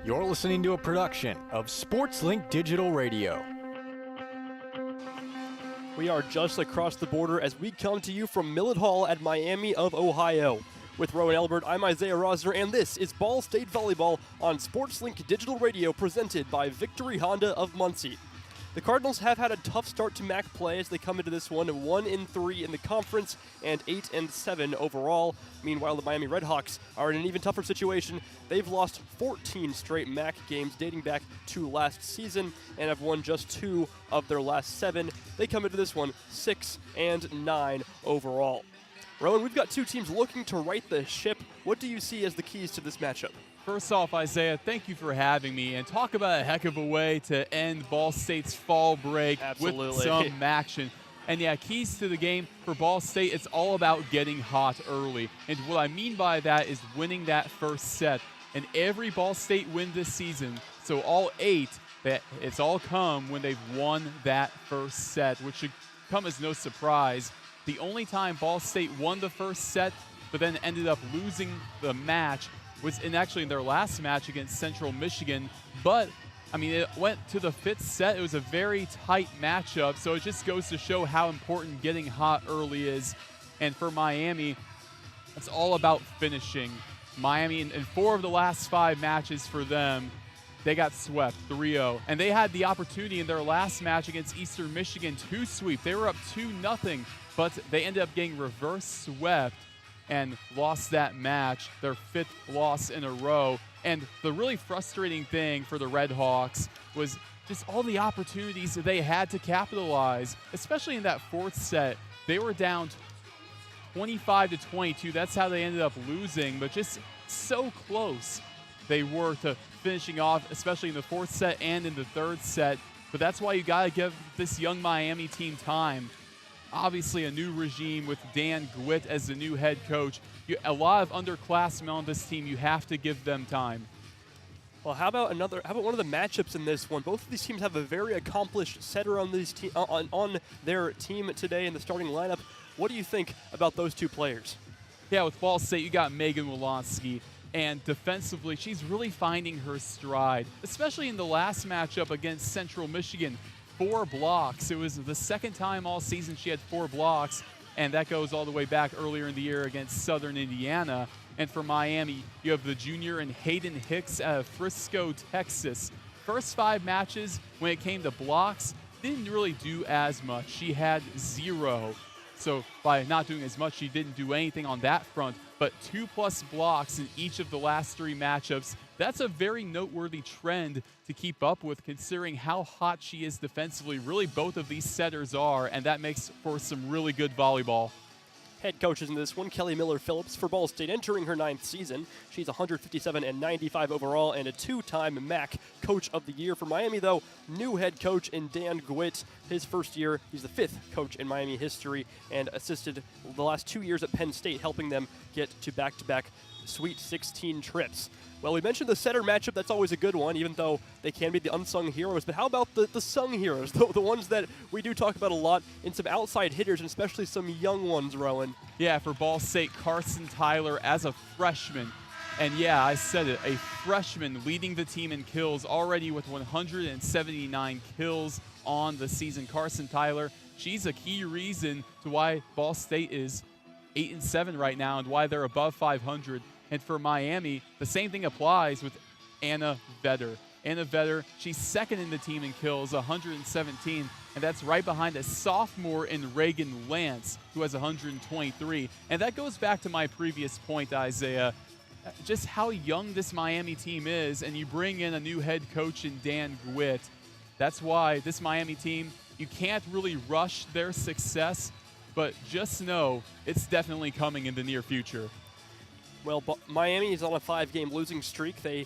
You're listening to a production of SportsLink Digital Radio. We are just across the border as we come to you from Millett Hall at Miami of Ohio. With Roen and Elbert, I'm Isaiah Rosner, and this is Ball State Volleyball on SportsLink Digital Radio, presented by Victory Honda of Muncie. The Cardinals have had a tough start to MAC play as they come into this one 1-3 in the conference and 8-7 overall. Meanwhile, the Miami RedHawks are in an even tougher situation. They've lost 14 straight MAC games dating back to last season and have won just 2 of their last 7. They come into this one 6-9 overall. Roen, we've got two teams looking to right the ship. What do you see as the keys to this matchup? First off, Isaiah, thank you for having me, and talk about a heck of a way to end Ball State's fall break with some action. And yeah, keys to the game for Ball State, it's all about getting hot early. And what I mean by that is winning that first set. And every Ball State win this season, so all 8, it's all come when they've won that first set, which should come as no surprise. The only time Ball State won the first set, but then ended up losing the match, was in their last match against Central Michigan. But, I mean, it went to the 5th set. It was a very tight matchup, so it just goes to show how important getting hot early is. And for Miami, it's all about finishing. Miami, in 4 of the last 5 matches for them, they got swept 3-0. And they had the opportunity in their last match against Eastern Michigan to sweep. They were up 2-0, but they ended up getting reverse swept and lost that match, their 5th loss in a row. And the really frustrating thing for the RedHawks was just all the opportunities that they had to capitalize, especially in that 4th set. They were down 25-22. That's how they ended up losing, but just so close they were to finishing off, especially in the 4th set and in the 3rd set. But that's why you got to give this young Miami team time. Obviously, a new regime with Dan Gwitt as the new head coach. A lot of underclassmen on this team. You have to give them time. Well, how about one of the matchups in this one? Both of these teams have a very accomplished setter on their team today in the starting lineup. What do you think about those two players? Yeah, with Ball State, you got Megan Wolonsky. And defensively, she's really finding her stride, especially in the last matchup against Central Michigan. 4 blocks. It was the 2nd time all season she had 4 blocks, and that goes all the way back earlier in the year against Southern Indiana. And for Miami, you have the junior and Hayden Hicks out of Frisco, Texas. First 5 matches, when it came to blocks, didn't really do as much. She had 0. So by not doing as much, she didn't do anything on that front. But 2+ blocks in each of the last 3 matchups. That's a very noteworthy trend to keep up with, considering how hot she is defensively. Really, both of these setters are, and that makes for some really good volleyball. Head coaches in this one, Kelly Miller-Phillips for Ball State, entering her 9th season. She's 157-95 overall and a 2-time MAC Coach of the Year. For Miami, though, new head coach in Dan Gwitt. His first year, he's the 5th coach in Miami history and assisted the last 2 years at Penn State, helping them get to back-to-back Sweet 16 trips. Well, we mentioned the setter matchup. That's always a good one, even though they can be the unsung heroes. But how about the sung heroes, the ones that we do talk about a lot, and some outside hitters, and especially some young ones, Roen? Yeah, for Ball State, Carson Tyler as a freshman. And yeah, I said it, a freshman leading the team in kills, already with 179 kills on the season. Carson Tyler, she's a key reason to why Ball State is 8-7 right now and why they're above 500. And for Miami, the same thing applies with Anna Vetter. Anna Vetter, she's 2nd in the team in kills, 117, and that's right behind a sophomore in Reagan Lance, who has 123. And that goes back to my previous point, Isaiah, just how young this Miami team is, and you bring in a new head coach in Dan Gwitt. That's why this Miami team, you can't really rush their success, but just know it's definitely coming in the near future. Well, Miami is on a 5-game losing streak. They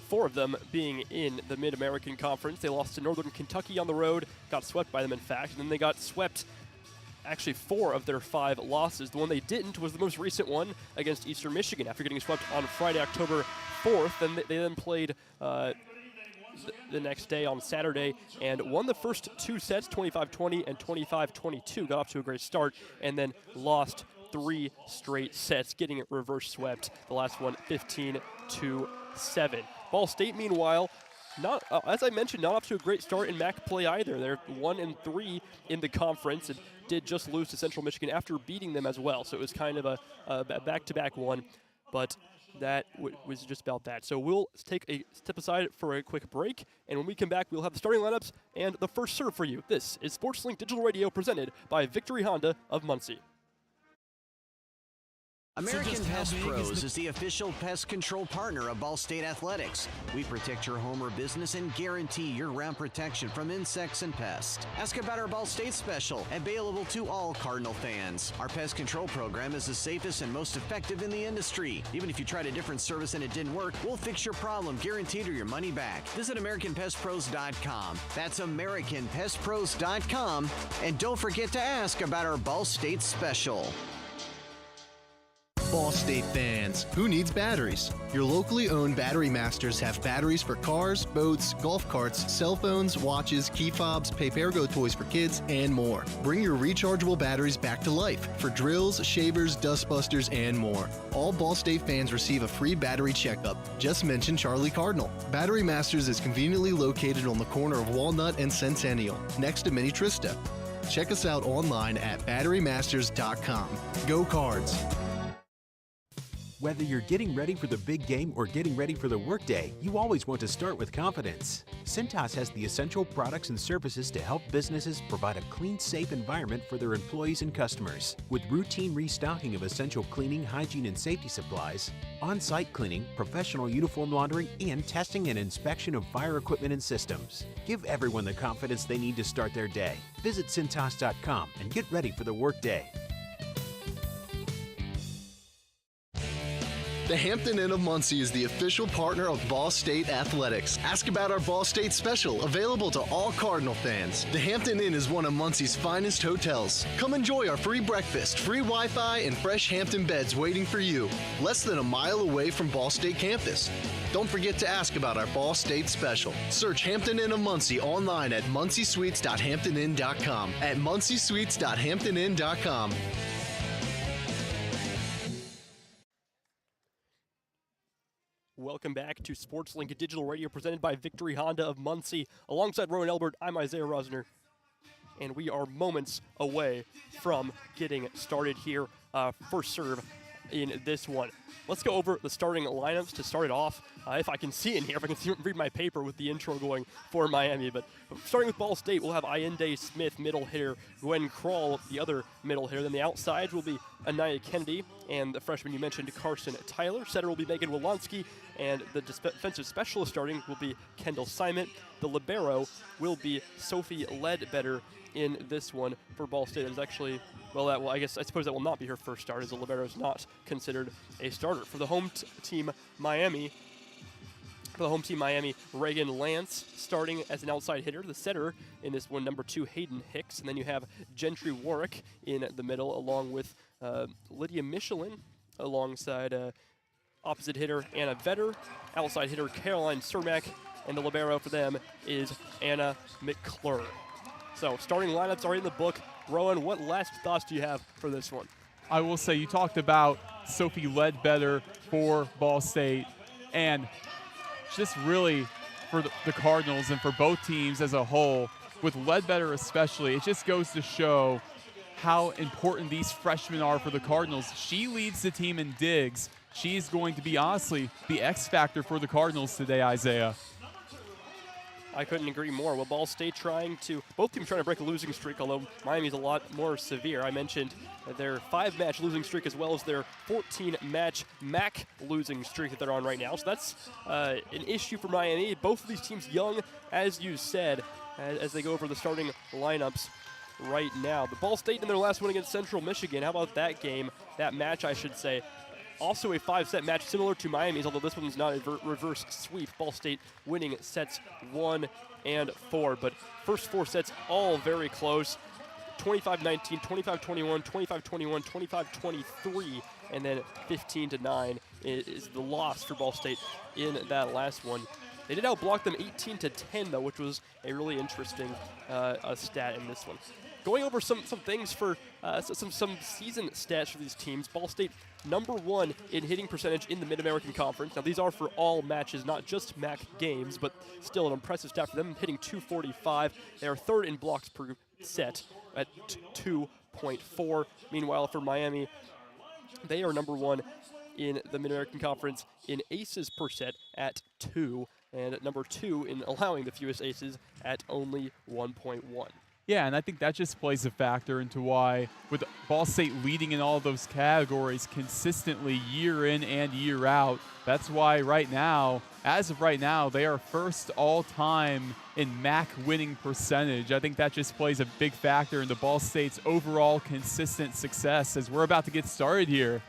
4 of them being in the Mid-American Conference. They lost to Northern Kentucky on the road, got swept by them, in fact, and then they got swept, actually 4 of their 5 losses. The one they didn't was the most recent one against Eastern Michigan after getting swept on Friday, October 4th. And they then played the next day on Saturday and won the first 2 sets, 25-20 and 25-22. Got off to a great start and then lost 3 straight sets, getting it reverse swept. The last one, 22-7. Ball State, meanwhile, not as I mentioned, not off to a great start in MAC play either. They're 1-3 in the conference and did just lose to Central Michigan after beating them as well. So it was kind of a back-to-back one, but that was just about that. So we'll take a step aside for a quick break, and when we come back, we'll have the starting lineups and the first serve for you. This is SportsLink Digital Radio presented by Victory Honda of Muncie. American Pest Pros is the official pest control partner of Ball State Athletics. We protect your home or business and guarantee year-round protection from insects and pests. Ask about our Ball State special, available to all Cardinal fans. Our pest control program is the safest and most effective in the industry. Even if you tried a different service and it didn't work, we'll fix your problem, guaranteed, or your money back. Visit AmericanPestPros.com. That's AmericanPestPros.com. And don't forget to ask about our Ball State special. Ball State fans, who needs batteries? Your locally owned Battery Masters have batteries for cars, boats, golf carts, cell phones, watches, key fobs, Papergo toys for kids, and more. Bring your rechargeable batteries back to life for drills, shavers, dustbusters, and more. All Ball State fans receive a free battery checkup. Just mention Charlie Cardinal. Battery Masters is conveniently located on the corner of Walnut and Centennial, next to Mini Trista. Check us out online at batterymasters.com. Go Cards! Whether you're getting ready for the big game or getting ready for the workday, you always want to start with confidence. Cintas has the essential products and services to help businesses provide a clean, safe environment for their employees and customers. With routine restocking of essential cleaning, hygiene, and safety supplies, on-site cleaning, professional uniform laundering, and testing and inspection of fire equipment and systems. Give everyone the confidence they need to start their day. Visit Cintas.com and get ready for the workday. The Hampton Inn of Muncie is the official partner of Ball State Athletics. Ask about our Ball State special, available to all Cardinal fans. The Hampton Inn is one of Muncie's finest hotels. Come enjoy our free breakfast, free Wi-Fi, and fresh Hampton beds waiting for you. Less than a mile away from Ball State campus. Don't forget to ask about our Ball State special. Search Hampton Inn of Muncie online at munciesuites.hamptoninn.com. At munciesuites.hamptoninn.com. Welcome back to SportsLink Digital Radio presented by Victory Honda of Muncie. Alongside Roen Elbert, I'm Isaiah Rosner, and we are moments away from getting started here. First serve in this one. Let's go over the starting lineups to start it off. If I can see in here, if I can read my paper with the intro going for Miami. But starting with Ball State, we'll have Allende Smith, middle hitter, Gwen Kroll, the other middle hitter. Then the outsides will be Anaya Kennedy and the freshman you mentioned, Carson Tyler. Setter will be Megan Wolanski, and the defensive specialist starting will be Kendall Simon. The libero will be Sophie Ledbetter in this one for Ball State. That is actually, well, I suppose that will not be her first start, as the libero is not considered a starter. For the home team, Miami, Reagan Lance starting as an outside hitter. The setter in this one, number 2, Hayden Hicks. And then you have Gentry Warwick in the middle, along with Lydia Michelin, alongside opposite hitter Anna Vetter, outside hitter Caroline Cermak, and the libero for them is Anna McClure. So starting lineups are in the book. Roen, what last thoughts do you have for this one? I will say, you talked about Sophie Ledbetter for Ball State, and just really for the Cardinals and for both teams as a whole, with Ledbetter especially, it just goes to show how important these freshmen are for the Cardinals. She leads the team in digs. She's going to be, honestly, the X factor for the Cardinals today, Isaiah. I couldn't agree more. Well, Ball State both teams trying to break a losing streak, although Miami's a lot more severe. I mentioned their 5-match losing streak as well as their 14-match MAC losing streak that they're on right now. So that's an issue for Miami. Both of these teams young, as you said, as they go over the starting lineups right now. The Ball State in their last one against Central Michigan. How about that game? That match, I should say. Also a 5-set match similar to Miami's, although this one's not a reverse sweep. Ball State winning sets 1 and 4. But first 4 sets all very close. 25-19, 25-21, 25-21, 25-23, and then 15-9 is the loss for Ball State in that last one. They did outblock them 18-10 though, which was a really interesting stat in this one. going over some things for some season stats for these teams. Ball State #1 in hitting percentage in the Mid-American Conference. Now these are for all matches, not just MAC games, but still an impressive stat for them, hitting .245. They are 3rd in blocks per set at 2.4. Meanwhile, for Miami, they are #1 in the Mid-American Conference in aces per set at 2, and #2 in allowing the fewest aces at only 1.1. Yeah, and I think that just plays a factor into why, with Ball State leading in all those categories consistently year in and year out, that's why right now, as of right now, they are 1st all-time in MAC winning percentage. I think that just plays a big factor into Ball State's overall consistent success as we're about to get started here.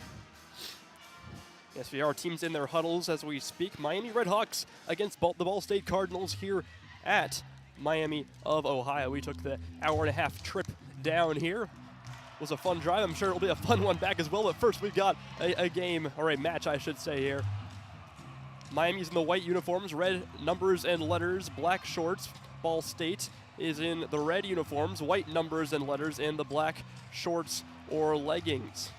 Yes, we are. Teams in their huddles as we speak. Miami RedHawks against the Ball State Cardinals here at Miami of Ohio. We took the hour-and-a-half trip down here. It was a fun drive. I'm sure it'll be a fun one back as well. But first, we've got a game, or a match, I should say, here. Miami's in the white uniforms, red numbers and letters, black shorts. Ball State is in the red uniforms, white numbers and letters, and the black shorts or leggings.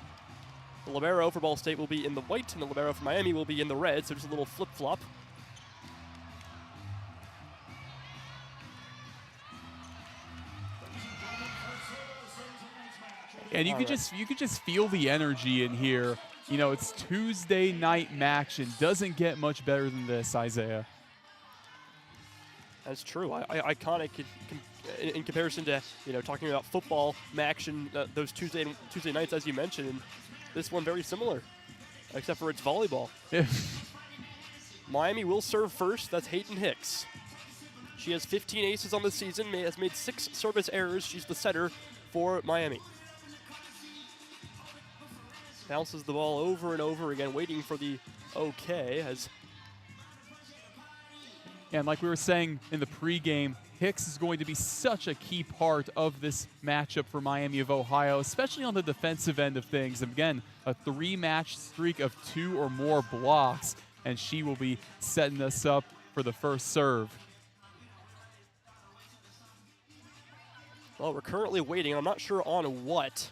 The libero for Ball State will be in the white, and the libero for Miami will be in the red, so just a little flip-flop. And you could just feel the energy in here. You know, it's Tuesday night action. Doesn't get much better than this, Isaiah. That's true. Iconic in comparison to, you know, talking about football action, those Tuesday nights, as you mentioned. And this one very similar, except for it's volleyball. Miami will serve first. That's Hayden Hicks. She has 15 aces on the season, has made 6 service errors. She's the setter for Miami. Bounces the ball over and over again, waiting for the okay. And like we were saying in the pregame, Hicks is going to be such a key part of this matchup for Miami of Ohio, especially on the defensive end of things. And again, a 3-match streak of 2 or more blocks, and she will be setting us up for the first serve. Well, we're currently waiting. I'm not sure on what.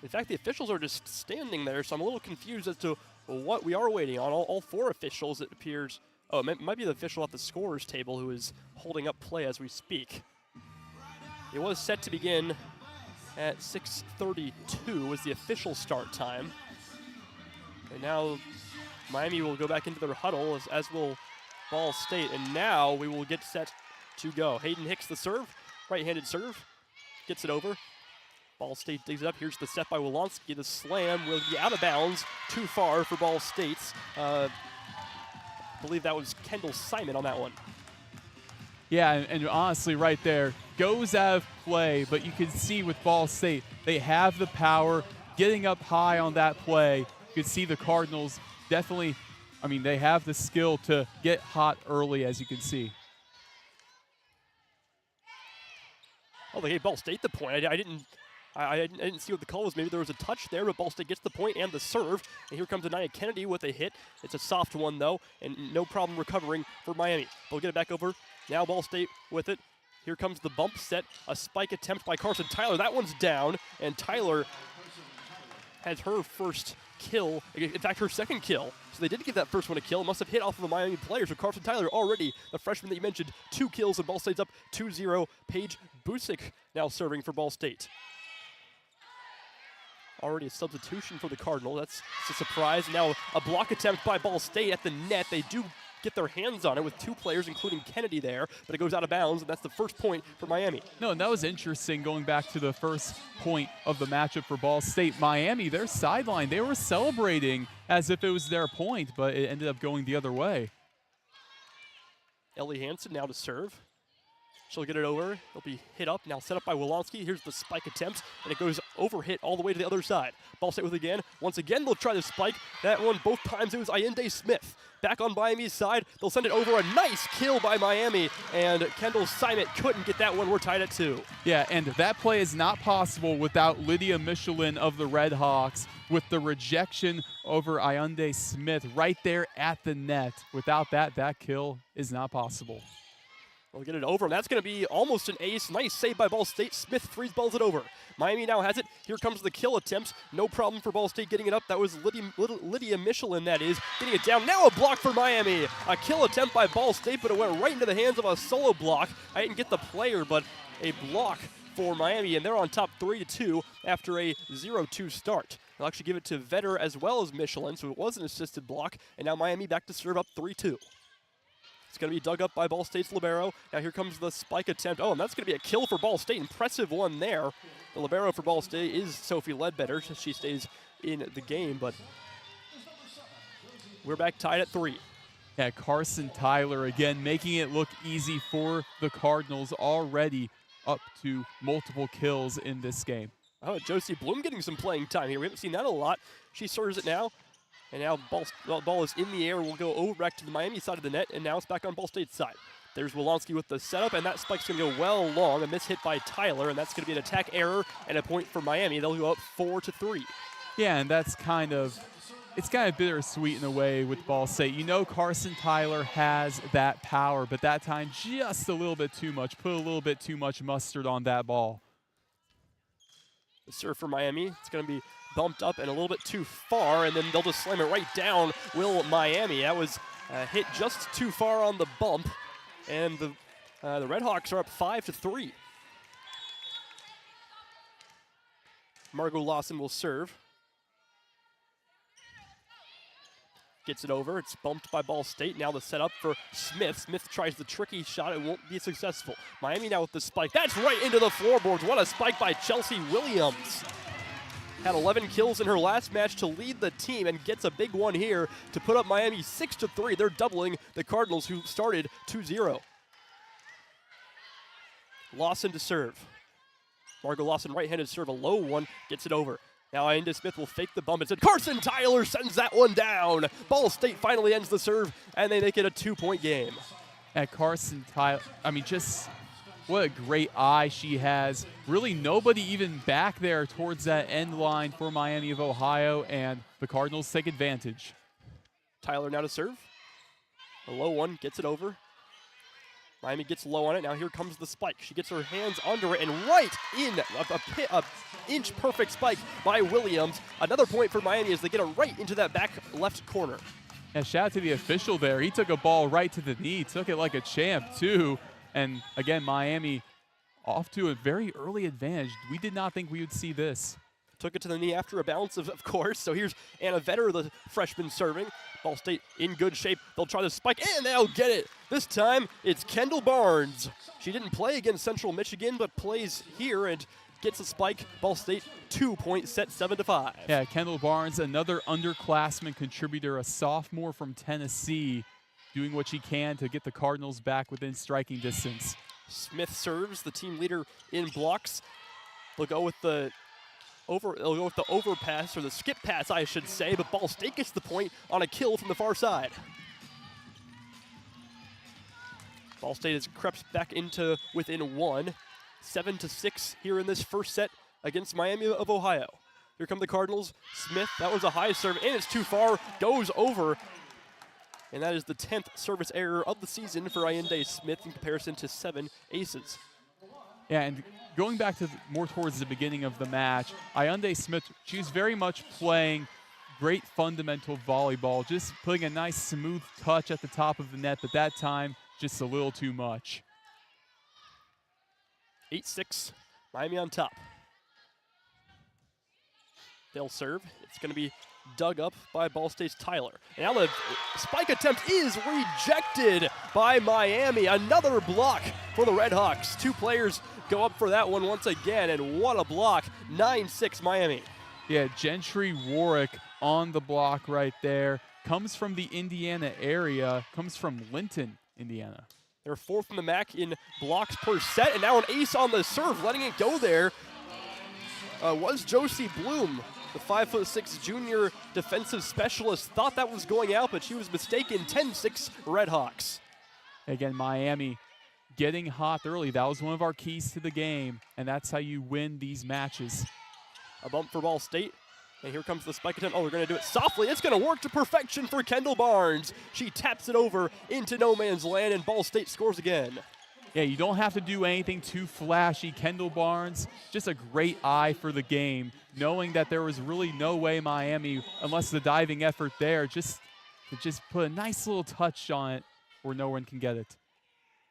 In fact, the officials are just standing there, so I'm a little confused as to what we are waiting on. All 4 officials, it appears. Oh, it might be the official at the scorer's table who is holding up play as we speak. It was set to begin at 6:32 was the official start time. And now Miami will go back into their huddle, as will Ball State. And now we will get set to go. Hayden Hicks the serve, right-handed serve, gets it over. Ball State digs it up. Here's the set by Wolonsky. The slam will be out of bounds, too far for Ball State's. I believe that was Kendall Simon on that one. Yeah, and honestly, right there, goes out of play, but you can see with Ball State, they have the power, getting up high on that play. You can see the Cardinals definitely, I mean, they have the skill to get hot early, as you can see. Oh, they gave Ball State the point. I didn't see what the call was. Maybe there was a touch there, but Ball State gets the point and the serve. And here comes Anaya Kennedy with a hit. It's a soft one, though, and no problem recovering for Miami. They'll get it back over. Now Ball State with it. Here comes the bump set. A spike attempt by Carson Tyler. That one's down, and Tyler has her first kill. In fact, her second kill. So they did give that first one a kill. Must have hit off of a Miami player. So Carson Tyler already, the freshman that you mentioned, 2 kills, and Ball State's up 2-0. Paige Busick now serving for Ball State. Already a substitution for the Cardinals. That's a surprise. Now a block attempt by Ball State at the net. They do get their hands on it with 2 players, including Kennedy there, but it goes out of bounds, and that's the first point for Miami. No, and that was interesting going back to the first point of the matchup for Ball State. Miami, their sideline, they were celebrating as if it was their point, but it ended up going the other way. Ellie Hansen now to serve. She'll get it over. It'll be hit up. Now set up by Wolonsky. Here's the spike attempt, and it goes over hit all the way to the other side. Ball State with it again. Once again, they'll try the spike. That one, both times, it was Allende Smith. Back on Miami's side. They'll send it over. A nice kill by Miami, and Kendall Simon couldn't get that one. We're tied at 2. Yeah, and that play is not possible without Lydia Michelin of the RedHawks with the rejection over Allende Smith right there at the net. Without that, that kill is not possible. We'll get it over, and that's going to be almost an ace. Nice save by Ball State. Smith freeze balls it over. Miami now has it. Here comes the kill attempt. No problem for Ball State getting it up. That was Lydia Michelin, that is, getting it down. Now a block for Miami. A kill attempt by Ball State, but it went right into the hands of a solo block. I didn't get the player, but a block for Miami, and they're on top 3-2 after a 0-2 start. They'll actually give it to Vetter as well as Michelin, so it was an assisted block, and now Miami back to serve up 3-2. It's going to be dug up by Ball State's libero. Now here comes the spike attempt. Oh, and that's going to be a kill for Ball State. Impressive one there. The libero for Ball State is Sophie Ledbetter. She stays in the game, but we're back tied at 3. Yeah, Carson Tyler again making it look easy for the Cardinals, already up to multiple kills in this game. Oh, Josie Bloom getting some playing time here. We haven't seen that a lot. She serves it now. And now ball is in the air. We'll go over back to the Miami side of the net, and now it's back on Ball State's side. There's Wolanski with the setup, and that spike's going to go well long. A miss hit by Tyler, and that's going to be an attack error and a point for Miami. They'll go up 4-3. Yeah, and that's it's kind of bittersweet in a way with Ball State. You know Carson Tyler has that power, but that time just a little bit too much. Put a little bit too much mustard on that ball. The serve for Miami. It's going to be bumped up and a little bit too far, and then they'll just slam it right down. Will Miami. That was hit just too far on the bump, and the RedHawks are up 5-3. Margot Lawson will serve. Gets it over. It's bumped by Ball State. Now the setup for Smith. Smith tries the tricky shot. It won't be successful. Miami now with the spike. That's right into the floorboards. What a spike by Chelsea Williams. Had 11 kills in her last match to lead the team and gets a big one here to put up Miami 6-3. They're doubling the Cardinals, who started 2-0. Lawson to serve. Margot Lawson right-handed serve, a low one, gets it over. Now Ainda Smith will fake the bump. It's Carson Tyler sends that one down. Ball State finally ends the serve, and they make it a 2-point game. At Carson Tyler, just what a great eye she has. Really nobody even back there towards that end line for Miami of Ohio, and the Cardinals take advantage. Tyler now to serve. A low one, gets it over. Miami gets low on it. Now here comes the spike. She gets her hands under it, and right in a inch perfect spike by Williams. Another point for Miami as they get it right into that back left corner. Yeah, shout out to the official there. He took a ball right to the knee, took it like a champ too. And again, Miami off to a very early advantage. We did not think we would see this. Took it to the knee after a bounce, of course. So here's Anna Vetter, the freshman, serving. Ball State in good shape. They'll try the spike, and they'll get it. This time, it's Kendall Barnes. She didn't play against Central Michigan, but plays here and gets a spike. Ball State 2-point set, 7-5. Yeah, Kendall Barnes, another underclassman contributor, a sophomore from Tennessee, doing what she can to get the Cardinals back within striking distance. Smith serves, the team leader in blocks. They'll go with the overpass, or the skip pass, I should say, but Ball State gets the point on a kill from the far side. Ball State has crept back into within 1, 7-6 here in this first set against Miami of Ohio. Here come the Cardinals. Smith, that was a high serve, and it's too far, goes over. And that is the 10th service error of the season for Allende Smith in comparison to 7 aces. Yeah, and going back to more towards the beginning of the match, Allende Smith, she was very much playing great fundamental volleyball, just putting a nice smooth touch at the top of the net, but that time, just a little too much. 8-6, Miami on top. They'll serve. It's going to be dug up by Ball State's Tyler. And now the spike attempt is rejected by Miami. Another block for the RedHawks. 2 players go up for that one once again, and what a block. 9-6 Miami. Yeah, Gentry Warwick on the block right there. Comes from the Indiana area, comes from Linton, Indiana. They're 4th in the MAC in blocks per set, and now an ace on the serve, letting it go there. Was Josie Bloom, the 5'6" junior defensive specialist. Thought that was going out, but she was mistaken. 10-6 RedHawks. Again, Miami getting hot early. That was one of our keys to the game, and that's how you win these matches. A bump for Ball State. And here comes the spike attempt. Oh, we're going to do it softly. It's going to work to perfection for Kendall Barnes. She taps it over into no man's land, and Ball State scores again. Yeah, you don't have to do anything too flashy. Kendall Barnes, just a great eye for the game, knowing that there was really no way Miami, unless the diving effort there, just put a nice little touch on it where no one can get it.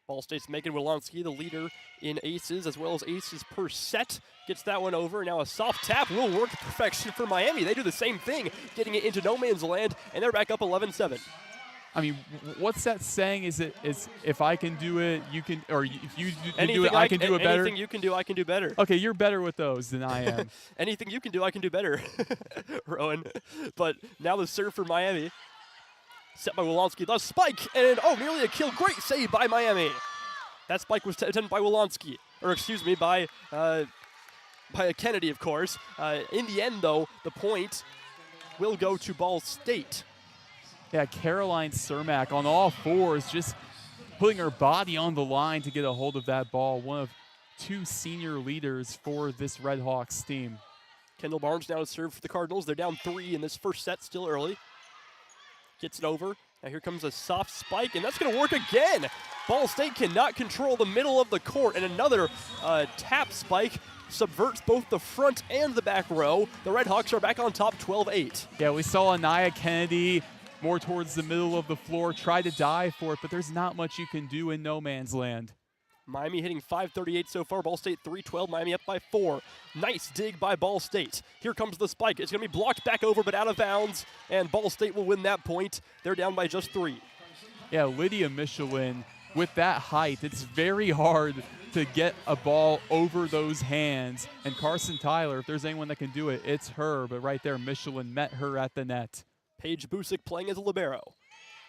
Ball State's Megan Wilonsky, the leader in aces as well as aces per set, gets that one over. Now a soft tap will work to perfection for Miami. They do the same thing, getting it into no man's land, and they're back up 11-7. I mean, what's that saying? Is if I can do it, you can, or if you can do it, I can do it better? Anything you can do, I can do better. Okay, you're better with those than I am. Anything you can do, I can do better, Roen. But now the serve for Miami. Set by Wilonsky, the spike, and nearly a kill. Great save by Miami. That spike was attempted by Wilonsky, or excuse me, by Kennedy, of course. In the end, though, the point will go to Ball State. Yeah, Caroline Cermak on all fours, just putting her body on the line to get a hold of that ball. One of two senior leaders for this RedHawks team. Kendall Barnes now to serve for the Cardinals. They're down 3 in this first set, still early. Gets it over. Now here comes a soft spike, and that's going to work again. Ball State cannot control the middle of the court, and another tap spike subverts both the front and the back row. The RedHawks are back on top 12-8. Yeah, we saw Anaya Kennedy more towards the middle of the floor, try to dive for it, but there's not much you can do in no man's land. Miami hitting 538 so far. Ball State 312. Miami up by 4. Nice dig by Ball State. Here comes the spike. It's going to be blocked back over, but out of bounds, and Ball State will win that point. They're down by just 3. Yeah, Lydia Michelin, with that height, it's very hard to get a ball over those hands. And Carson Tyler, if there's anyone that can do it, it's her. But right there, Michelin met her at the net. Paige Busick playing as a libero.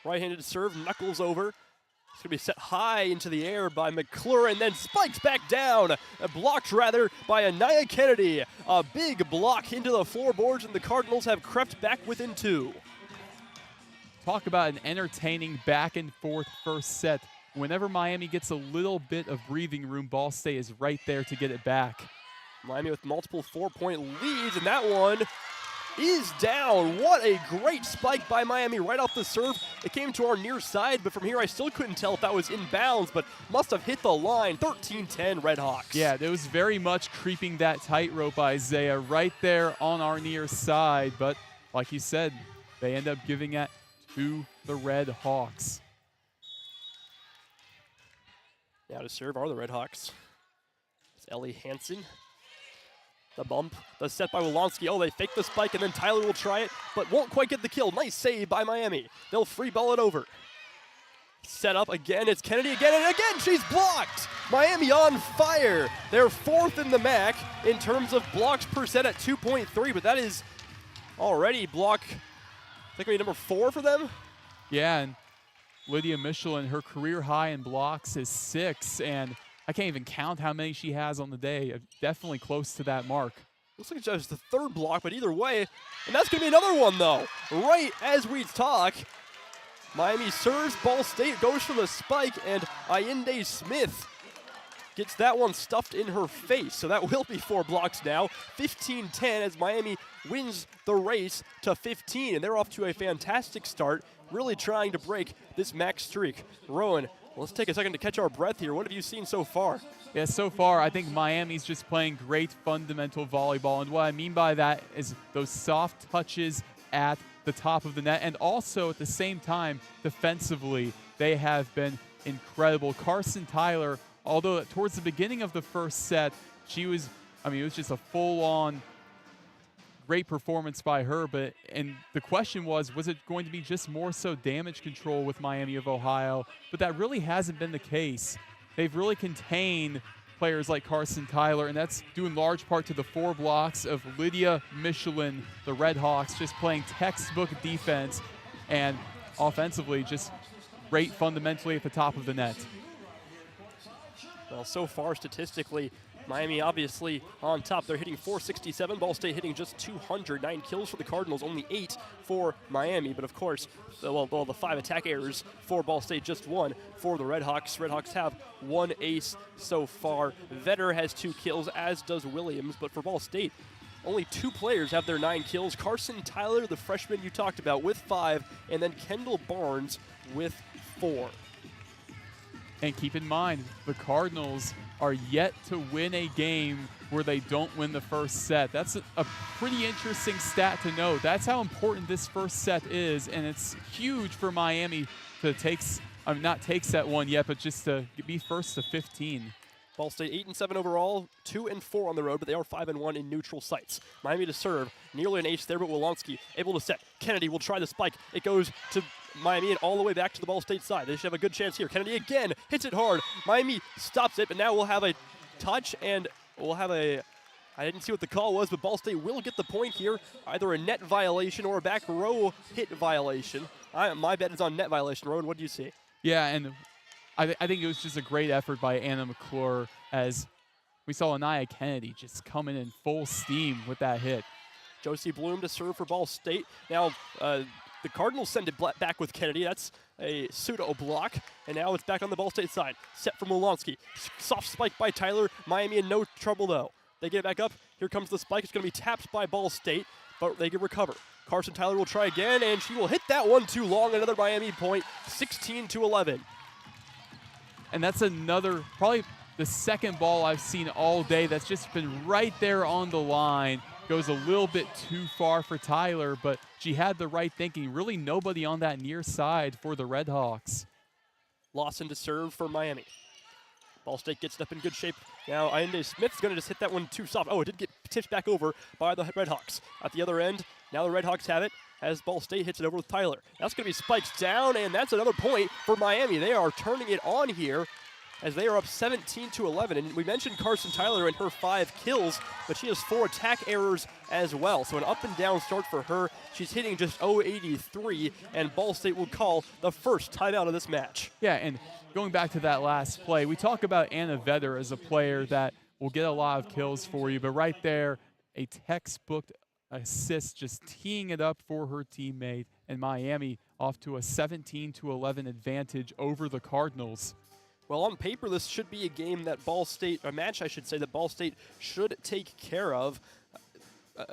Right-handed serve, knuckles over. It's going to be set high into the air by McClure and then spikes back down. Blocked, rather, by Anaya Kennedy. A big block into the floorboards, and the Cardinals have crept back within 2. Talk about an entertaining back-and-forth first set. Whenever Miami gets a little bit of breathing room, Ball State is right there to get it back. Miami with multiple 4-point leads, and that one is down. What a great spike by Miami right off the serve. It came to our near side, but from here I still couldn't tell if that was in bounds, but must have hit the line. 13-10 RedHawks. Yeah, it was very much creeping that tightrope, Isaiah, right there on our near side. But like you said, they end up giving it to the RedHawks. Now to serve are the RedHawks. It's Ellie Hansen. The bump, the set by Wilonsky. They fake the spike, and then Tyler will try it, but won't quite get the kill. Nice save by Miami. They'll free ball it over. Set up again. It's Kennedy again, and again she's blocked. Miami on fire. They're 4th in the MAC in terms of blocks per set at 2.3, but that is already block, I think maybe number 4 for them. Yeah, and Lydia Michelin, her career high in blocks is 6, and I can't even count how many she has on the day. Definitely close to that mark. Looks like it's just the 3rd block, but either way, and that's going to be another one, though. Right as we talk, Miami serves, Ball State goes for the spike, and Allende Smith gets that one stuffed in her face. So that will be 4 blocks now. 15-10 as Miami wins the race to 15, and they're off to a fantastic start, really trying to break this MAC streak. Roen, let's take a second to catch our breath here. What have you seen so far? Yeah, so far, I think Miami's just playing great fundamental volleyball. And what I mean by that is those soft touches at the top of the net. And also, at the same time, defensively, they have been incredible. Carson Tyler, although towards the beginning of the first set, it was just a full-on great performance by her, and the question was it going to be just more so damage control with Miami of Ohio? But that really hasn't been the case. They've really contained players like Carson Tyler, and that's due in large part to the 4 blocks of Lydia Michelin, the RedHawks, just playing textbook defense, and offensively just great fundamentally at the top of the net. Well, so far statistically, Miami obviously on top. They're hitting 467. Ball State hitting just 209 kills for the Cardinals, only 8 for Miami. But of course, the 5 attack errors for Ball State, just 1 for the RedHawks. RedHawks have 1 ace so far. Vetter has 2 kills, as does Williams. But for Ball State, only 2 players have their 9 kills. Carson Tyler, the freshman you talked about, with 5, and then Kendall Barnes with 4. And keep in mind, the Cardinals are yet to win a game where they don't win the first set. That's a pretty interesting stat to note. That's how important this first set is, and it's huge for Miami to not take set one yet, but just to be first to 15. Ball State 8-7 overall, 2-4 on the road, but they are 5-1 in neutral sites. Miami to serve, nearly an ace there, but Wolanski able to set. Kennedy will try the spike. It goes to Miami and all the way back to the Ball State side. They should have a good chance here. Kennedy again hits it hard. Miami stops it, but now we'll have a touch and we'll have I didn't see what the call was, but Ball State will get the point here. Either a net violation or a back row hit violation. My bet is on net violation. Roen, what do you see? Yeah, and I think it was just a great effort by Anna McClure as we saw Anaya Kennedy just coming in full steam with that hit. Josie Bloom to serve for Ball State. Now, the Cardinals send it back with Kennedy. That's a pseudo block, and now it's back on the Ball State side. Set from Wolanski. Soft spike by Tyler. Miami in no trouble, though. They get it back up. Here comes the spike. It's going to be tapped by Ball State, but they can recover. Carson Tyler will try again, and she will hit that one too long. Another Miami point, 16-11. And that's probably the second ball I've seen all day that's just been right there on the line. Goes a little bit too far for Tyler, but she had the right thinking. Really nobody on that near side for the RedHawks. Lawson to serve for Miami. Ball State gets it up in good shape. Now Ayende Smith's going to just hit that one too soft. Oh, it did get tipped back over by the RedHawks. At the other end, now the RedHawks have it as Ball State hits it over with Tyler. That's going to be spiked down, and that's another point for Miami. They are turning it on here as they are up 17-11. And we mentioned Carson Tyler and her 5 kills, but she has 4 attack errors as well. So an up and down start for her. She's hitting just 0.83, and Ball State will call the first timeout of this match. Yeah, and going back to that last play, we talk about Anna Vedder as a player that will get a lot of kills for you, but right there, a textbook assist, just teeing it up for her teammate, and Miami off to a 17-11 advantage over the Cardinals. Well, on paper, this should be a match that Ball State should take care of.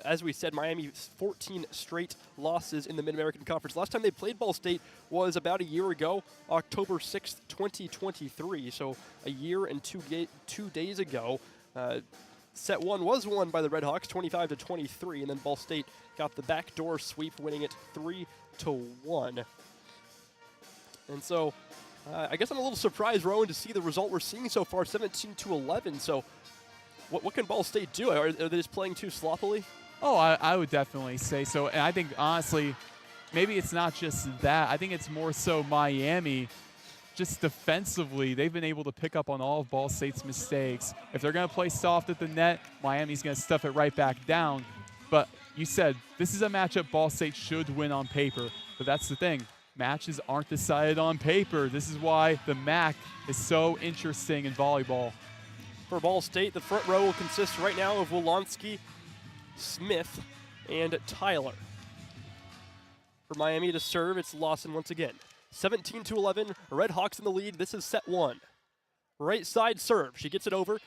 As we said, Miami 14 straight losses in the Mid-American Conference. Last time they played Ball State was about a year ago, October 6th, 2023. So a year and 2 days ago. Set 1 was won by the RedHawks, 25-23, and then Ball State got the backdoor sweep, winning it 3-1. And so, I guess I'm a little surprised, Roen, to see the result we're seeing so far, 17-11. So, what can Ball State do? Are they just playing too sloppily? Oh, I would definitely say so. And I think, honestly, maybe it's not just that. I think it's more so Miami. Just defensively, they've been able to pick up on all of Ball State's mistakes. If they're going to play soft at the net, Miami's going to stuff it right back down. But you said this is a matchup Ball State should win on paper. But that's the thing. Matches aren't decided on paper. This is why the MAC is so interesting in volleyball. For Ball State, the front row will consist right now of Wolanski, Smith, and Tyler. For Miami to serve, it's Lawson once again. 17-11, RedHawks in the lead. This is set 1. Right side serve. She gets it over.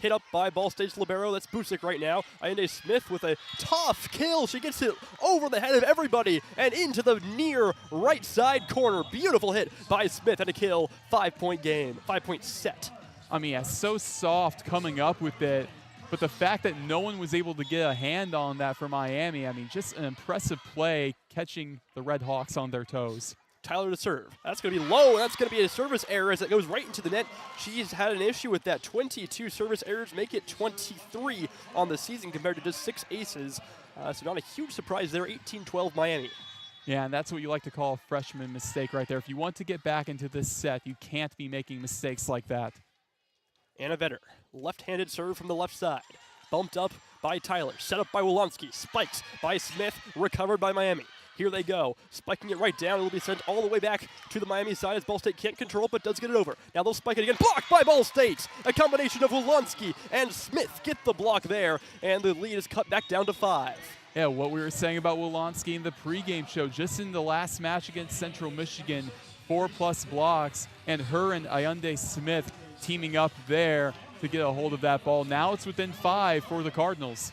Hit up by Ball State's libero. That's Busick right now. Ayende Smith with a tough kill. She gets it over the head of everybody and into the near right side corner. Beautiful hit by Smith and a kill. 5-point game. 5-point set. I mean, it's so soft coming up with it. But the fact that no one was able to get a hand on that for Miami, I mean, just an impressive play catching the RedHawks on their toes. Tyler to serve. That's going to be low, and that's going to be a service error as it goes right into the net. She's had an issue with that. 22 service errors make it 23 on the season compared to just 6 aces. So not a huge surprise there. 18-12 Miami. Yeah, and that's what you like to call a freshman mistake right there. If you want to get back into this set, you can't be making mistakes like that. Anna Vedder, left-handed serve from the left side. Bumped up by Tyler. Set up by Wolanski. Spikes by Smith. Recovered by Miami. Here they go, spiking it right down. It will be sent all the way back to the Miami side as Ball State can't control it, but does get it over. Now they'll spike it again. Blocked by Ball State. A combination of Wolanski and Smith get the block there, and the lead is cut back down to 5. Yeah, what we were saying about Wolanski in the pregame show, just in the last match against Central Michigan, 4+ blocks, and her and Ayende Smith teaming up there to get a hold of that ball. Now it's within 5 for the Cardinals.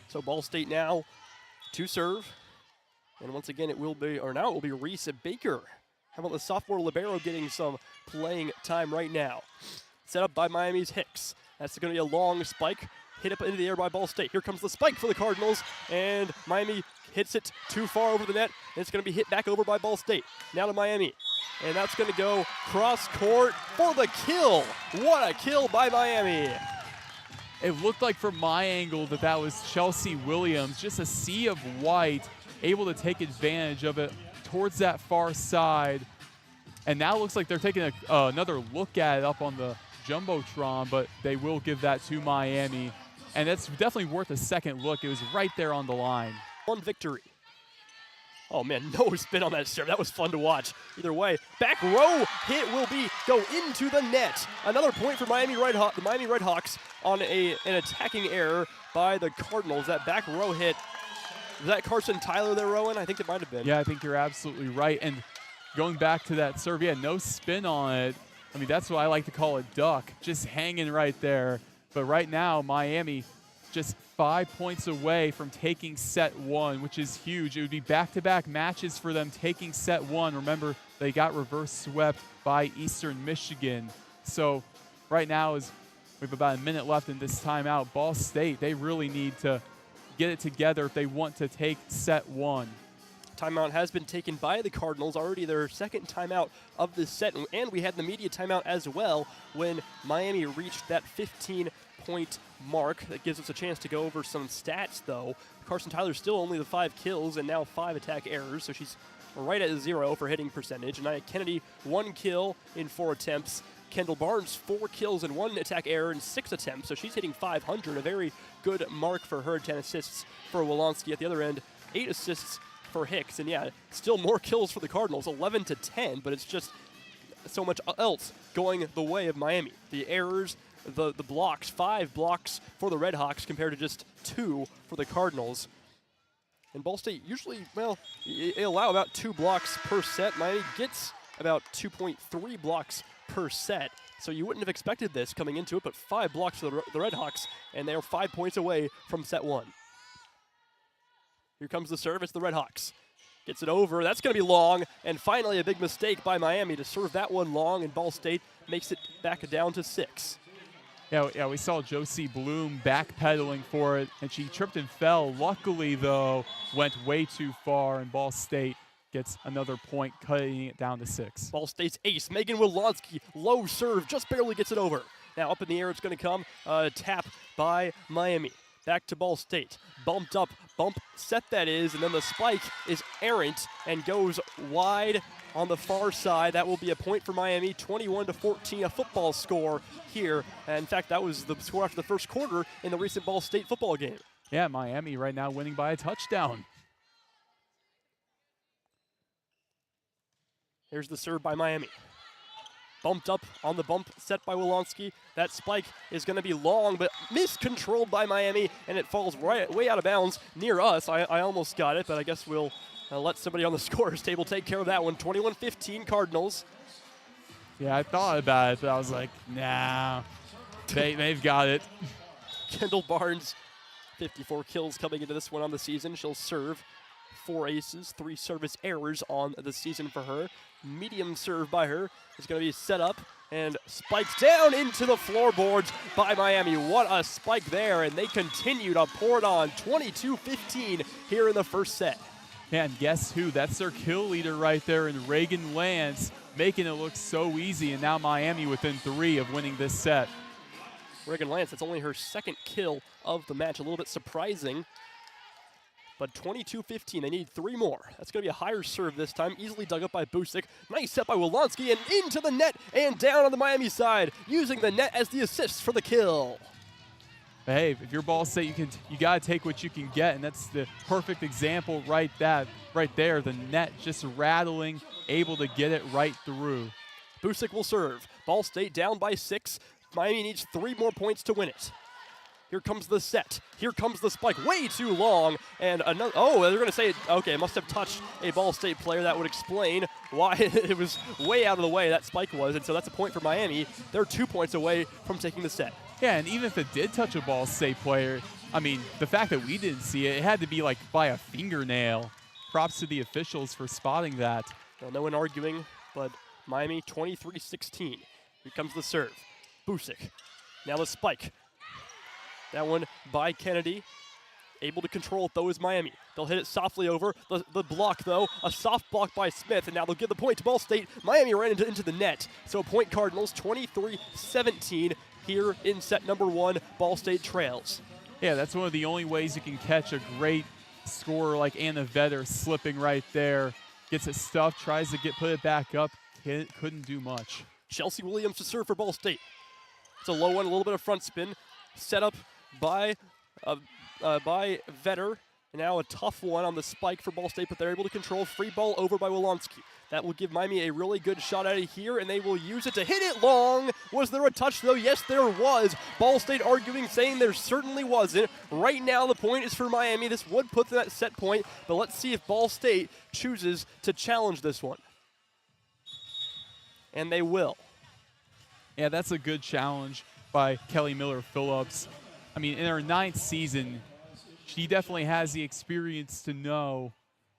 So Ball State now to serve. And once again, it will be Reese Baker How about the sophomore libero getting some playing time right now? Set up by Miami's Hicks. That's going to be a long spike. Hit up into the air by Ball State. Here comes the spike for the Cardinals, and Miami hits it too far over the net, and it's going to be hit back over by Ball State. Now to Miami, and that's going to go cross court for the kill. What a kill by Miami. It looked like from my angle that was Chelsea Williams, just a sea of white, able to take advantage of it towards that far side. And now it looks like they're taking another look at it up on the Jumbotron, but they will give that to Miami. And that's definitely worth a second look. It was right there on the line. One victory. Oh man, no spin on that serve. That was fun to watch. Either way, back row hit will go into the net. Another point for the Miami RedHawks on an attacking error by the Cardinals. That back row hit. Was that Carson Tyler there, Roen? I think it might have been. Yeah, I think you're absolutely right. And going back to that serve, yeah, no spin on it. I mean, that's what I like to call a duck, just hanging right there. But right now, Miami just 5 points away from taking set one, which is huge. It would be back-to-back matches for them taking set one. Remember, they got reverse swept by Eastern Michigan. So right now, we have about a minute left in this timeout. Ball State, they really need to get it together if they want to take set one. Timeout has been taken by the Cardinals, already their second timeout of this set, and we had the media timeout as well when Miami reached that 15-point mark. That gives us a chance to go over some stats, though. Carson Tyler still only the 5 kills and now 5 attack errors, so she's right at 0 for hitting percentage. Nia Kennedy, 1 kill in 4 attempts. Kendall Barnes, 4 kills and 1 attack error in 6 attempts, so she's hitting 500, a very good mark for her. 10 assists for Wolonski at the other end, 8 assists for Hicks, and yeah, still more kills for the Cardinals, 11-10, but it's just so much else going the way of Miami. The errors, the blocks, 5 blocks for the RedHawks compared to just 2 for the Cardinals. And Ball State usually, well, they allow about 2 blocks per set. Miami gets about 2.3 blocks per set. So you wouldn't have expected this coming into it, but 5 blocks for the RedHawks, and they are 5 points away from set one. Here comes the serve. It's the RedHawks. Gets it over. That's going to be long. And finally, a big mistake by Miami to serve that one long, and Ball State makes it back down to 6. Yeah, we saw Josie Bloom backpedaling for it, and she tripped and fell. Luckily, though, went way too far, and Ball State gets another point, cutting it down to 6. Ball State's ace, Megan Wolonski, low serve, just barely gets it over. Now up in the air, it's going to come. Tap by Miami. Back to Ball State. Bumped up, bump set that is, and then the spike is errant and goes wide on the far side. That will be a point for Miami, 21-14, a football score here. And in fact, that was the score after the first quarter in the recent Ball State football game. Yeah, Miami right now winning by a touchdown. Here's the serve by Miami. Bumped up on the bump set by Wolonski. That spike is going to be long, but miscontrolled by Miami, and it falls way out of bounds near us. I almost got it, but I guess we'll let somebody on the scorer's table take care of that one. 21-15 Cardinals. Yeah, I thought about it, but I was like, nah, they've got it. Kendall Barnes, 54 kills coming into this one on the season. She'll serve 4 aces, 3 service errors on the season for her. Medium serve by her is going to be set up and spikes down into the floorboards by Miami. What a spike there, and they continue to pour it on. 22-15 here in the first set. Yeah, and guess who? That's their kill leader right there in Reagan Lance, making it look so easy, and now Miami within 3 of winning this set. Reagan Lance, that's only her 2nd kill of the match. A little bit surprising. But 22-15, they need 3 more. That's going to be a higher serve this time, easily dug up by Busick. Nice set by Wolonski, and into the net and down on the Miami side, using the net as the assist for the kill. But hey, if you're Ball State, you got to take what you can get, and that's the perfect example right there. The net just rattling, able to get it right through. Busick will serve. Ball State down by 6. Miami needs 3 more points to win it. Here comes the set. Here comes the spike. Way too long. And another. Oh, they're going to say, okay, it must have touched a Ball State player. That would explain why it was way out of the way that spike was. And so that's a point for Miami. They're 2 points away from taking the set. Yeah, and even if it did touch a Ball State player, I mean, the fact that we didn't see it, it had to be like by a fingernail. Props to the officials for spotting that. Well, no one arguing but Miami 23-16. Here comes the serve. Busick. Now the spike. That one by Kennedy. Able to control it, though, is Miami. They'll hit it softly over. The block, though, a soft block by Smith, and now they'll give the point to Ball State. Miami ran into the net. So point Cardinals, 23-17 here in set number 1. Ball State trails. Yeah, that's one of the only ways you can catch a great scorer like Anna Vetter slipping right there. Gets it stuffed, tries to put it back up. Couldn't do much. Chelsea Williams to serve for Ball State. It's a low one, a little bit of front spin. Set up by Vetter. And now a tough one on the spike for Ball State, but they're able to control. Free ball over by Wolanski. That will give Miami a really good shot at it here, and they will use it to hit it long. Was there a touch, though? Yes, there was. Ball State arguing, saying there certainly wasn't. Right now, the point is for Miami. This would put them at set point, but let's see if Ball State chooses to challenge this one. And they will. Yeah, that's a good challenge by Kelly Miller Phillips. I mean, in her 9th season, she definitely has the experience to know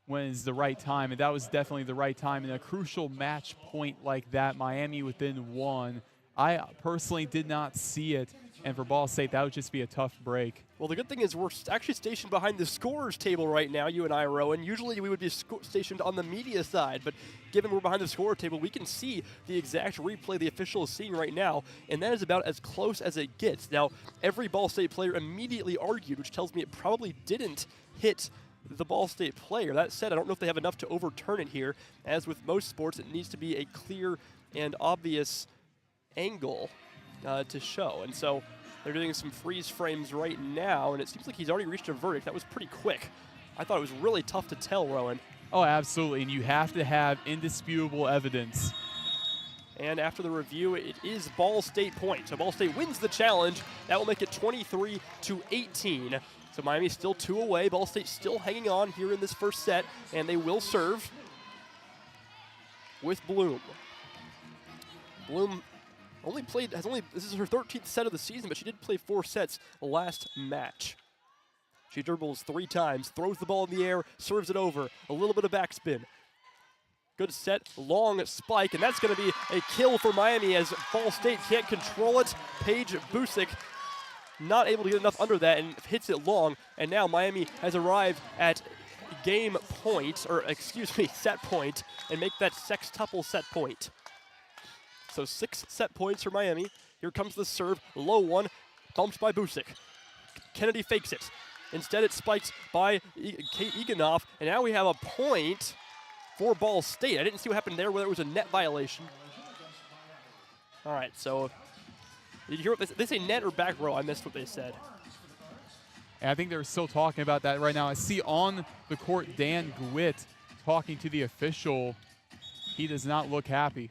when is the right time, and that was definitely the right time. In a crucial match point like that, Miami within 1, I personally did not see it, and for Ball State, that would just be a tough break. Well, the good thing is we're actually stationed behind the scorer's table right now, you and I, Roen. Usually we would be stationed on the media side, but given we're behind the scorer table, we can see the exact replay the official is seeing right now, and that is about as close as it gets. Now, every Ball State player immediately argued, which tells me it probably didn't hit the Ball State player. That said, I don't know if they have enough to overturn it here. As with most sports, it needs to be a clear and obvious angle to show, and so they're doing some freeze frames right now, and it seems like he's already reached a verdict. That was pretty quick. I thought it was really tough to tell, Roen. Oh, absolutely, and you have to have indisputable evidence. And after the review, it is Ball State point. So Ball State wins the challenge. That will make it 23-18. So Miami's still 2 away. Ball State still hanging on here in this first set, and they will serve with Bloom. Bloom this is her 13th set of the season, but she did play 4 sets last match. She dribbles 3 times, throws the ball in the air, serves it over, a little bit of backspin. Good set, long spike, and that's going to be a kill for Miami as Ball State can't control it. Paige Busick not able to get enough under that and hits it long, and now Miami has arrived at game point, or excuse me, set point, and make that sextuple set point. So 6 set points for Miami. Here comes the serve, low one, bumped by Busick. Kennedy fakes it. Instead it spikes by Kate Eganoff, and now we have a point for Ball State. I didn't see what happened there, whether it was a net violation. All right, so did you hear what they say, net or back row? I missed what they said. And I think they're still talking about that right now. I see on the court Dan Gwitt talking to the official. He does not look happy.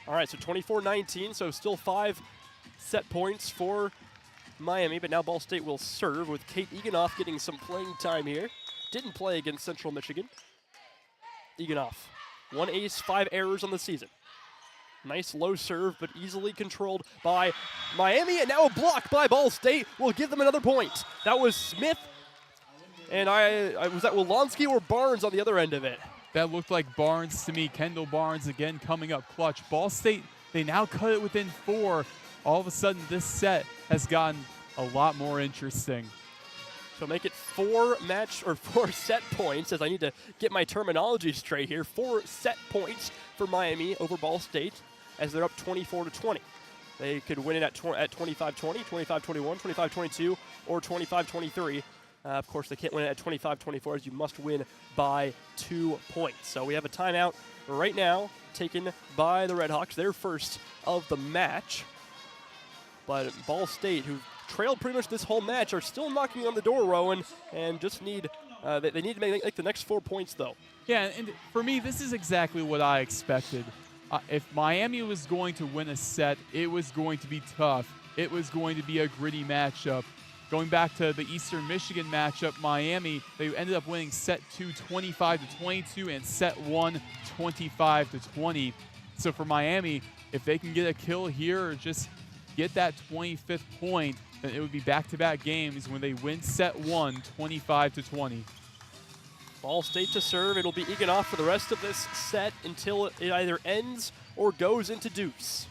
All right, so 24-19, so still 5 set points for Miami, but now Ball State will serve with Kate Eganoff getting some playing time here. Didn't play against Central Michigan. Eganoff, 1 ace, 5 errors on the season. Nice low serve, but easily controlled by Miami, and now a block by Ball State will give them another point. That was Smith, and was that Wolanski or Barnes on the other end of it? That looked like Barnes to me. Kendall Barnes again coming up clutch. Ball State, they now cut it within 4. All of a sudden, this set has gotten a lot more interesting. So make it 4 set points, as I need to get my terminology straight here. 4 set points for Miami over Ball State as they're up 24-20. They could win it at 25-20, 25-21, 25-22, or 25-23. Of course, they can't win it at 25-24, as you must win by 2 points. So we have a timeout right now taken by the RedHawks, their first of the match. But Ball State, who trailed pretty much this whole match, are still knocking on the door, Roen, and just need they need to make the next 4 points, though. Yeah, and for me, this is exactly what I expected. If Miami was going to win a set, it was going to be tough. It was going to be a gritty matchup. Going back to the Eastern Michigan matchup, Miami, they ended up winning set 2 25-22 and set 1 25-20. So for Miami, if they can get a kill here or just get that 25th point, then it would be back-to-back games when they win set 1 25-20. Ball State to serve. It'll be Egan off for the rest of this set until it either ends or goes into deuce.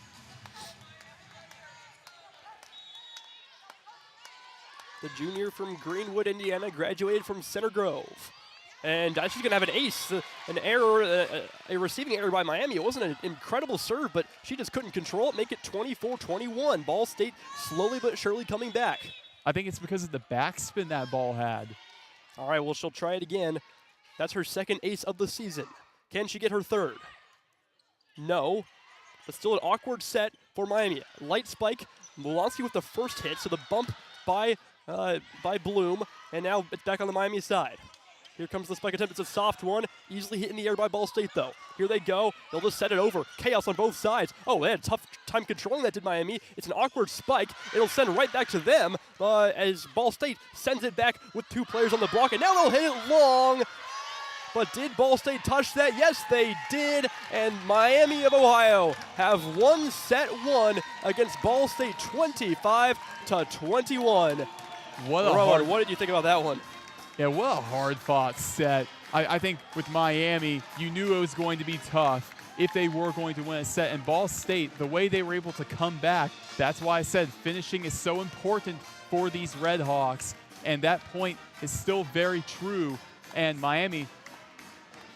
The junior from Greenwood, Indiana, graduated from Center Grove. And she's going to have an ace, an error, a receiving error by Miami. It wasn't an incredible serve, but she just couldn't control it, make it 24-21. Ball State slowly but surely coming back. I think it's because of the backspin that ball had. All right, well, she'll try it again. That's her second ace of the season. Can she get her third? No, but still an awkward set for Miami. Light spike, Mulansky with the first hit, so the bump by Bloom, and now it's back on the Miami side. Here comes the spike attempt. It's a soft one. Easily hit in the air by Ball State, though. Here they go. They'll just set it over. Chaos on both sides. Oh, they had a tough time controlling that, did Miami. It's an awkward spike. It'll send right back to them as Ball State sends it back with 2 players on the block. And now they'll hit it long. But did Ball State touch that? Yes, they did. And Miami of Ohio have won set 1 against Ball State 25-21. Roen, what did you think about that one? Yeah, what a hard-fought set. I think with Miami, you knew it was going to be tough if they were going to win a set. And Ball State, the way they were able to come back, that's why I said finishing is so important for these RedHawks. And that point is still very true. And Miami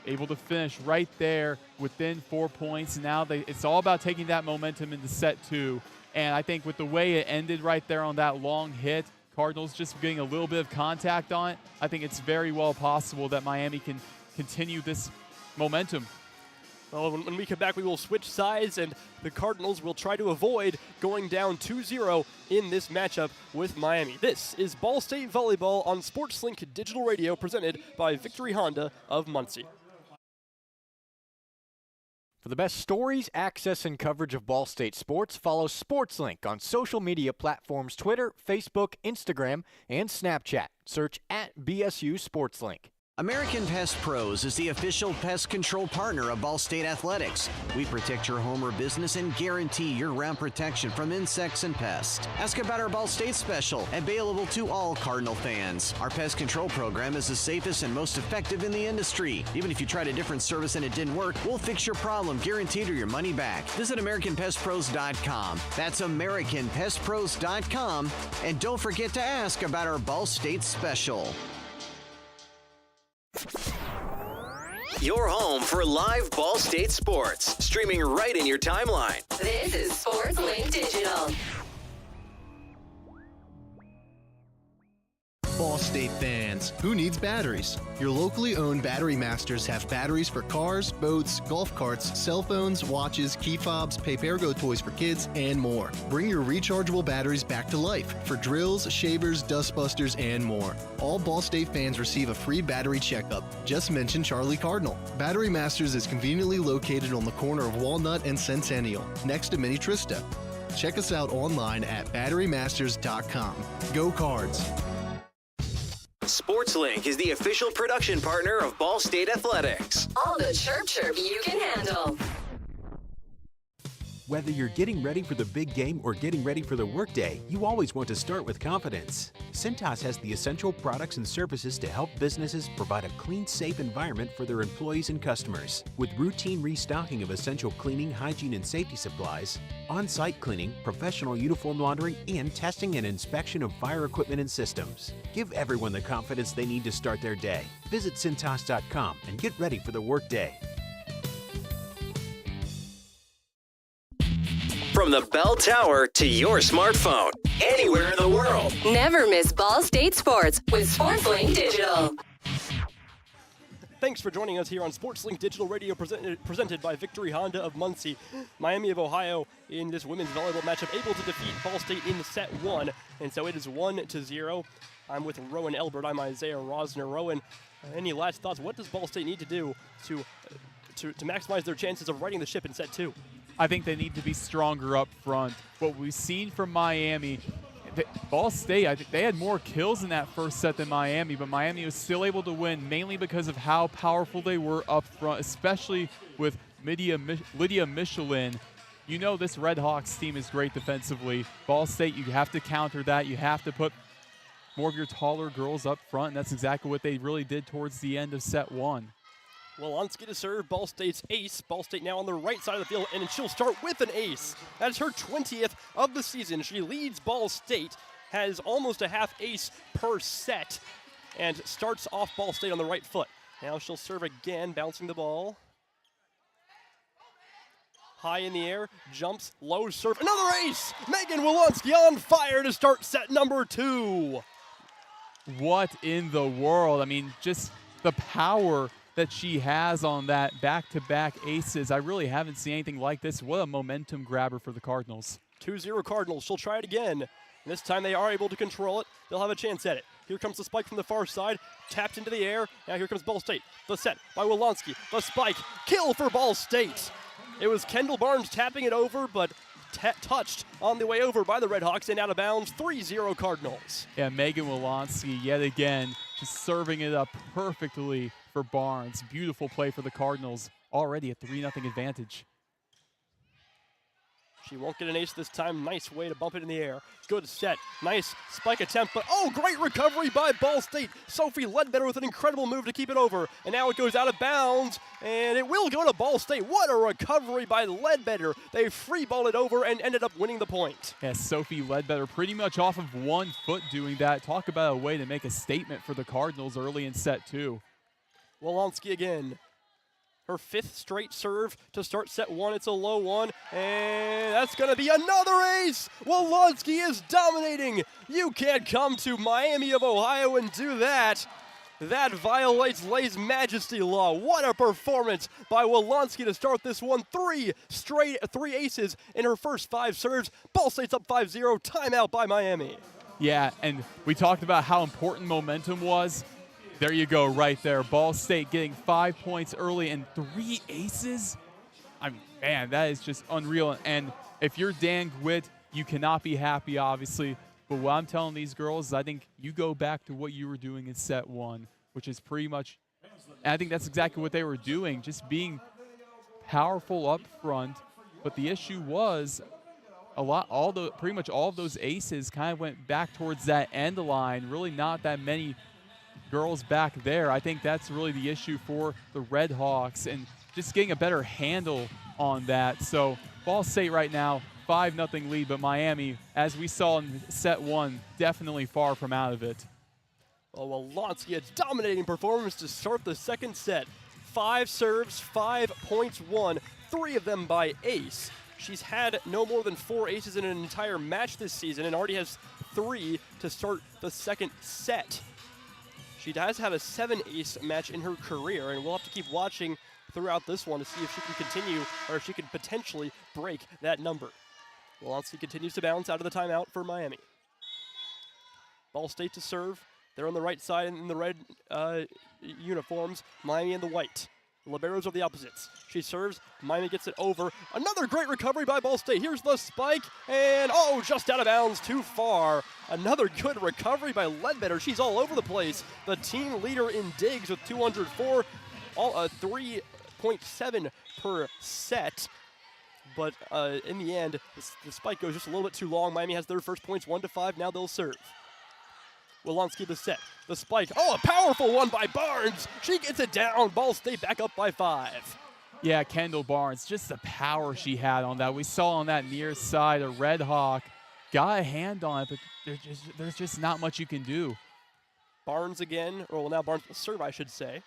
able to finish right there within 4 points. Now it's all about taking that momentum into set 2. And I think with the way it ended right there on that long hit, Cardinals just getting a little bit of contact on it, I think it's very well possible that Miami can continue this momentum. Well, when we come back, we will switch sides, and the Cardinals will try to avoid going down 2-0 in this matchup with Miami. This is Ball State Volleyball on SportsLink Digital Radio, presented by Victory Honda of Muncie. For the best stories, access, and coverage of Ball State sports, follow SportsLink on social media platforms Twitter, Facebook, Instagram, and Snapchat. Search @BSU SportsLink. American Pest Pros is the official pest control partner of Ball State Athletics. We protect your home or business and guarantee year-round protection from insects and pests. Ask about our Ball State special, available to all Cardinal fans. Our pest control program is the safest and most effective in the industry. Even if you tried a different service and it didn't work, we'll fix your problem, guaranteed, or your money back. Visit AmericanPestPros.com. That's AmericanPestPros.com. And don't forget to ask about our Ball State special. Your home for live Ball State sports, streaming right in your timeline. This is SportsLink Digital. Ball State fans, who needs batteries? Your locally owned Battery Masters have batteries for cars, boats, golf carts, cell phones, watches, key fobs, pay-per-go toys for kids, and more. Bring your rechargeable batteries back to life for drills, shavers, dustbusters, and more. All Ball State fans receive a free battery checkup. Just mention Charlie Cardinal. Battery Masters is conveniently located on the corner of Walnut and Centennial, next to Mini Trista. Check us out online at batterymasters.com. Go Cards! SportsLink is the official production partner of Ball State Athletics. All the chirp you can handle. Whether you're getting ready for the big game or getting ready for the workday, you always want to start with confidence. Cintas has the essential products and services to help businesses provide a clean, safe environment for their employees and customers. With routine restocking of essential cleaning, hygiene, and safety supplies, on-site cleaning, professional uniform laundering, and testing and inspection of fire equipment and systems. Give everyone the confidence they need to start their day. Visit Cintas.com and get ready for the workday. From the bell tower to your smartphone, anywhere in the world. Never miss Ball State sports with SportsLink Digital. Thanks for joining us here on SportsLink Digital Radio, presented by Victory Honda of Muncie. Miami of Ohio in this women's volleyball matchup, able to defeat Ball State in set 1, and so it is 1-0. I'm with Roen Elbert. I'm Isaiah Rosner. Roen, any last thoughts? What does Ball State need to do to maximize their chances of righting the ship in set 2? I think they need to be stronger up front. What we've seen from Miami, Ball State, I think they had more kills in that first set than Miami, but Miami was still able to win mainly because of how powerful they were up front, especially with Lydia Michelin. You know this RedHawks team is great defensively. Ball State, you have to counter that. You have to put more of your taller girls up front, and that's exactly what they really did towards the end of set 1. Wolonski to serve, Ball State's ace. Ball State now on the right side of the field, and she'll start with an ace. That's her 20th of the season. She leads Ball State, has almost a half ace per set, and starts off Ball State on the right foot. Now she'll serve again, bouncing the ball. High in the air, jumps, low serve, another ace! Megan Wolonski on fire to start set number 2. What in the world? I mean, just the power that she has on that back-to-back aces. I really haven't seen anything like this. What a momentum grabber for the Cardinals. 2-0 Cardinals. She'll try it again. This time they are able to control it. They'll have a chance at it. Here comes the spike from the far side. Tapped into the air. Now here comes Ball State. The set by Wolonski. The spike. Kill for Ball State. It was Kendall Barnes tapping it over, but touched on the way over by the RedHawks and out of bounds. 3-0 Cardinals. Yeah, Megan Wolonski yet again just serving it up perfectly for Barnes. Beautiful play for the Cardinals. Already a 3-0 advantage. She won't get an ace this time. Nice way to bump it in the air. Good set. Nice spike attempt, but oh, great recovery by Ball State. Sophie Ledbetter with an incredible move to keep it over. And now it goes out of bounds, and it will go to Ball State. What a recovery by Ledbetter. They free-balled it over and ended up winning the point. Yeah, Sophie Ledbetter pretty much off of 1 foot doing that. Talk about a way to make a statement for the Cardinals early in set 2. Wolonski again. Her 5th straight serve to start set 1. It's a low one, and that's going to be another ace. Wolonski is dominating. You can't come to Miami of Ohio and do that. That violates lèse majesty law. What a performance by Wolonski to start this one. 3 aces in her first 5 serves. Ball State's up 5-0. Timeout by Miami. Yeah, and we talked about how important momentum was. There you go, right there. Ball State getting 5 points early and 3 aces. I mean, man, that is just unreal. And if you're Dan Gwitt, you cannot be happy, obviously. But what I'm telling these girls is I think you go back to what you were doing in set 1, which is pretty much, and I think that's exactly what they were doing, just being powerful up front. But the issue was pretty much all of those aces kind of went back towards that end line. Really not that many girls back there. I think that's really the issue for the RedHawks and just getting a better handle on that. So Ball State right now, 5-0 lead, but Miami, as we saw in set 1, definitely far from out of it. Well, Wolonski, a dominating performance to start the second set. 5 serves, 5 points won, 3 of them by ace. She's had no more than 4 aces in an entire match this season and already has 3 to start the second set. She has had a 7-ace match in her career, and we'll have to keep watching throughout this one to see if she can continue or if she can potentially break that number. Wolonski continues to bounce out of the timeout for Miami. Ball State to serve. They're on the right side in the red uniforms. Miami in the white. The liberos are the opposites. She serves. Miami gets it over. Another great recovery by Ball State. Here's the spike. And, oh, just out of bounds. Too far. Another good recovery by Ledbetter. She's all over the place. The team leader in digs with 204. 3.7 per set. But in the end, the spike goes just a little bit too long. Miami has their first points, 1-5. Now they'll serve. Wolonski the set. The spike. Oh, a powerful one by Barnes. She gets it down. Ball State back up by 5. Yeah, Kendall Barnes, just the power she had on that. We saw on that near side, a RedHawk got a hand on it, but there's just not much you can do. Barnes again. Well, now Barnes will serve, I should say.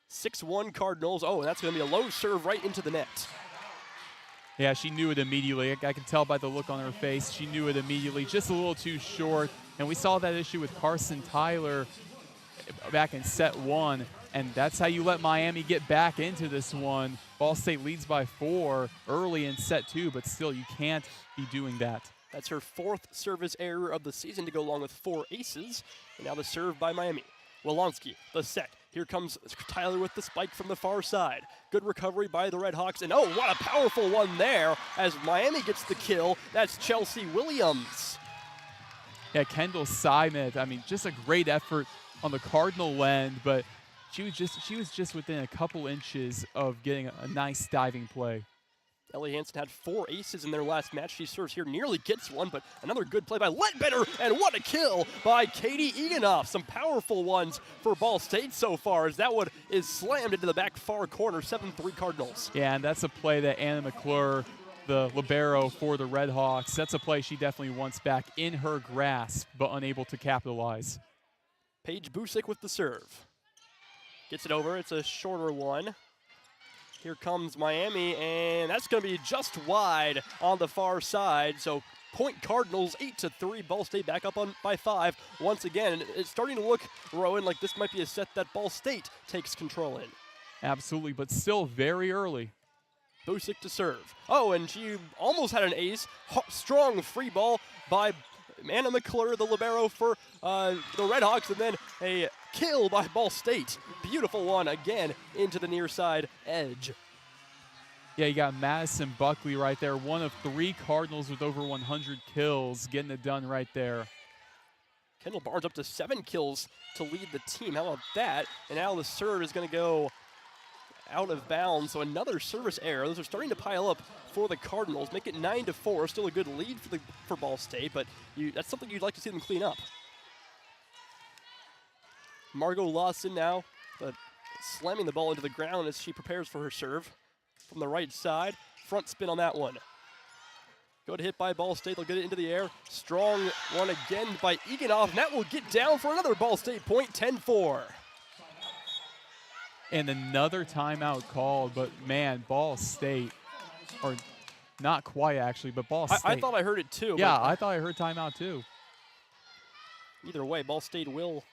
6-1 Cardinals. Oh, and that's going to be a low serve right into the net. Yeah, she knew it immediately. I can tell by the look on her face. She knew it immediately. Just a little too short. And we saw that issue with Carson Tyler back in set 1. And that's how you let Miami get back into this one. Ball State leads by 4 early in set 2, but still you can't be doing that. That's her 4th service error of the season to go along with 4 aces. And now the serve by Miami. Wolonski, the set. Here comes Tyler with the spike from the far side. Good recovery by the RedHawks. And oh, what a powerful one there as Miami gets the kill. That's Chelsea Williams. Yeah, Kendall Simon, I mean, just a great effort on the Cardinal end, but she was just within a couple inches of getting a nice diving play. Ellie Hansen had 4 aces in their last match. She serves here, nearly gets one, but another good play by Ledbetter, and what a kill by Katie Eganoff. Some powerful ones for Ball State so far, as that one is slammed into the back far corner, 7-3 Cardinals. Yeah, and that's a play that Anna McClure, the libero for the RedHawks, that's a play she definitely wants back in her grasp, but unable to capitalize. Paige Busick with the serve. Gets it over, it's a shorter one. Here comes Miami, and that's going to be just wide on the far side. So point Cardinals, 8-3. Ball State back up by 5 once again. And it's starting to look, Roen, like this might be a set that Ball State takes control in. Absolutely, but still very early. Busick to serve. Oh, and she almost had an ace. Strong free ball by Anna McClure, the libero for the RedHawks, and then a kill by Ball State. Beautiful one again into the near side edge. Yeah, you got Madison Buckley right there, one of 3 Cardinals with over 100 kills, getting it done right there. Kendall Barnes up to 7 kills to lead the team. How about that? And now the serve is going to go out of bounds, so another service error. Those are starting to pile up for the Cardinals, make it 9-4. Still a good lead for Ball State, but that's something you'd like to see them clean up. Margot Lawson now, but slamming the ball into the ground as she prepares for her serve from the right side. Front spin on that one. Good hit by Ball State. They'll get it into the air. Strong one again by Eganoff, and that will get down for another Ball State point, 10-4. And another timeout called, but man, Ball State, or not quite actually, but Ball State. I thought I heard it too. Yeah, I thought I heard timeout too. Either way, Ball State will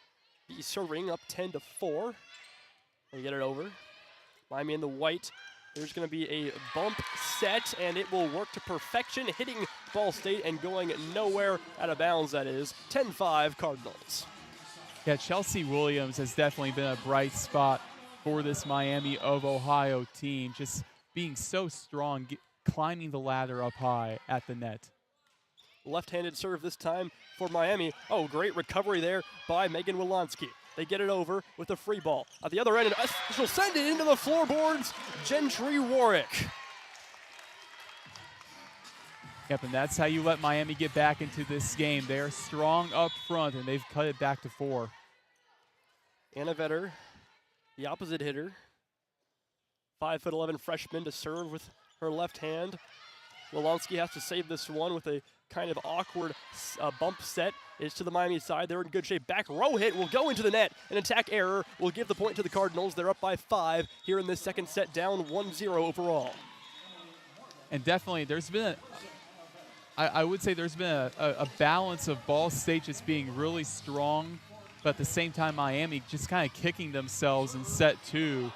be serving up 10-4. They get it over. Miami in the white. There's going to be a bump set, and it will work to perfection, hitting Ball State and going nowhere out of bounds, that is. 10-5 Cardinals. Yeah, Chelsea Williams has definitely been a bright spot for this Miami of Ohio team, just being so strong, climbing the ladder up high at the net. Left-handed serve this time for Miami. Oh, great recovery there by Megan Wilansky. They get it over with a free ball. At the other end, and she'll send it into the floorboards. Gentry Warwick. Yep, and that's how you let Miami get back into this game. They're strong up front, and they've cut it back to 4. Anna Vetter, the opposite hitter. 5'11" freshman to serve with her left hand. Wilansky has to save this one with a kind of awkward bump set. It's to the Miami side. They're in good shape. Back row hit will go into the net. An attack error will give the point to the Cardinals. They're up by 5 here in this second set, down 1-0 overall. And definitely there's been I would say there's been a balance of Ball State just being really strong, but at the same time Miami just kind of kicking themselves in set 2.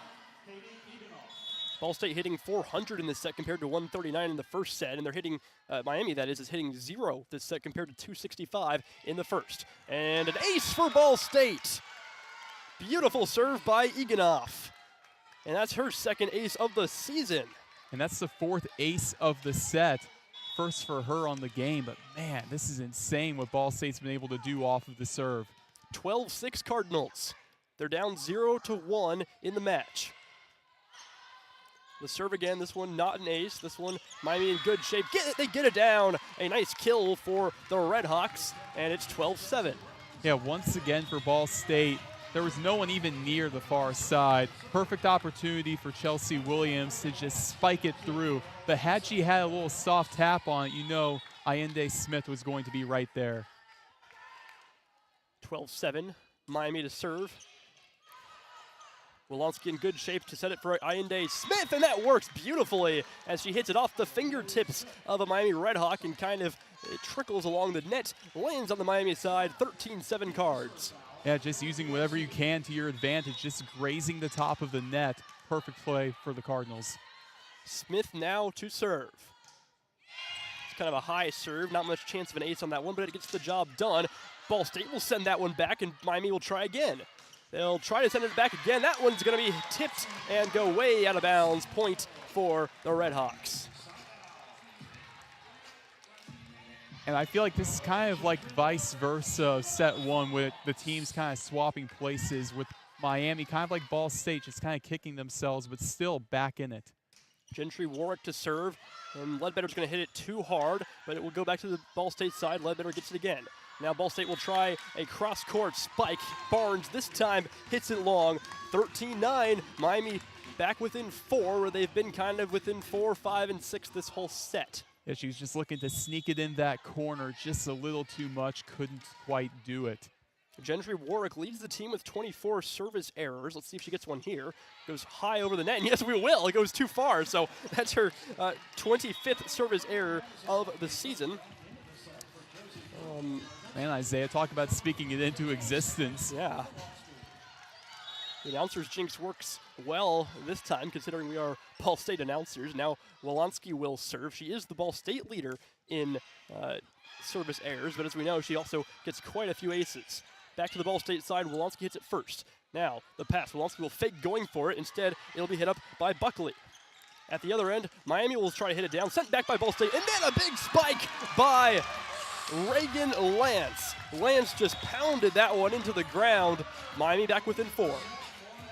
Ball State hitting 400 in this set compared to 139 in the first set, and they're hitting, Miami that is hitting 0 this set compared to 265 in the first. And an ace for Ball State. Beautiful serve by Eganoff. And that's her second ace of the season. And that's the 4th ace of the set. First for her on the game, but man, this is insane what Ball State's been able to do off of the serve. 12-6 Cardinals. They're down 0-1 in the match. The serve again, this one not an ace. This one, Miami in good shape. They get it down. A nice kill for the RedHawks, and it's 12-7. Yeah, once again for Ball State, there was no one even near the far side. Perfect opportunity for Chelsea Williams to just spike it through. But had she had a little soft tap on it, you know Allende Smith was going to be right there. 12-7, Miami to serve. Wilansky in good shape to set it for Allende Smith, and that works beautifully as she hits it off the fingertips of a Miami RedHawk and kind of it trickles along the net, lands on the Miami side, 13-7 Cards. Yeah, just using whatever you can to your advantage, just grazing the top of the net. Perfect play for the Cardinals. Smith now to serve. It's kind of a high serve, not much chance of an ace on that one, but it gets the job done. Ball State will send that one back, and Miami will try again. They'll try to send it back again. That one's going to be tipped and go way out of bounds. Point for the RedHawks. And I feel like this is kind of like vice versa set 1 with the teams kind of swapping places with Miami, kind of like Ball State, just kind of kicking themselves, but still back in it. Gentry Warwick to serve, and Ledbetter's going to hit it too hard, but it will go back to the Ball State side. Ledbetter gets it again. Now Ball State will try a cross-court spike. Barnes this time hits it long. 13-9. Miami back within 4, where they've been kind of within 4, 5, and 6 this whole set. Yeah, she was just looking to sneak it in that corner just a little too much, couldn't quite do it. Gentry Warwick leads the team with 24 service errors. Let's see if she gets one here. Goes high over the net, and yes, we will. It goes too far, so that's her 25th service error of the season. Man, Isaiah, talk about speaking it into existence. Yeah. The announcer's jinx works well this time, considering we are Ball State announcers. Now Wolanski will serve. She is the Ball State leader in service errors, but as we know, she also gets quite a few aces. Back to the Ball State side, Wolanski hits it first. Now the pass, Wolanski will fake going for it. Instead, it'll be hit up by Buckley. At the other end, Miami will try to hit it down. Sent back by Ball State, and then a big spike by Reagan Lance. Lance just pounded that one into the ground. Miami back within 4.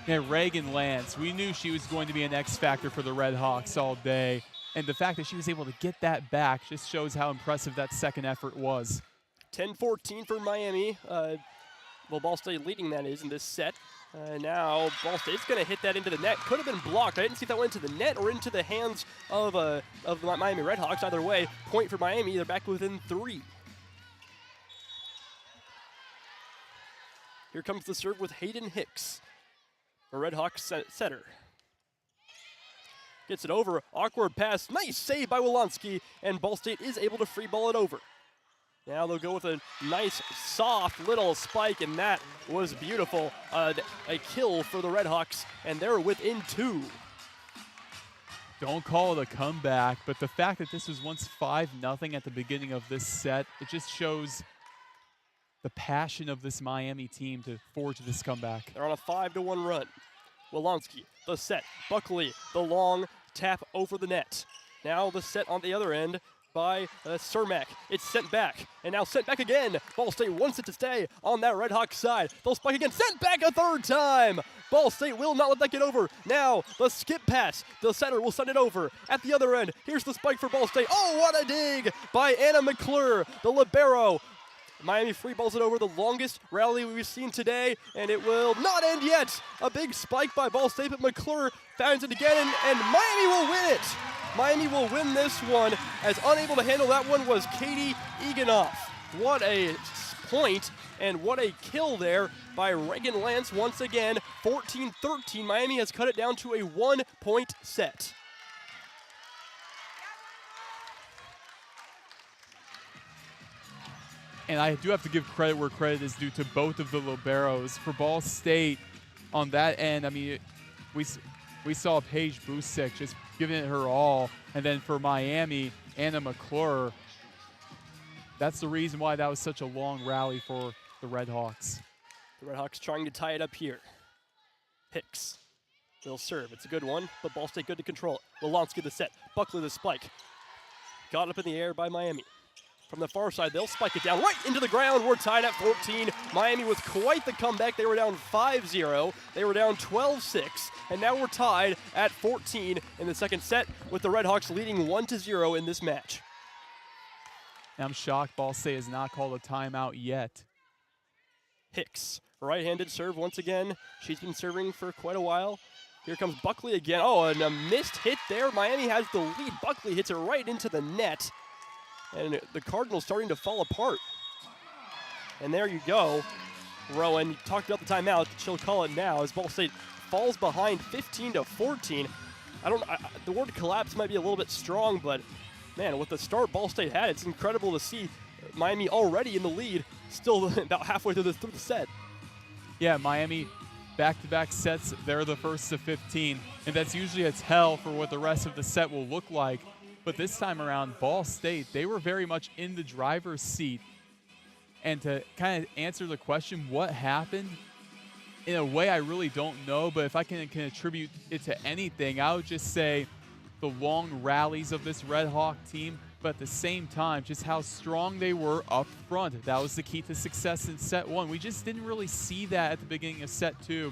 Yeah, Reagan Lance, we knew she was going to be an X factor for the RedHawks all day. And the fact that she was able to get that back just shows how impressive that second effort was. 10-14 for Miami. Well, Ball State leading, that is, in this set. Now Ball State's going to hit that into the net. Could have been blocked. I didn't see if that went into the net or into the hands of the Miami RedHawks. Either way, point for Miami. They're back within 3. Here comes the serve with Hayden Hicks, a RedHawks setter. Gets it over, awkward pass, nice save by Wolanski, and Ball State is able to free ball it over. Now they'll go with a nice, soft little spike, and that was beautiful. A kill for the RedHawks, and they're within 2. Don't call it a comeback, but the fact that this was once 5-0 at the beginning of this set, it just shows the passion of this Miami team to forge this comeback. They're on a 5-1 run. Wolanski, the set. Buckley, the long tap over the net. Now the set on the other end by Cermak. It's sent back, and now sent back again. Ball State wants it to stay on that RedHawks side. They'll spike again, sent back a third time. Ball State will not let that get over. Now the skip pass. The setter will send it over. At the other end, here's the spike for Ball State. Oh, what a dig by Anna McClure, the libero. Miami free balls it over, the longest rally we've seen today, and it will not end yet. A big spike by Ball State, but McClure finds it again, and Miami will win it. Miami will win this one, as unable to handle that one was Katie Eganoff. What a point, and what a kill there by Reagan Lance once again. 14-13, Miami has cut it down to a 1-point set. And I do have to give credit where credit is due to both of the liberos. For Ball State, on that end, I mean, we saw Paige Busick just giving it her all. And then for Miami, Anna McClure, that's the reason why that was such a long rally for the RedHawks. The RedHawks trying to tie it up here. Hicks will serve. It's a good one, but Ball State good to control it. Wolanski the set. Buckley the spike. Got up in the air by Miami. From the far side, they'll spike it down right into the ground. We're tied at 14. Miami with quite the comeback. They were down 5-0. They were down 12-6. And now we're tied at 14 in the second set, with the RedHawks leading 1-0 in this match. I'm shocked Ball State has not called a timeout yet. Hicks, right-handed serve once again. She's been serving for quite a while. Here comes Buckley again. Oh, and a missed hit there. Miami has the lead. Buckley hits it right into the net. And the Cardinals starting to fall apart. And there you go. Roen, you talked about the timeout. She'll call it now as Ball State falls behind 15-14. The word collapse might be a little bit strong, but man, with the start Ball State had, it's incredible to see Miami already in the lead, still about halfway through the set. Yeah, Miami back-to-back sets, they're the first to 15, and that's usually a tell for what the rest of the set will look like. But this time around, Ball State, they were very much in the driver's seat. And to kind of answer the question, what happened? In a way, I really don't know. But if I can attribute it to anything, I would just say the long rallies of this RedHawk team. But at the same time, just how strong they were up front. That was the key to success in set 1. We just didn't really see that at the beginning of set 2.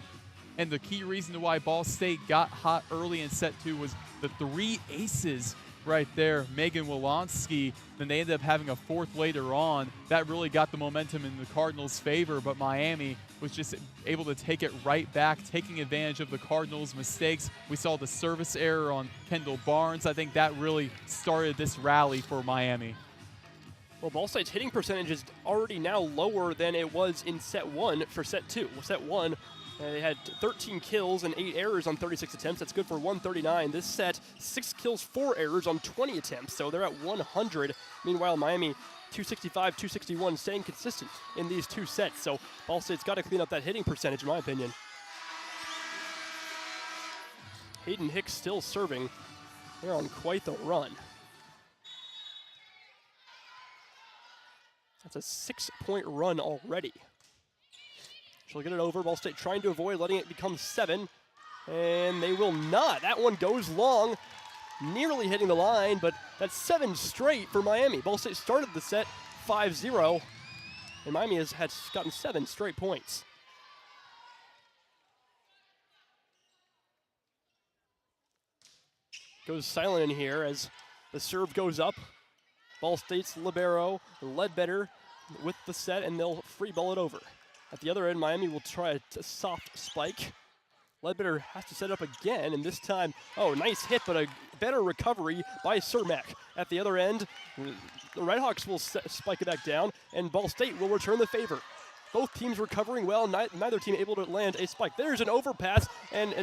And the key reason to why Ball State got hot early in set 2 was the 3 aces right there, Megan Wolonsky. Then they ended up having a 4th later on. That really got the momentum in the Cardinals' favor, but Miami was just able to take it right back, taking advantage of the Cardinals' mistakes. We saw the service error on Kendall Barnes. I think that really started this rally for Miami. Well, Ball State's hitting percentage is already now lower than it was in set 1 for set 2. Set 1, they had 13 kills and 8 errors on 36 attempts. That's good for 139. This set, 6 kills, 4 errors on 20 attempts, so they're at 100. Meanwhile, Miami, 265, 261, staying consistent in these 2 sets. So Ball State's got to clean up that hitting percentage, in my opinion. Hayden Hicks still serving. They're on quite the run. That's a 6-point run already. She'll get it over. Ball State trying to avoid letting it become 7. And they will not. That one goes long, nearly hitting the line, but that's 7 straight for Miami. Ball State started the set 5-0, and Miami has gotten 7 straight points. Goes silent in here as the serve goes up. Ball State's libero, Ledbetter, with the set, and they'll free ball it over. At the other end, Miami will try a soft spike. Ledbetter has to set up again, and this time, nice hit, but a better recovery by Cermak. At the other end, the RedHawks will spike it back down, and Ball State will return the favor. Both teams recovering well, neither team able to land a spike. There's an overpass, and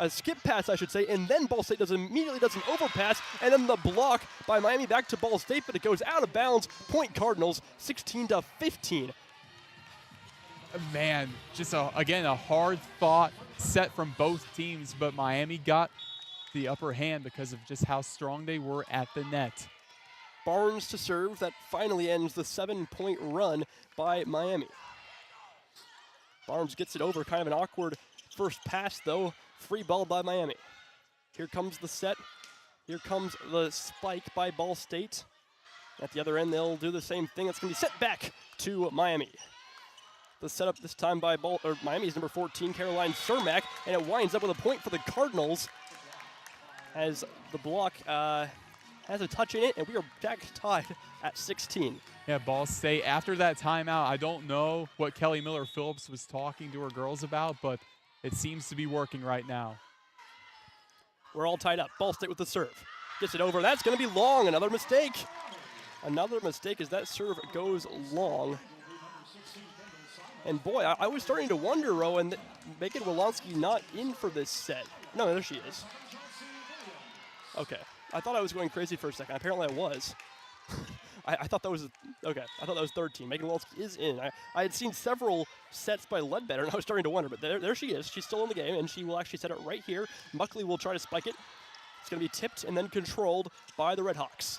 a skip pass, I should say, and then Ball State immediately does an overpass, and then the block by Miami back to Ball State, but it goes out of bounds. Point Cardinals, 16-15. Man, just again a hard-fought set from both teams, but Miami got the upper hand because of just how strong they were at the net. Barnes to serve. That finally ends the 7-point run by Miami. Barnes gets it over. Kind of an awkward first pass, though. Free ball by Miami. Here comes the set. Here comes the spike by Ball State. At the other end, they'll do the same thing. It's going to be set back to Miami. The setup this time by Miami's number 14, Caroline Cermak, and it winds up with a point for the Cardinals as the block has a touch in it, and we are back tied at 16. Yeah, Ball State, after that timeout, I don't know what Kelly Miller-Phillips was talking to her girls about, but it seems to be working right now. We're all tied up. Ball State with the serve. Gets it over. That's going to be long. Another mistake. Another mistake as that serve goes long. And boy, I was starting to wonder, Roen, Megan Wolonsky not in for this set. No, there she is. Okay. I thought I was going crazy for a second. Apparently I was. I thought that was, okay, I thought that was 3rd team. Megan Wolonsky is in. I had seen several sets by Ledbetter, and I was starting to wonder, but there she is. She's still in the game, and she will actually set it right here. Muckley will try to spike it. It's going to be tipped and then controlled by the RedHawks.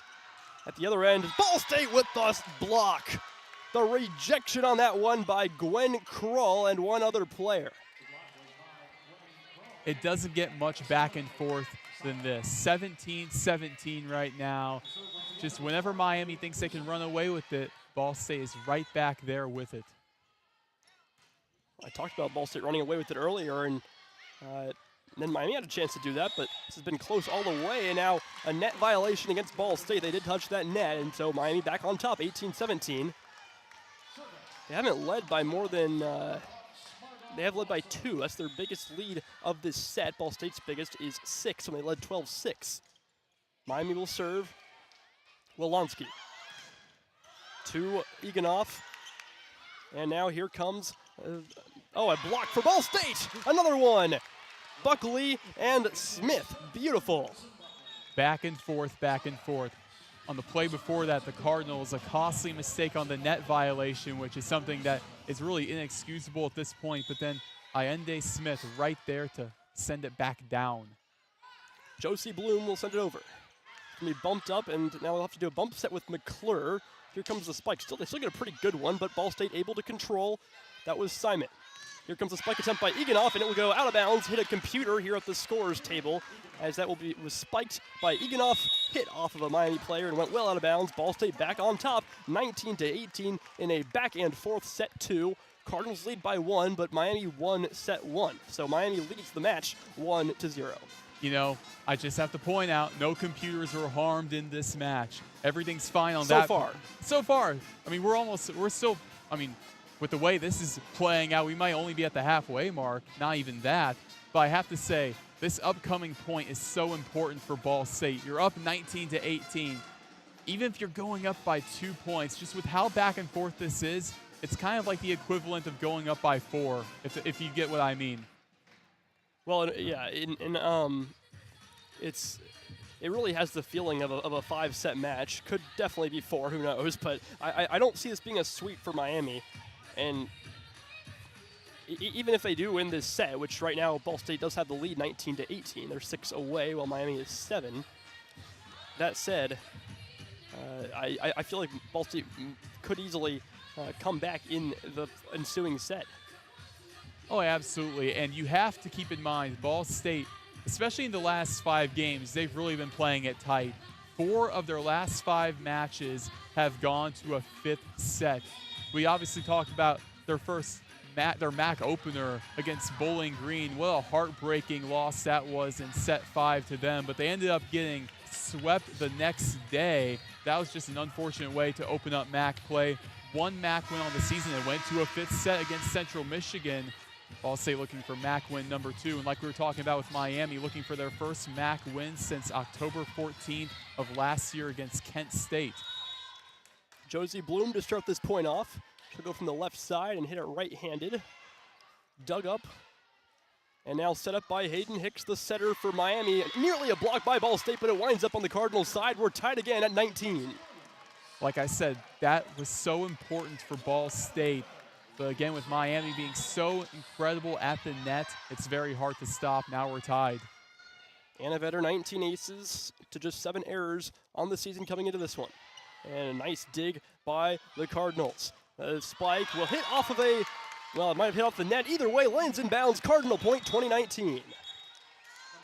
At the other end, Ball State with the block. The rejection on that one by Gwen Krull and one other player. It doesn't get much back and forth than this. 17-17 right now. Just whenever Miami thinks they can run away with it, Ball State is right back there with it. I talked about Ball State running away with it earlier, and then Miami had a chance to do that, but this has been close all the way, and now a net violation against Ball State. They did touch that net, and so Miami back on top, 18-17. They haven't led by more than, they have led by 2. That's their biggest lead of this set. Ball State's biggest is 6, and they led 12-6. Miami will serve. Wolonsky to Eganoff. And now here comes, a block for Ball State. Another one. Buckley and Smith. Beautiful. Back and forth, back and forth. On the play before that, the Cardinals, a costly mistake on the net violation, which is something that is really inexcusable at this point, but then Allende Smith right there to send it back down. Josie Bloom will send it over. It's going to be bumped up, and now we'll have to do a bump set with McClure. Here comes the spike. They still get a pretty good one, but Ball State able to control. That was Simon. Here comes a spike attempt by Eganoff, and it will go out of bounds, hit a computer here at the scores table, as that was spiked by Eganoff, hit off of a Miami player and went well out of bounds. Ball State back on top, 19-18 in a back and forth set 2. Cardinals lead by 1, but Miami won set 1. So Miami leads the match 1-0. you know, I just have to point out, no computers were harmed in this match. Everything's fine on that. So far. I mean, we're still, I mean, with the way this is playing out, we might only be at the halfway mark, not even that. But I have to say, this upcoming point is so important for Ball State. You're up 19-18. Even if you're going up by 2 points, just with how back and forth this is, it's kind of like the equivalent of going up by 4, if you get what I mean. Well, yeah, it really has the feeling of a 5-set match. Could definitely be 4, who knows? But I don't see this being a sweep for Miami. And even if they do win this set, which right now Ball State does have the lead 19-18, they're 6 away while Miami is 7. That said, I feel like Ball State could easily come back in the ensuing set. Oh, absolutely. And you have to keep in mind, Ball State, especially in the last 5 games, they've really been playing it tight. 4 of their last 5 matches have gone to a 5th set. We obviously talked about their MAC opener against Bowling Green. What a heartbreaking loss that was in set 5 to them, but they ended up getting swept the next day. That was just an unfortunate way to open up MAC play. 1 MAC win on the season and went to a 5th set against Central Michigan. Ball State looking for MAC win number 2. And like we were talking about with Miami, looking for their first MAC win since October 14th of last year against Kent State. Josie Bloom to start this point off. She'll go from the left side and hit it right-handed. Dug up. And now set up by Hayden Hicks, the setter for Miami. Nearly a block by Ball State, but it winds up on the Cardinals' side. We're tied again at 19. Like I said, that was so important for Ball State. But again, with Miami being so incredible at the net, it's very hard to stop. Now we're tied. Anna Vetter, 19 aces to just 7 errors on the season coming into this one. And a nice dig by the Cardinals. Spike will hit off of it might have hit off the net. Either way, lands in bounds. Cardinal point, 2019.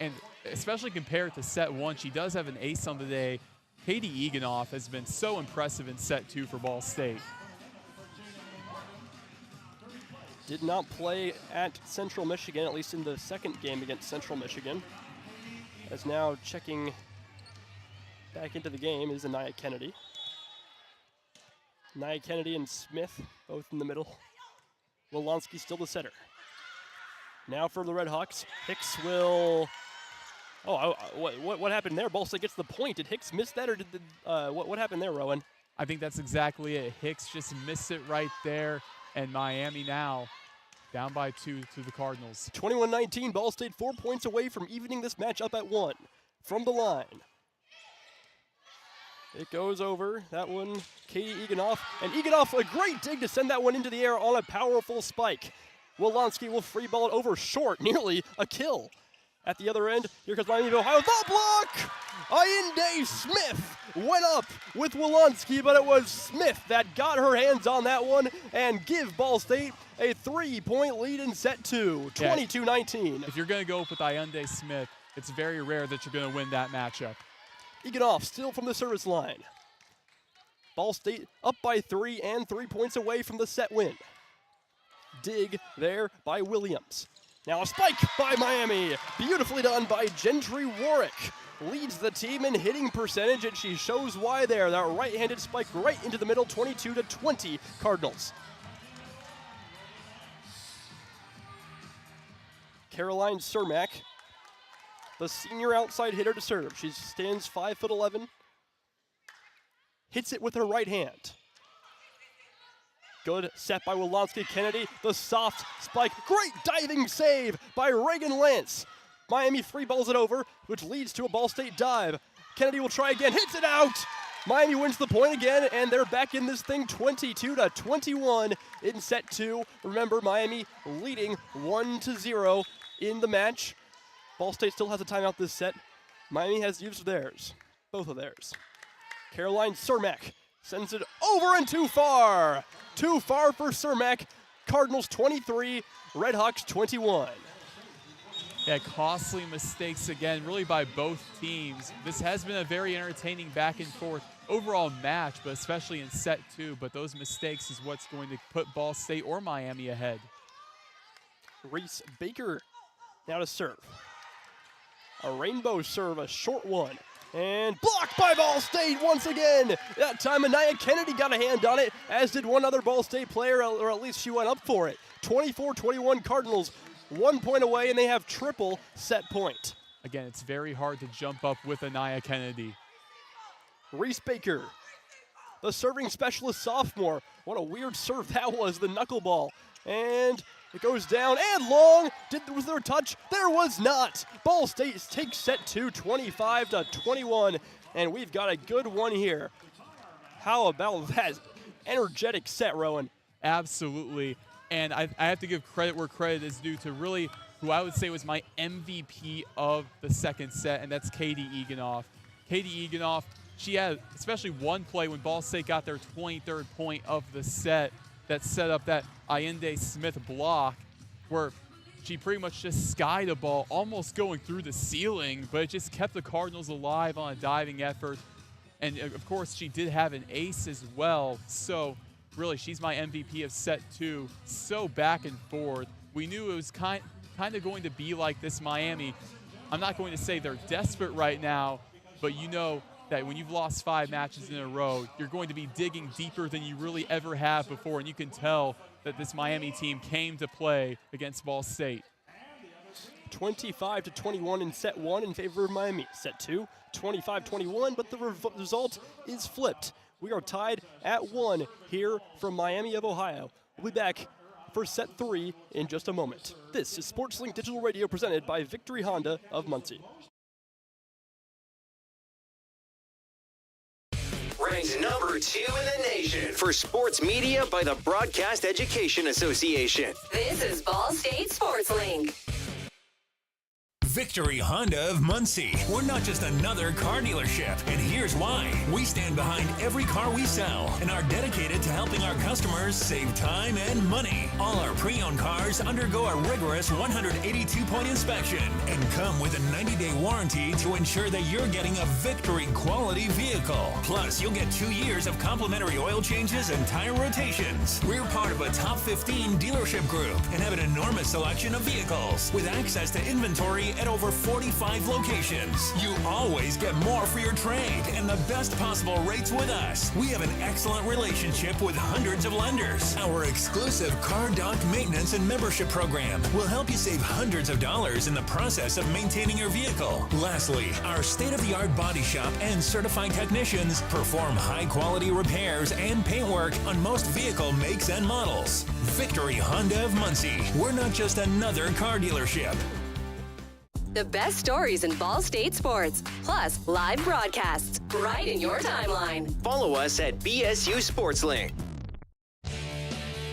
And especially compared to set 1, she does have an ace on the day. Katie Eganoff has been so impressive in set 2 for Ball State. Did not play at Central Michigan, at least in the second game against Central Michigan. As now checking back into the game is Anaya Kennedy. Anaya Kennedy and Smith, both in the middle. Wolonsky still the setter. Now for the RedHawks, Hicks will... what happened there? Ball State gets the point. Did Hicks miss that, or did what happened there, Roen? I think that's exactly it. Hicks just missed it right there, and Miami now down by 2 to the Cardinals. 21-19, Ball State 4 points away from evening this match up at 1. From the line. It goes over, that one, Katie Eganoff. And Eganoff, a great dig to send that one into the air on a powerful spike. Wolonsky will free ball it over short, nearly a kill. At the other end, here comes Miami of Ohio, the block! Ayinde Smith went up with Wolonsky, but it was Smith that got her hands on that one and give Ball State a 3-point lead in set 2, 22-19. If you're going to go up with Ayinde Smith, it's very rare that you're going to win that matchup. Eganoff still from the service line. Ball State up by 3 and 3 points away from the set win. Dig there by Williams. Now a spike by Miami. Beautifully done by Gentry Warwick. Leads the team in hitting percentage, and she shows why there. That right-handed spike right into the middle, 22-20 Cardinals. Caroline Cermak, the senior outside hitter to serve. She stands 5'11". Hits it with her right hand. Good set by Wolonsky. Kennedy, the soft spike. Great diving save by Reagan Lance. Miami free balls it over, which leads to a Ball State dive. Kennedy will try again, hits it out. Miami wins the point again, and they're back in this thing 22-21 in set 2. Remember, Miami leading 1-0 in the match. Ball State still has a timeout this set. Miami has used theirs, both of theirs. Caroline Cermak sends it over and too far. Too far for Cermak. Cardinals 23, RedHawks 21. Yeah, costly mistakes again, really by both teams. This has been a very entertaining back and forth overall match, but especially in set 2. But those mistakes is what's going to put Ball State or Miami ahead. Reese Baker now to serve. A rainbow serve, a short one. And blocked by Ball State once again. That time Anaya Kennedy got a hand on it, as did one other Ball State player, or at least she went up for it. 24-21 Cardinals, 1 point away, and they have triple set point. Again, it's very hard to jump up with Anaya Kennedy. Reese Baker, the serving specialist sophomore. What a weird serve that was, the knuckleball. And it goes down and long. Was there a touch? There was not. Ball State takes set 2, 25-21, and we've got a good one here. How about that energetic set, Roen? Absolutely, and I have to give credit where credit is due to really who I would say was my MVP of the second set, and that's Katie Eganoff. Katie Eganoff, she had especially one play when Ball State got their 23rd point of the set that set up that Allende Smith block where she pretty much just skied a ball almost going through the ceiling, but it just kept the Cardinals alive on a diving effort. And of course, she did have an ace as well. So really, she's my MVP of set 2. So back and forth. We knew it was kind of going to be like this Miami. I'm not going to say they're desperate right now, but you know that when you've lost 5 matches in a row, you're going to be digging deeper than you really ever have before, and you can tell that this Miami team came to play against Ball State. 25-21 in set 1 in favor of Miami. Set 2, 25-21, but the result is flipped. We are tied at 1 here from Miami of Ohio. We'll be back for set 3 in just a moment. This is SportsLink Digital Radio presented by Victory Honda of Muncie. Ranked number 2 in the nation for sports media by the Broadcast Education Association. This is Ball State Sports Link. Victory Honda of Muncie. We're not just another car dealership, and here's why. We stand behind every car we sell and are dedicated to helping our customers save time and money. All our pre-owned cars undergo a rigorous 182-point inspection and come with a 90-day warranty to ensure that you're getting a Victory quality vehicle. Plus, you'll get 2 years of complimentary oil changes and tire rotations. We're part of a top 15 dealership group and have an enormous selection of vehicles with access to inventory at over 45 locations. You always get more for your trade and the best possible rates with us. We have an excellent relationship with hundreds of lenders. Our exclusive Car Doc maintenance and membership program will help you save hundreds of dollars in the process of maintaining your vehicle. Lastly, our state-of-the-art body shop and certified technicians perform high-quality repairs and paintwork on most vehicle makes and models. Victory Honda of Muncie. We're not just another car dealership. The best stories in Ball State sports, plus live broadcasts right in your timeline. Follow us at BSU SportsLink.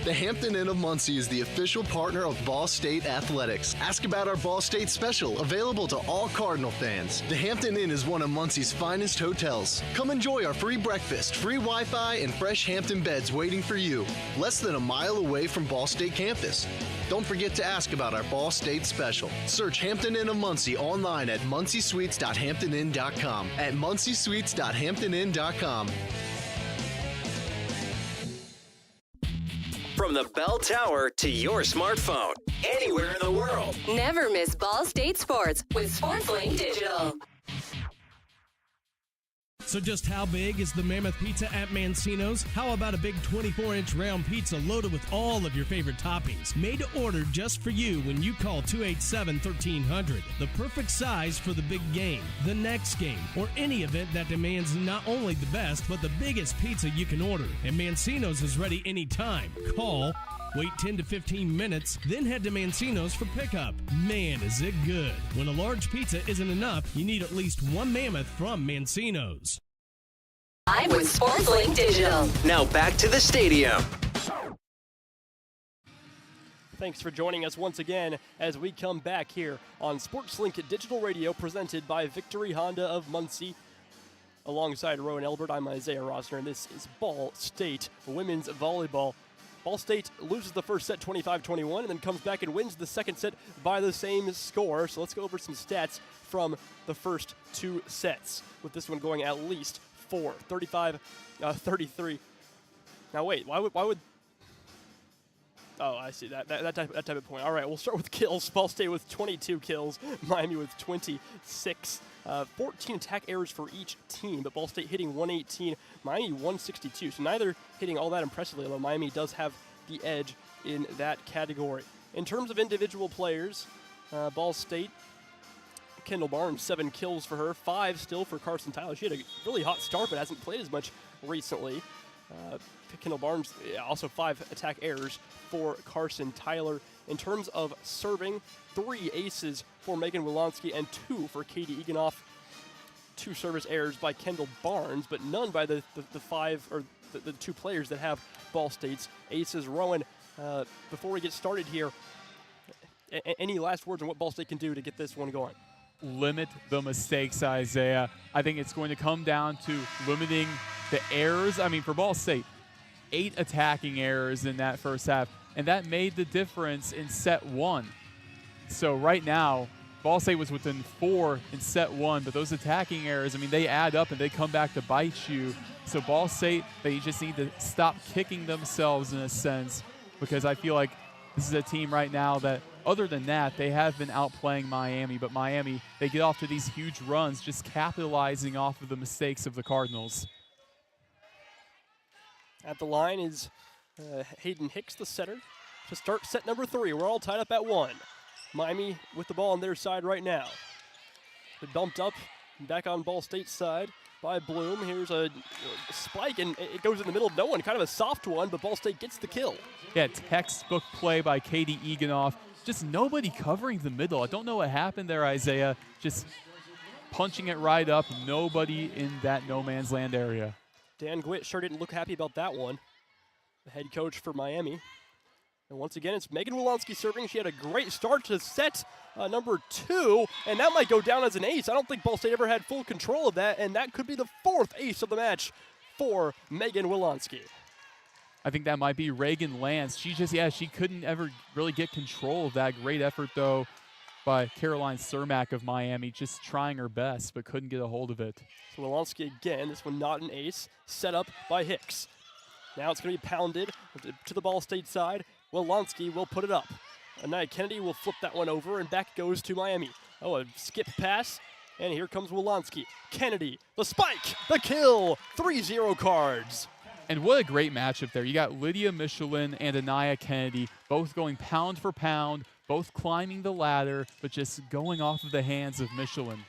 The Hampton Inn of Muncie is the official partner of Ball State Athletics. Ask about our Ball State special, available to all Cardinal fans. The Hampton Inn is one of Muncie's finest hotels. Come enjoy our free breakfast, free Wi-Fi, and fresh Hampton beds waiting for you. Less than a mile away from Ball State campus. Don't forget to ask about our Ball State special. Search Hampton Inn of Muncie online at munciesuites.hamptonin.com. At munciesuites.hamptonin.com. From the bell tower to your smartphone, anywhere in the world. Never miss Ball State sports with SportsLink Digital. So just how big is the Mammoth Pizza at Mancino's? How about a big 24-inch round pizza loaded with all of your favorite toppings? Made to order just for you when you call 287-1300. The perfect size for the big game, the next game, or any event that demands not only the best, but the biggest pizza you can order. And Mancino's is ready anytime. Call, wait 10 to 15 minutes, then head to Mancino's for pickup. Man, is it good. When a large pizza isn't enough, you need at least one Mammoth from Mancino's. Live with SportsLink Digital. Now back to the stadium. Thanks for joining us once again as we come back here on SportsLink Digital Radio presented by Victory Honda of Muncie. Alongside Roen Elbert, I'm Isaiah Rosner, and this is Ball State Women's Volleyball. Ball State loses the first set 25-21 and then comes back and wins the second set by the same score. So let's go over some stats from the first 2 sets, with this one going at least 35-33. Now wait, why would Oh, I see that type of point. All right, we'll start with kills. Ball State with 22 kills, Miami with 26. 14 attack errors for each team, but Ball State hitting 118, Miami 162. So neither hitting all that impressively, although Miami does have the edge in that category. In terms of individual players, Ball State, Kendall Barnes, 7 kills for her, 5 still for Carson Tyler. She had a really hot start, but hasn't played as much recently. Kendall Barnes, also 5 attack errors for Carson Tyler. In terms of serving, 3 aces for Megan Wilansky and 2 for Katie Eganoff. 2 service errors by Kendall Barnes, but none by the 5 or the 2 players that have Ball State's aces. Roen, before we get started here, any last words on what Ball State can do to get this one going? Limit the mistakes, Isaiah. I think it's going to come down to limiting the errors. I mean, for Ball State, 8 attacking errors in that first half, and that made the difference in set 1. So right now, Ball State was within 4 in set 1, but those attacking errors, I mean, they add up and they come back to bite you. So Ball State, they just need to stop kicking themselves in a sense, because I feel like this is a team right now that, other than that, they have been outplaying Miami, but Miami, they get off to these huge runs, just capitalizing off of the mistakes of the Cardinals. At the line is Hayden Hicks, the setter, to start set number 3. We're all tied up at 1. Miami with the ball on their side right now. It bumped up back on Ball State's side by Bloom. Here's a spike, and it goes in the middle of no one. Kind of a soft one, but Ball State gets the kill. Yeah, textbook play by Katie Eganoff. Just nobody covering the middle. I don't know what happened there, Isaiah. Just punching it right up. Nobody in that no man's land area. Dan Gwitt sure didn't look happy about that one, the head coach for Miami. And once again, it's Megan Wilansky serving. She had a great start to set number 2, and that might go down as an ace. I don't think Ball State ever had full control of that, and that could be the 4th ace of the match for Megan Wilansky. I think that might be Reagan Lance. She couldn't ever really get control of that. Great effort, though, by Caroline Cermak of Miami, just trying her best, but couldn't get a hold of it. So Wilansky again, this one not an ace, set up by Hicks. Now it's going to be pounded to the Ball State side. Wilansky will put it up. Anaya Kennedy will flip that one over, and back goes to Miami. Oh, a skip pass, and here comes Wilansky. Kennedy, the spike, the kill, 3-0 cards. And what a great matchup there. You got Lydia Michelin and Anaya Kennedy both going pound for pound, both climbing the ladder, but just going off of the hands of Michelin.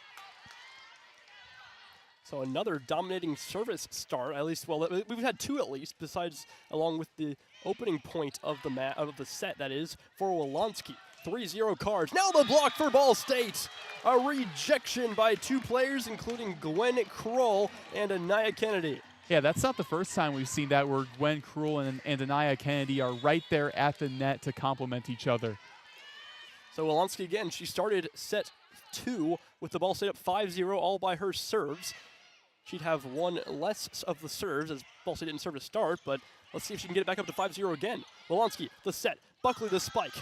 So another dominating service start, at least, well, we've had 2 at least, besides along with the opening point of the set, that is, for Wilansky. 3-0 cards. Now the block for Ball State. A rejection by 2 players, including Gwen Kroll and Anaya Kennedy. Yeah, that's not the first time we've seen that, where Gwen Kroll and Anaya Kennedy are right there at the net to complement each other. So Wilansky again, she started set 2 with the Ball State up 5-0, all by her serves. She'd have 1 less of the serves, as Ball State didn't serve to start, but let's see if she can get it back up to 5-0 again. Wilansky, the set, Buckley the spike.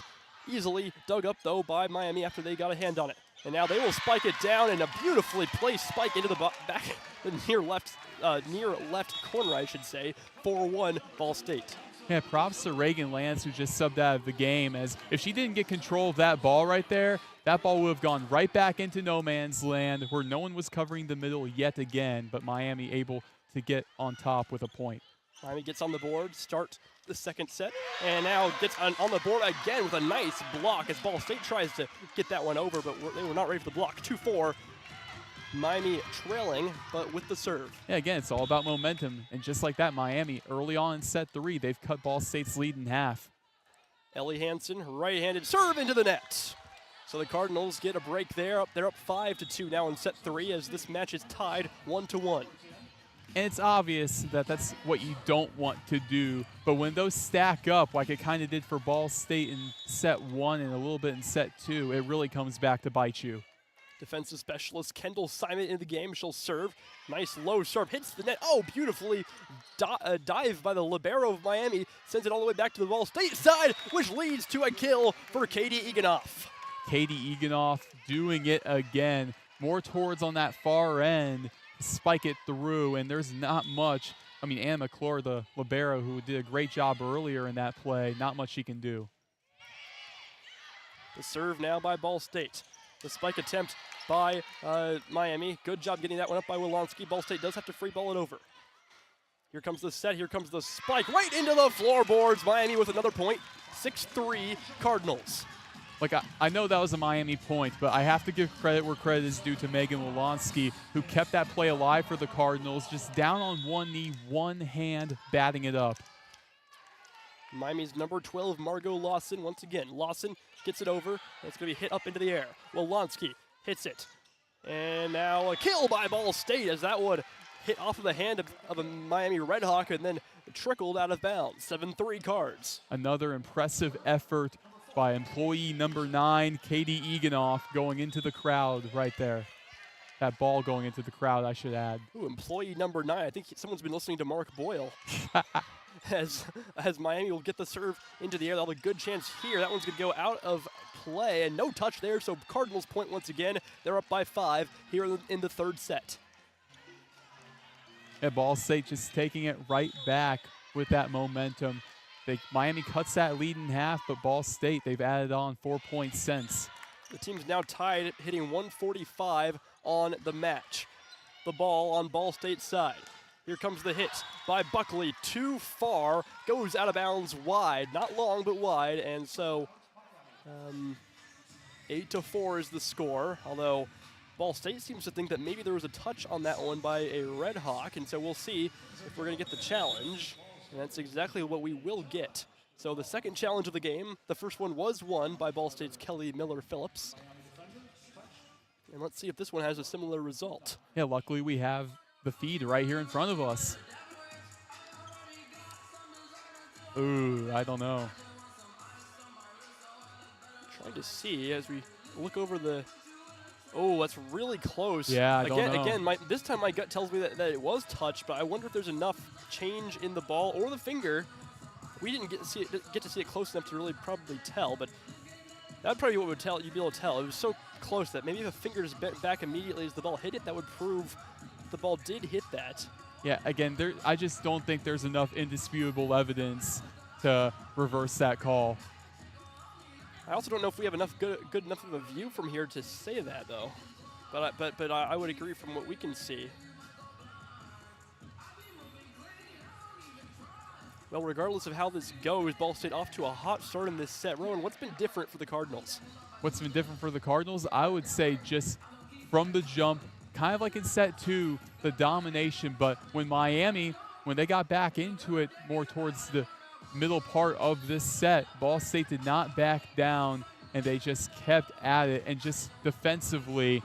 Easily dug up, though, by Miami after they got a hand on it. And now they will spike it down, and a beautifully placed spike into the back, the near left corner, I should say. 4-1 Ball State. Yeah, props to Reagan Lance, who just subbed out of the game, as if she didn't get control of that ball right there, that ball would have gone right back into no man's land, where no one was covering the middle yet again, but Miami able to get on top with a point. Miami gets on the board, start the second set, and now gets on the board again with a nice block as Ball State tries to get that one over, but they were not ready for the block. 2-4. Miami trailing, but with the serve. Yeah, again, it's all about momentum. And just like that, Miami, early on in set 3, they've cut Ball State's lead in half. Ellie Hansen, right-handed serve into the net. So the Cardinals get a break there. They're up 5-2 now in set 3 as this match is tied 1-1. And it's obvious that that's what you don't want to do. But when those stack up, like it kind of did for Ball State in set 1 and a little bit in set 2, it really comes back to bite you. Defensive specialist Kendall Simon in the game. She'll serve. Nice low serve. Hits the net. Oh, beautifully dive by the libero of Miami. Sends it all the way back to the Ball State side, which leads to a kill for Katie Eganoff. Katie Eganoff doing it again. More towards on that far end. Spike it through, and there's not much Anna McClure, the libero, who did a great job earlier in that play. Not much she can do. The serve now by Ball State. The spike attempt by Miami. Good job getting that one up by Wolonski. Ball State does have to free ball it over. Here comes the set. Here comes the spike right into the floorboards. Miami with another point. 6-3 Cardinals. Like, I know that was a Miami point, but I have to give credit where credit is due to Megan Wolonski, who kept that play alive for the Cardinals, just down on one knee, one hand, batting it up. Miami's number 12, Margot Lawson, once again. Lawson gets it over, and it's going to be hit up into the air. Wolonski hits it. And now a kill by Ball State as that one hit off of the hand of a Miami RedHawk and then trickled out of bounds. 7-3 Cards. Another impressive effort by employee number 9, Katie Eganoff, going into the crowd right there. That ball going into the crowd, I should add. Ooh, employee number 9. I think someone's been listening to Mark Boyle. as Miami will get the serve into the air. They'll have a good chance here. That one's going to go out of play, and no touch there, so Cardinals point once again. They're up by 5 here in the third set. Yeah, Ball State just taking it right back with that momentum. Miami cuts that lead in half, but Ball State, they've added on 4 points since. The team's now tied, hitting 145 on the match. The ball on Ball State's side. Here comes the hit by Buckley. Too far, goes out of bounds wide. Not long, but wide, and so 8-4 is the score, although Ball State seems to think that maybe there was a touch on that one by a RedHawk, and so we'll see if we're going to get the challenge. And that's exactly what we will get. So the second challenge of the game, the first one was won by Ball State's Kelly Miller-Phillips. And let's see if this one has a similar result. Yeah, luckily we have the feed right here in front of us. Ooh, I don't know. Trying to see as we look over the... Oh, that's really close. Yeah, I don't know. Again, this time my gut tells me that it was touched, but I wonder if there's enough change in the ball or the finger. We didn't get to see it close enough to really probably tell, but that would probably be what you'd be able to tell. It was so close that maybe if the fingers bent back immediately as the ball hit it, that would prove the ball did hit that. Yeah, again, I just don't think there's enough indisputable evidence to reverse that call. I also don't know if we have enough good enough of a view from here to say that, though. But I would agree from what we can see. Well, regardless of how this goes, Ball State off to a hot start in this set. Roen, what's been different for the Cardinals? What's been different for the Cardinals? I would say just from the jump, kind of like in set 2, the domination. But when they got back into it more towards the middle part of this set, Ball State did not back down, and they just kept at it. And just defensively,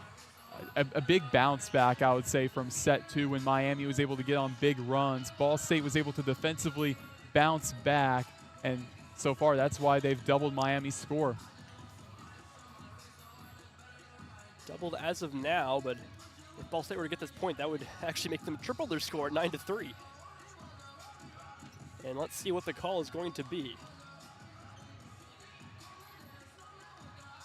a big bounce back, I would say, from set 2 when Miami was able to get on big runs. Ball State was able to defensively bounce back, and so far that's why they've doubled Miami's score. Doubled as of now, but if Ball State were to get this point, that would actually make them triple their score at 9-3. And let's see what the call is going to be.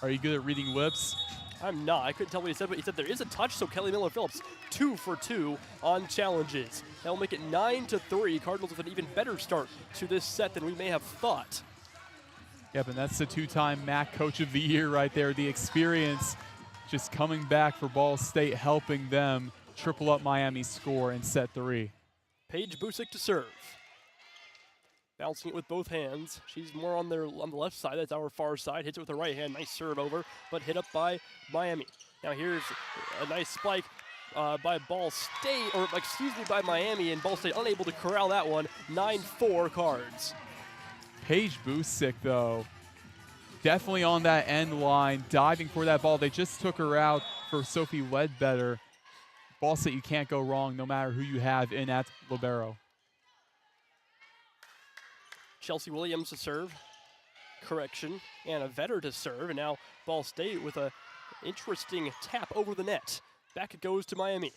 Are you good at reading lips? I'm not. I couldn't tell what he said, but he said there is a touch, so Kelly Miller-Phillips 2 for 2 on challenges. That will make it 9-3. Cardinals with an even better start to this set than we may have thought. Yep, and that's the 2-time MAC Coach of the Year right there. The experience just coming back for Ball State, helping them triple up Miami's score in set 3. Paige Busick to serve. Bouncing it with both hands. She's more on the left side. That's our far side. Hits it with the right hand. Nice serve over, but hit up by Miami. Now here's a nice spike by Ball State, or excuse me, by Miami, and Ball State unable to corral that one. 9-4 Cards. Paige Busick, though, definitely on that end line, diving for that ball. They just took her out for Sophie Ledbetter. Ball State, you can't go wrong no matter who you have in at libero. Chelsea Williams to serve. Correction. Anna Vetter to serve. And now Ball State with a interesting tap over the net. Back it goes to Miami.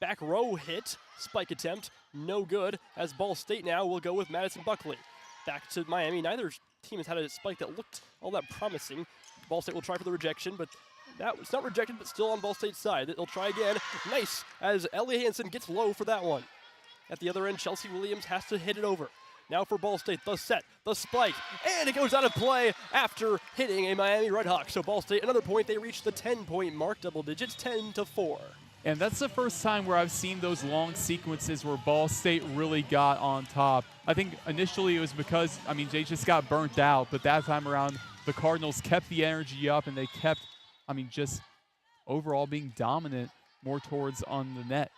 Back row hit. Spike attempt. No good. As Ball State now will go with Madison Buckley. Back to Miami. Neither team has had a spike that looked all that promising. Ball State will try for the rejection, but it's not rejected, but still on Ball State's side. They'll try again. Nice, as Ellie Hansen gets low for that one. At the other end, Chelsea Williams has to hit it over. Now for Ball State, the set, the spike, and it goes out of play after hitting a Miami RedHawks. So Ball State, another point. They reach the 10-point mark, double digits, 10-4. And that's the first time where I've seen those long sequences where Ball State really got on top. I think initially it was because, they just got burnt out, but that time around, the Cardinals kept the energy up and they kept, just overall being dominant more towards on the net.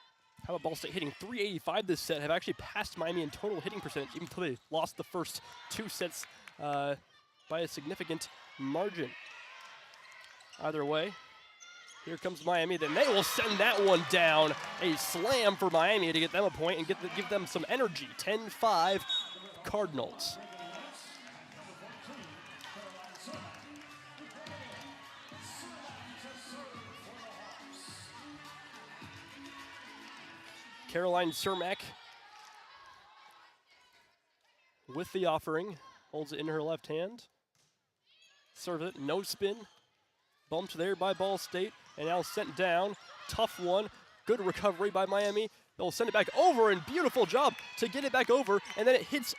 How about Ball State hitting 385 this set, have actually passed Miami in total hitting percentage, even though they lost the first 2 sets by a significant margin. Either way, here comes Miami. Then they will send that one down. A slam for Miami to get them a point and give them some energy. 10-5 Cardinals. Caroline Cermak with the offering, holds it in her left hand. Serves it, no spin. Bumped there by Ball State, and now sent down. Tough one, good recovery by Miami. They'll send it back over, and beautiful job to get it back over, and then it hits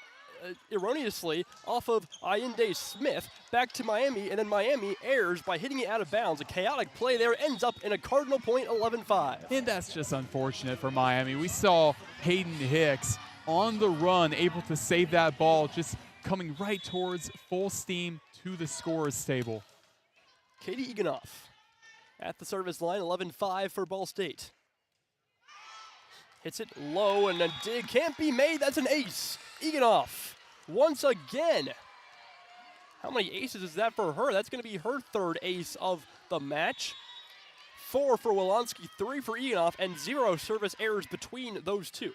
erroneously off of Allende Smith back to Miami, and then Miami errs by hitting it out of bounds. A chaotic play there ends up in a Cardinal point, 11-5. And that's just unfortunate for Miami. We saw Hayden Hicks on the run, able to save that ball, just coming right towards full steam to the scorer's table. Katie Eganoff at the service line, 11-5 for Ball State. Hits it low, and a dig can't be made. That's an ace. Eganoff once again. How many aces is that for her? That's going to be her third ace of the match. 4 for Wolanski, 3 for Eganoff, and 0 service errors between those two.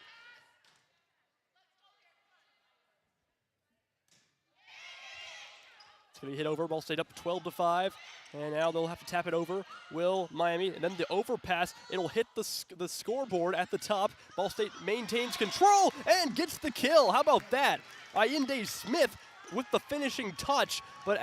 It's going to be hit over. Ball State up 12-5. And now they'll have to tap it over. Will Miami, and then the overpass. It'll hit the scoreboard at the top. Ball State maintains control and gets the kill. How about that? Allende Smith with the finishing touch, but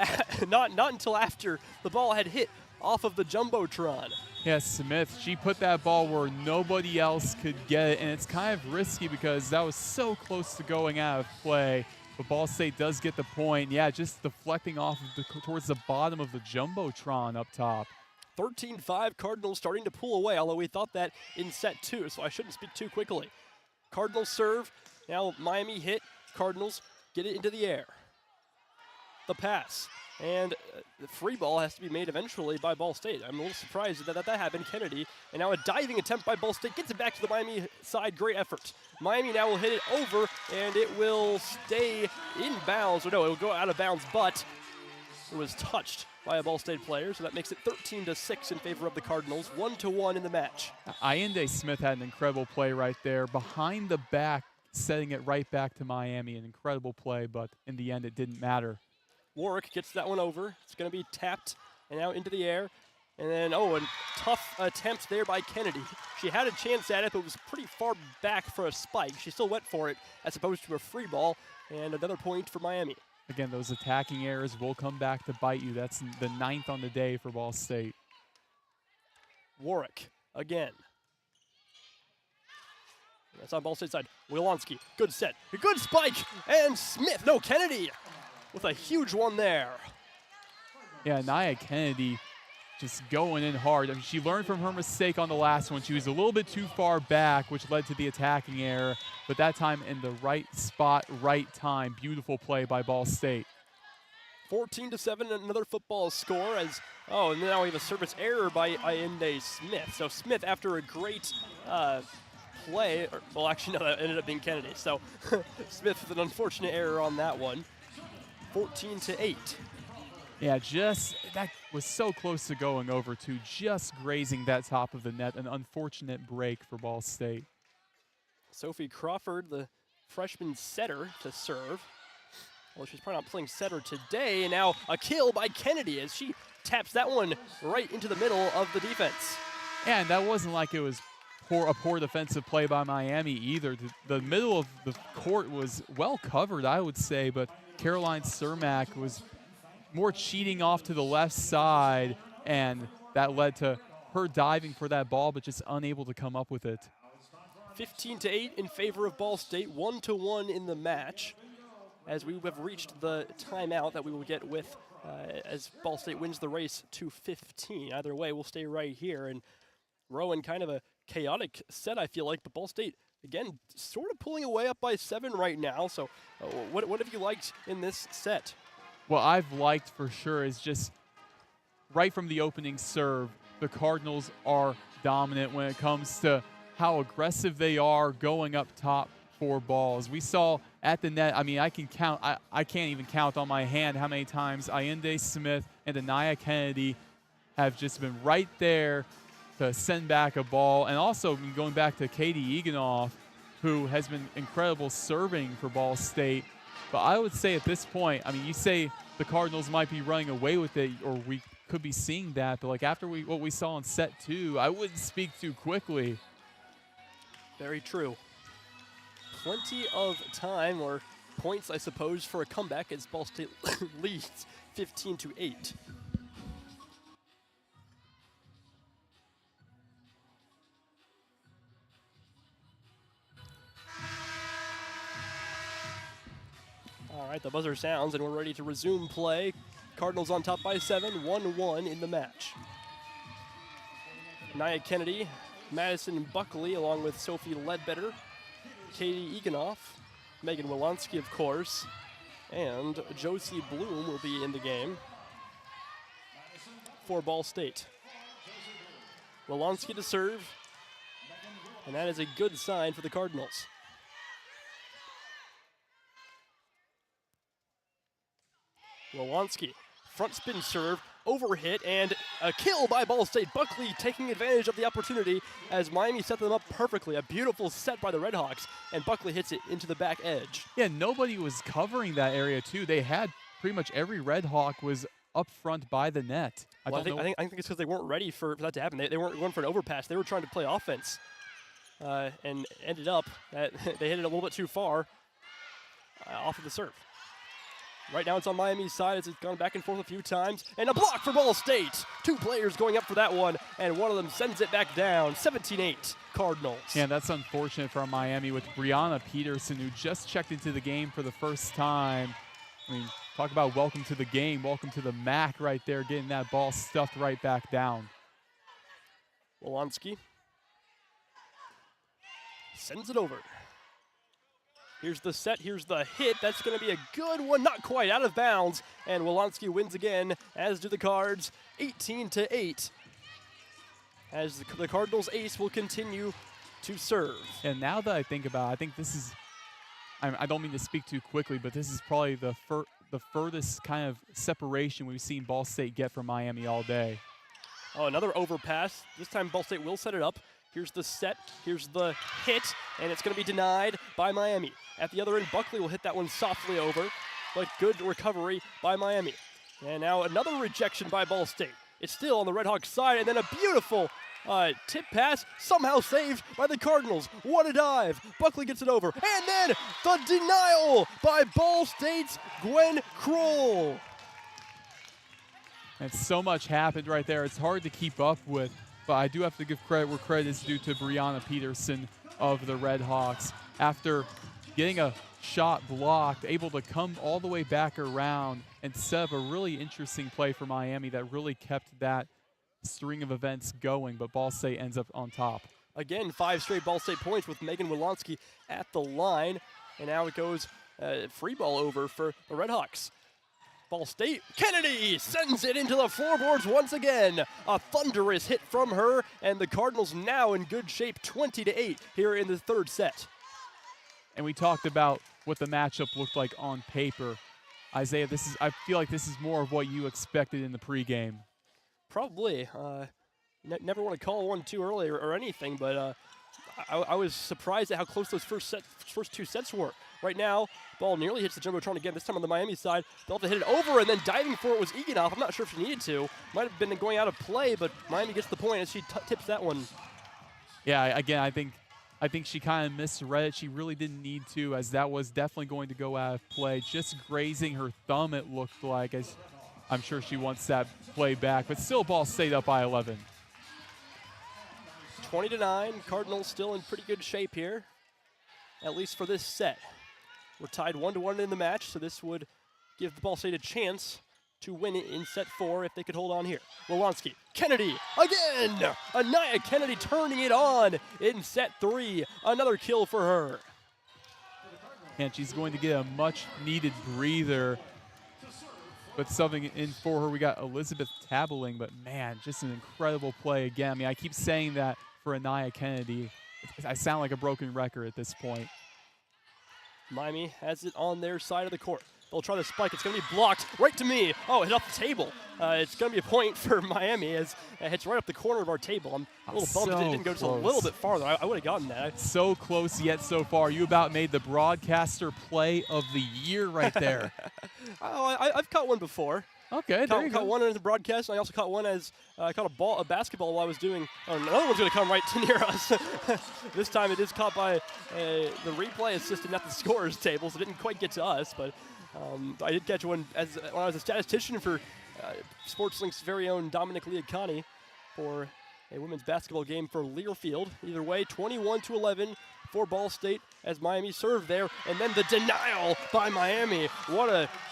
not until after the ball had hit off of the Jumbotron. Yes, Smith, she put that ball where nobody else could get it, and it's kind of risky because that was so close to going out of play. But Ball State does get the point. Yeah, just deflecting off of towards the bottom of the Jumbotron up top. 13-5 Cardinals starting to pull away, although we thought that in set 2, so I shouldn't speak too quickly. Cardinals serve. Now Miami hit. Cardinals get it into the air. The pass. And the free ball has to be made eventually by Ball State. I'm a little surprised that happened. Kennedy. And now a diving attempt by Ball State gets it back to the Miami side. Great effort. Miami now will hit it over, and it will stay in bounds. Or no, it will go out of bounds, but it was touched by a Ball State player. So that makes it 13-6 in favor of the Cardinals. 1-1 in the match. Allende Smith had an incredible play right there. Behind the back, setting it right back to Miami. An incredible play, but in the end, it didn't matter. Warwick gets that one over. It's going to be tapped and now into the air. And then, a tough attempt there by Kennedy. She had a chance at it, but was pretty far back for a spike. She still went for it as opposed to a free ball. And another point for Miami. Again, those attacking errors will come back to bite you. That's the 9th on the day for Ball State. Warwick again. That's on Ball State side. Wilanski, good set. A good spike. And Smith, Kennedy with a huge one there. Yeah, Nia Kennedy just going in hard. She learned from her mistake on the last one. She was a little bit too far back, which led to the attacking error. But that time in the right spot, right time. Beautiful play by Ball State. 14-7, another football score. And now we have a service error by Allende Smith. So Smith, after a great play, that ended up being Kennedy. So Smith with an unfortunate error on that one. 14-8. Yeah, that was so close to going over to just grazing that top of the net. An unfortunate break for Ball State. Sophie Crawford, the freshman setter, to serve. Well, she's probably not playing setter today. And now a kill by Kennedy as she taps that one right into the middle of the defense. And that wasn't like it was a poor defensive play by Miami either. The middle of the court was well covered, I would say, but Caroline Cermak was more cheating off to the left side, and that led to her diving for that ball, but just unable to come up with it. 15-8 in favor of Ball State, 1-1 in the match, as we have reached the timeout that we will get with as Ball State wins the race to 15. Either way, we'll stay right here. And Roen, kind of a chaotic set, I feel like, but Ball State, again, sort of pulling away up by 7 right now. So what have you liked in this set? What I've liked for sure is just right from the opening serve, the Cardinals are dominant when it comes to how aggressive they are going up top for balls. We saw at the net, I mean, I can't even count on my hand how many times Allende Smith and Anaya Kennedy have just been right there to send back a ball. And also going back to Katie Eganoff, who has been incredible serving for Ball State. But I would say at this point, I mean, you say the Cardinals might be running away with it, or we could be seeing that, but like after what we saw in set 2, I wouldn't speak too quickly. Very true. Plenty of time, or points, I suppose, for a comeback as Ball State leads 15-8. All right, the buzzer sounds, and we're ready to resume play. Cardinals on top by 7, 1-1 in the match. Nia Kennedy, Madison Buckley, along with Sophie Ledbetter, Katie Eganoff, Megan Wilansky, of course, and Josie Bloom will be in the game for Ball State. Wilansky to serve, and that is a good sign for the Cardinals. Wilansky, front spin serve, overhit, and a kill by Ball State. Buckley taking advantage of the opportunity as Miami set them up perfectly. A beautiful set by the RedHawks, and Buckley hits it into the back edge. Yeah, nobody was covering that area too. They had pretty much every RedHawk was up front by the net. I think it's because they weren't ready for that to happen. They weren't going for an overpass. They were trying to play offense, and ended up that they hit it a little bit too far off of the serve. Right now it's on Miami's side as it's gone back and forth a few times. And a block for Ball State. 2 players going up for that one, and one of them sends it back down. 17-8 Cardinals. Yeah, that's unfortunate for Miami with Brianna Peterson, who just checked into the game for the first time. I mean, talk about welcome to the game, welcome to the MAC right there, getting that ball stuffed right back down. Wilansky sends it over. Here's the set, here's the hit. That's going to be a good one, not quite out of bounds. And Wilansky wins again, as do the Cards, 18-8. As the Cardinals ace will continue to serve. And now that I think about it, I think this is, I don't mean to speak too quickly, but this is probably the furthest kind of separation we've seen Ball State get from Miami all day. Oh, another overpass. This time Ball State will set it up. Here's the set, here's the hit, and it's going to be denied by Miami. At the other end, Buckley will hit that one softly over, but good recovery by Miami. And now another rejection by Ball State. It's still on the RedHawks side, and then a beautiful tip pass, somehow saved by the Cardinals. What a dive. Buckley gets it over, and then the denial by Ball State's Gwen Kroll. And so much happened right there. It's hard to keep up with. But I do have to give credit where credit is due to Brianna Peterson of the RedHawks. After getting a shot blocked, able to come all the way back around and set up a really interesting play for Miami that really kept that string of events going, but Ball State ends up on top. Again, 5 straight Ball State points with Megan Wilansky at the line, and now it goes free ball over for the RedHawks. Ball State, Kennedy sends it into the floorboards once again. A thunderous hit from her, and the Cardinals now in good shape, 20-8 here in the third set. And we talked about what the matchup looked like on paper. Isaiah, I feel like this is more of what you expected in the pregame. Probably. Never want to call one too early or anything, but I was surprised at how close those first 2 sets were. Right now, ball nearly hits the Jumbotron again, this time on the Miami side. They'll have to hit it over, and then diving for it was Eganoff. I'm not sure if she needed to. Might have been going out of play, but Miami gets the point as she tips that one. Yeah, again, I think she kind of misread it. She really didn't need to, as that was definitely going to go out of play. Just grazing her thumb, it looked like, as I'm sure she wants that play back. But still, Ball State up by 11. 20-9. Cardinals still in pretty good shape here, at least for this set. We're tied 1-1 in the match, so this would give Ball State a chance to win it in set 4 if they could hold on here. Wolanski, Kennedy, again! Anaya Kennedy turning it on in set 3. Another kill for her. And she's going to get a much-needed breather. But something in for her, we got Elizabeth Tabeling, but man, just an incredible play again. I mean, I keep saying that for Anaya Kennedy. I sound like a broken record at this point. Miami has it on their side of the court. They'll try the spike. It's going to be blocked right to me. Oh, it hit off the table. It's going to be a point for Miami as it hits right up the corner of our table. I'm a little bummed it didn't go just a little bit farther. I would have gotten that. So close yet so far. You about made the broadcaster play of the year right there. I've caught one before. Okay, there you go. Caught one in the broadcast, and I also caught one as I caught a basketball while I was doing. Oh, another one's going to come right near us. This time it is caught by the replay assistant at the scorer's table, so it didn't quite get to us. But I did catch one when I was a statistician for SportsLink's very own Dominic Liacani for a women's basketball game for Learfield. Either way, 21-11 for Ball State as Miami served there, and then the denial by Miami.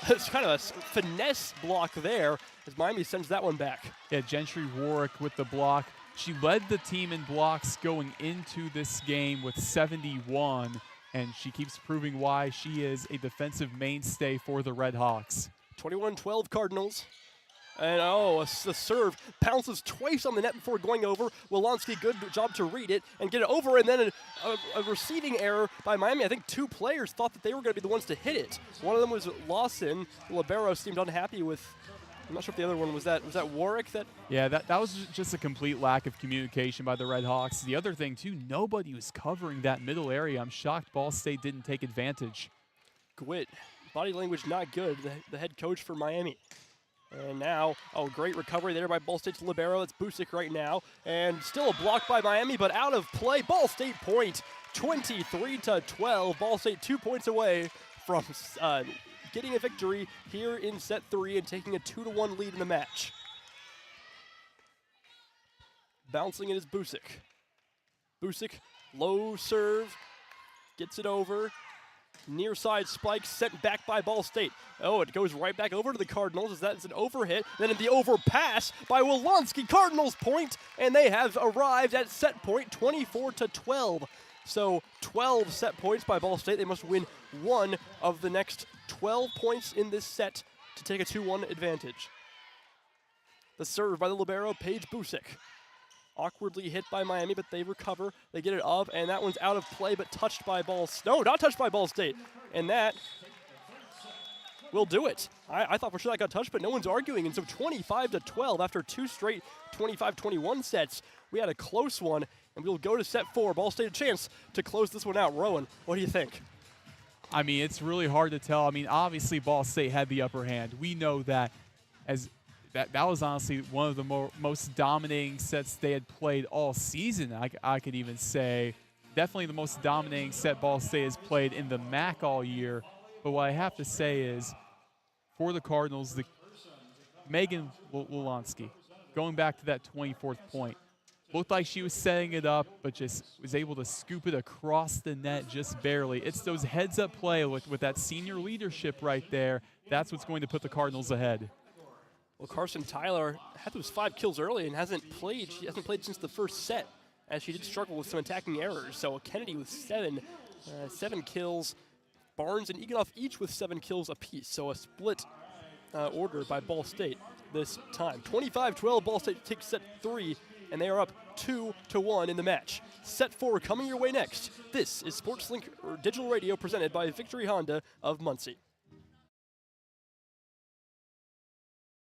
It's kind of a finesse block there as Miami sends that one back. Yeah, Gentry Warwick with the block. She led the team in blocks going into this game with 71, and she keeps proving why she is a defensive mainstay for the RedHawks. 21-12 Cardinals. And the serve bounces twice on the net before going over. Wolanski, good job to read it and get it over. And then a receiving error by Miami. I think 2 players thought that they were going to be the ones to hit it. One of them was Lawson. The libero seemed unhappy with. I'm not sure if the other one was that Warwick. Yeah, that was just a complete lack of communication by the RedHawks. The other thing too, nobody was covering that middle area. I'm shocked Ball State didn't take advantage. Gwit, body language not good. The head coach for Miami. And now, great recovery there by Ball State's libero. It's Busick right now. And still a block by Miami, but out of play. Ball State point, 23-12. Ball State 2 points away from getting a victory here in set 3 and taking a 2-1 lead in the match. Bouncing it is Busick. Busick, low serve, gets it over. Near side spike sent back by Ball State. It goes right back over to the Cardinals as that's an overhit. Then the overpass by Wolanski. Cardinals point, and they have arrived at set point 24-12. So 12 set points by Ball State. They must win 1 of the next 12 points in this set to take a 2-1 advantage. The serve by the libero, Paige Busick. Awkwardly hit by Miami, but they recover. They get it up, and that one's out of play, but touched by not touched by Ball State. And that will do it. I thought for sure that got touched, but no one's arguing. And so 25-12 after 2 straight 25-21 sets. We had a close one, and we'll go to set 4. Ball State a chance to close this one out. Roen, what do you think? I mean, it's really hard to tell. I mean, obviously Ball State had the upper hand. We know that as that was honestly one of the most dominating sets they had played all season. I could even say definitely the most dominating set Ball State has played in the MAC all year. But what I have to say is, for the Cardinals, Megan Wolanski, going back to that 24th point, looked like she was setting it up, but just was able to scoop it across the net just barely. It's those heads-up play with that senior leadership right there. That's what's going to put the Cardinals ahead. Well, Carson Tyler had those 5 kills early and hasn't played. She hasn't played since the first set, as she did struggle with some attacking errors. So Kennedy with 7 kills. Barnes and Eganoff each with 7 kills apiece. So a split order by Ball State this time. 25-12, Ball State takes set 3, and they are up 2-1 in the match. Set 4 coming your way next. This is SportsLink Digital Radio presented by Victory Honda of Muncie.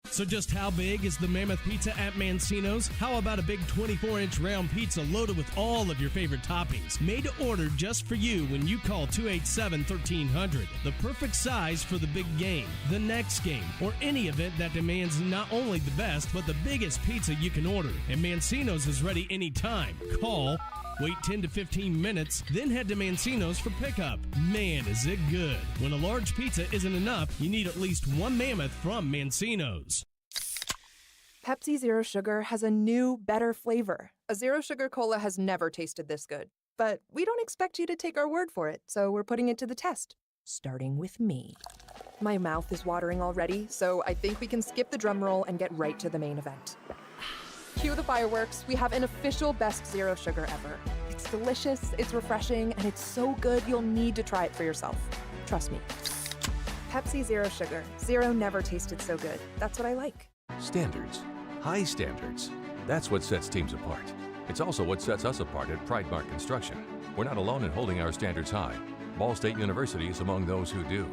So just how big is the Mammoth Pizza at Mancino's? How about a big 24-inch round pizza loaded with all of your favorite toppings? Made to order just for you when you call 287-1300. The perfect size for the big game, the next game, or any event that demands not only the best, but the biggest pizza you can order. And Mancino's is ready anytime. Call, wait 10 to 15 minutes, then head to Mancino's for pickup. Man, is it good. When a large pizza isn't enough, you need at least 1 Mammoth from Mancino's. Pepsi Zero Sugar has a new, better flavor. A Zero Sugar Cola has never tasted this good. But we don't expect you to take our word for it, so we're putting it to the test. Starting with me. My mouth is watering already, so I think we can skip the drum roll and get right to the main event. Cue the fireworks. We have an official best Zero Sugar ever. It's delicious, it's refreshing, and it's so good you'll need to try it for yourself. Trust me. Pepsi Zero Sugar. Zero never tasted so good. That's what I like. Standards. High standards. That's what sets teams apart. It's also what sets us apart at Pridemark Construction. We're not alone in holding our standards high. Ball State University is among those who do.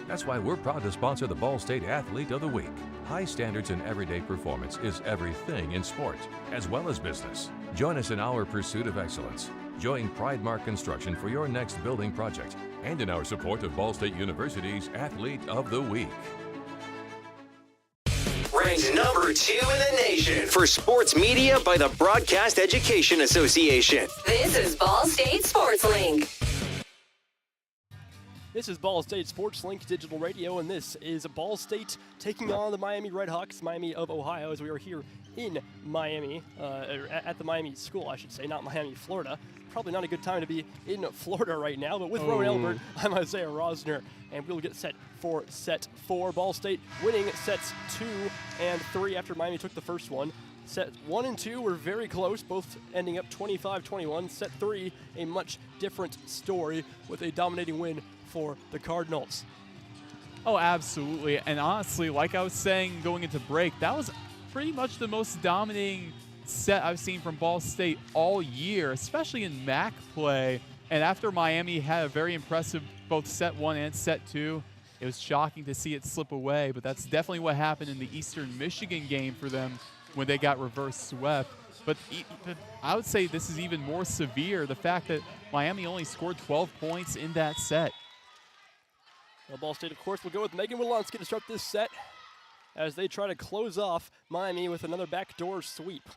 That's why we're proud to sponsor the Ball State Athlete of the Week. High standards in everyday performance is everything in sport, as well as business. Join us in our pursuit of excellence. Join Pridemark Construction for your next building project and in our support of Ball State University's Athlete of the Week. Ranked number 2 in the nation for sports media by the Broadcast Education Association. This is Ball State Sports Link. This is Ball State Sports Link Digital Radio, and this is Ball State taking on the Miami RedHawks, Miami of Ohio, as we are here in Miami, at the Miami school, I should say, not Miami, Florida. Probably not a good time to be in Florida right now, but with Roen Elbert, I'm Isaiah Rosner, and we'll get set for set 4. Ball State winning sets 2 and 3 after Miami took the first one. Set 1 and 2 were very close, both ending up 25-21. Set 3, a much different story with a dominating win for the Cardinals. Oh, absolutely. And honestly, like I was saying going into break, that was pretty much the most dominating set I've seen from Ball State all year, especially in MAC play. And after Miami had a very impressive both set 1 and set 2, it was shocking to see it slip away, but that's definitely what happened in the Eastern Michigan game for them when they got reverse swept. But I would say this is even more severe, the fact that Miami only scored 12 points in that set. Well, Ball State, of course, will go with Megan Wilonsky to start this set as they try to close off Miami with another backdoor sweep.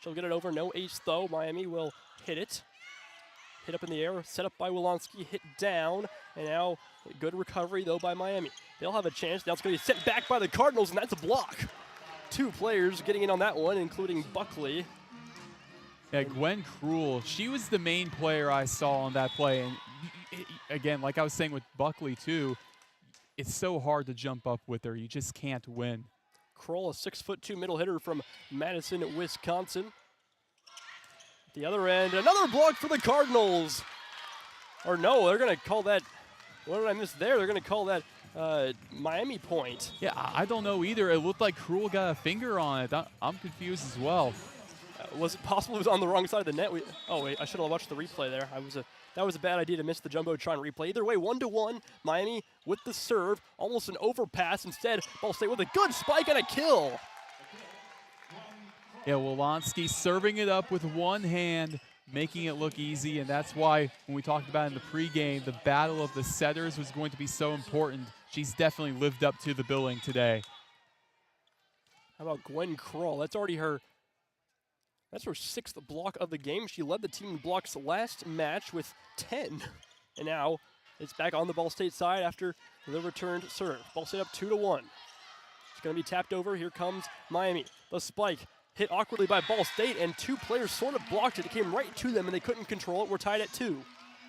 She'll get it over, no ace though. Miami will hit it. Hit up in the air, set up by Wilonsky, hit down, and now a good recovery though by Miami. They'll have a chance. Now it's going to be sent back by the Cardinals, and that's a block. 2 players getting in on that one, including Buckley. Yeah, Gwen Cruel, she was the main player I saw on that play. And again, like I was saying with Buckley too, it's so hard to jump up with her. You just can't win. Kroll, a 6'2" middle hitter from Madison, Wisconsin. At the other end, another block for the Cardinals. Or no, they're going to call that, what did I miss there? They're going to call that Miami point. Yeah, I don't know either. It looked like Cruel got a finger on it. I'm confused as well. Was it possible it was on the wrong side of the net? Oh, wait, I should have watched the replay there. That was a bad idea to miss the Jumbotron replay. Either way, 1-1, Miami with the serve. Almost an overpass. Instead, Ball State with a good spike and a kill. Yeah, Wilonsky serving it up with one hand, making it look easy, and that's why when we talked about in the pregame, the battle of the setters was going to be so important. She's definitely lived up to the billing today. How about Gwen Kroll? That's her 6th block of the game. She led the team in blocks last match with 10. And now it's back on the Ball State side after the returned serve. Ball State up 2-1. It's going to be tapped over. Here comes Miami. The spike hit awkwardly by Ball State, and 2 players sort of blocked it. It came right to them, and they couldn't control it. We're tied at 2.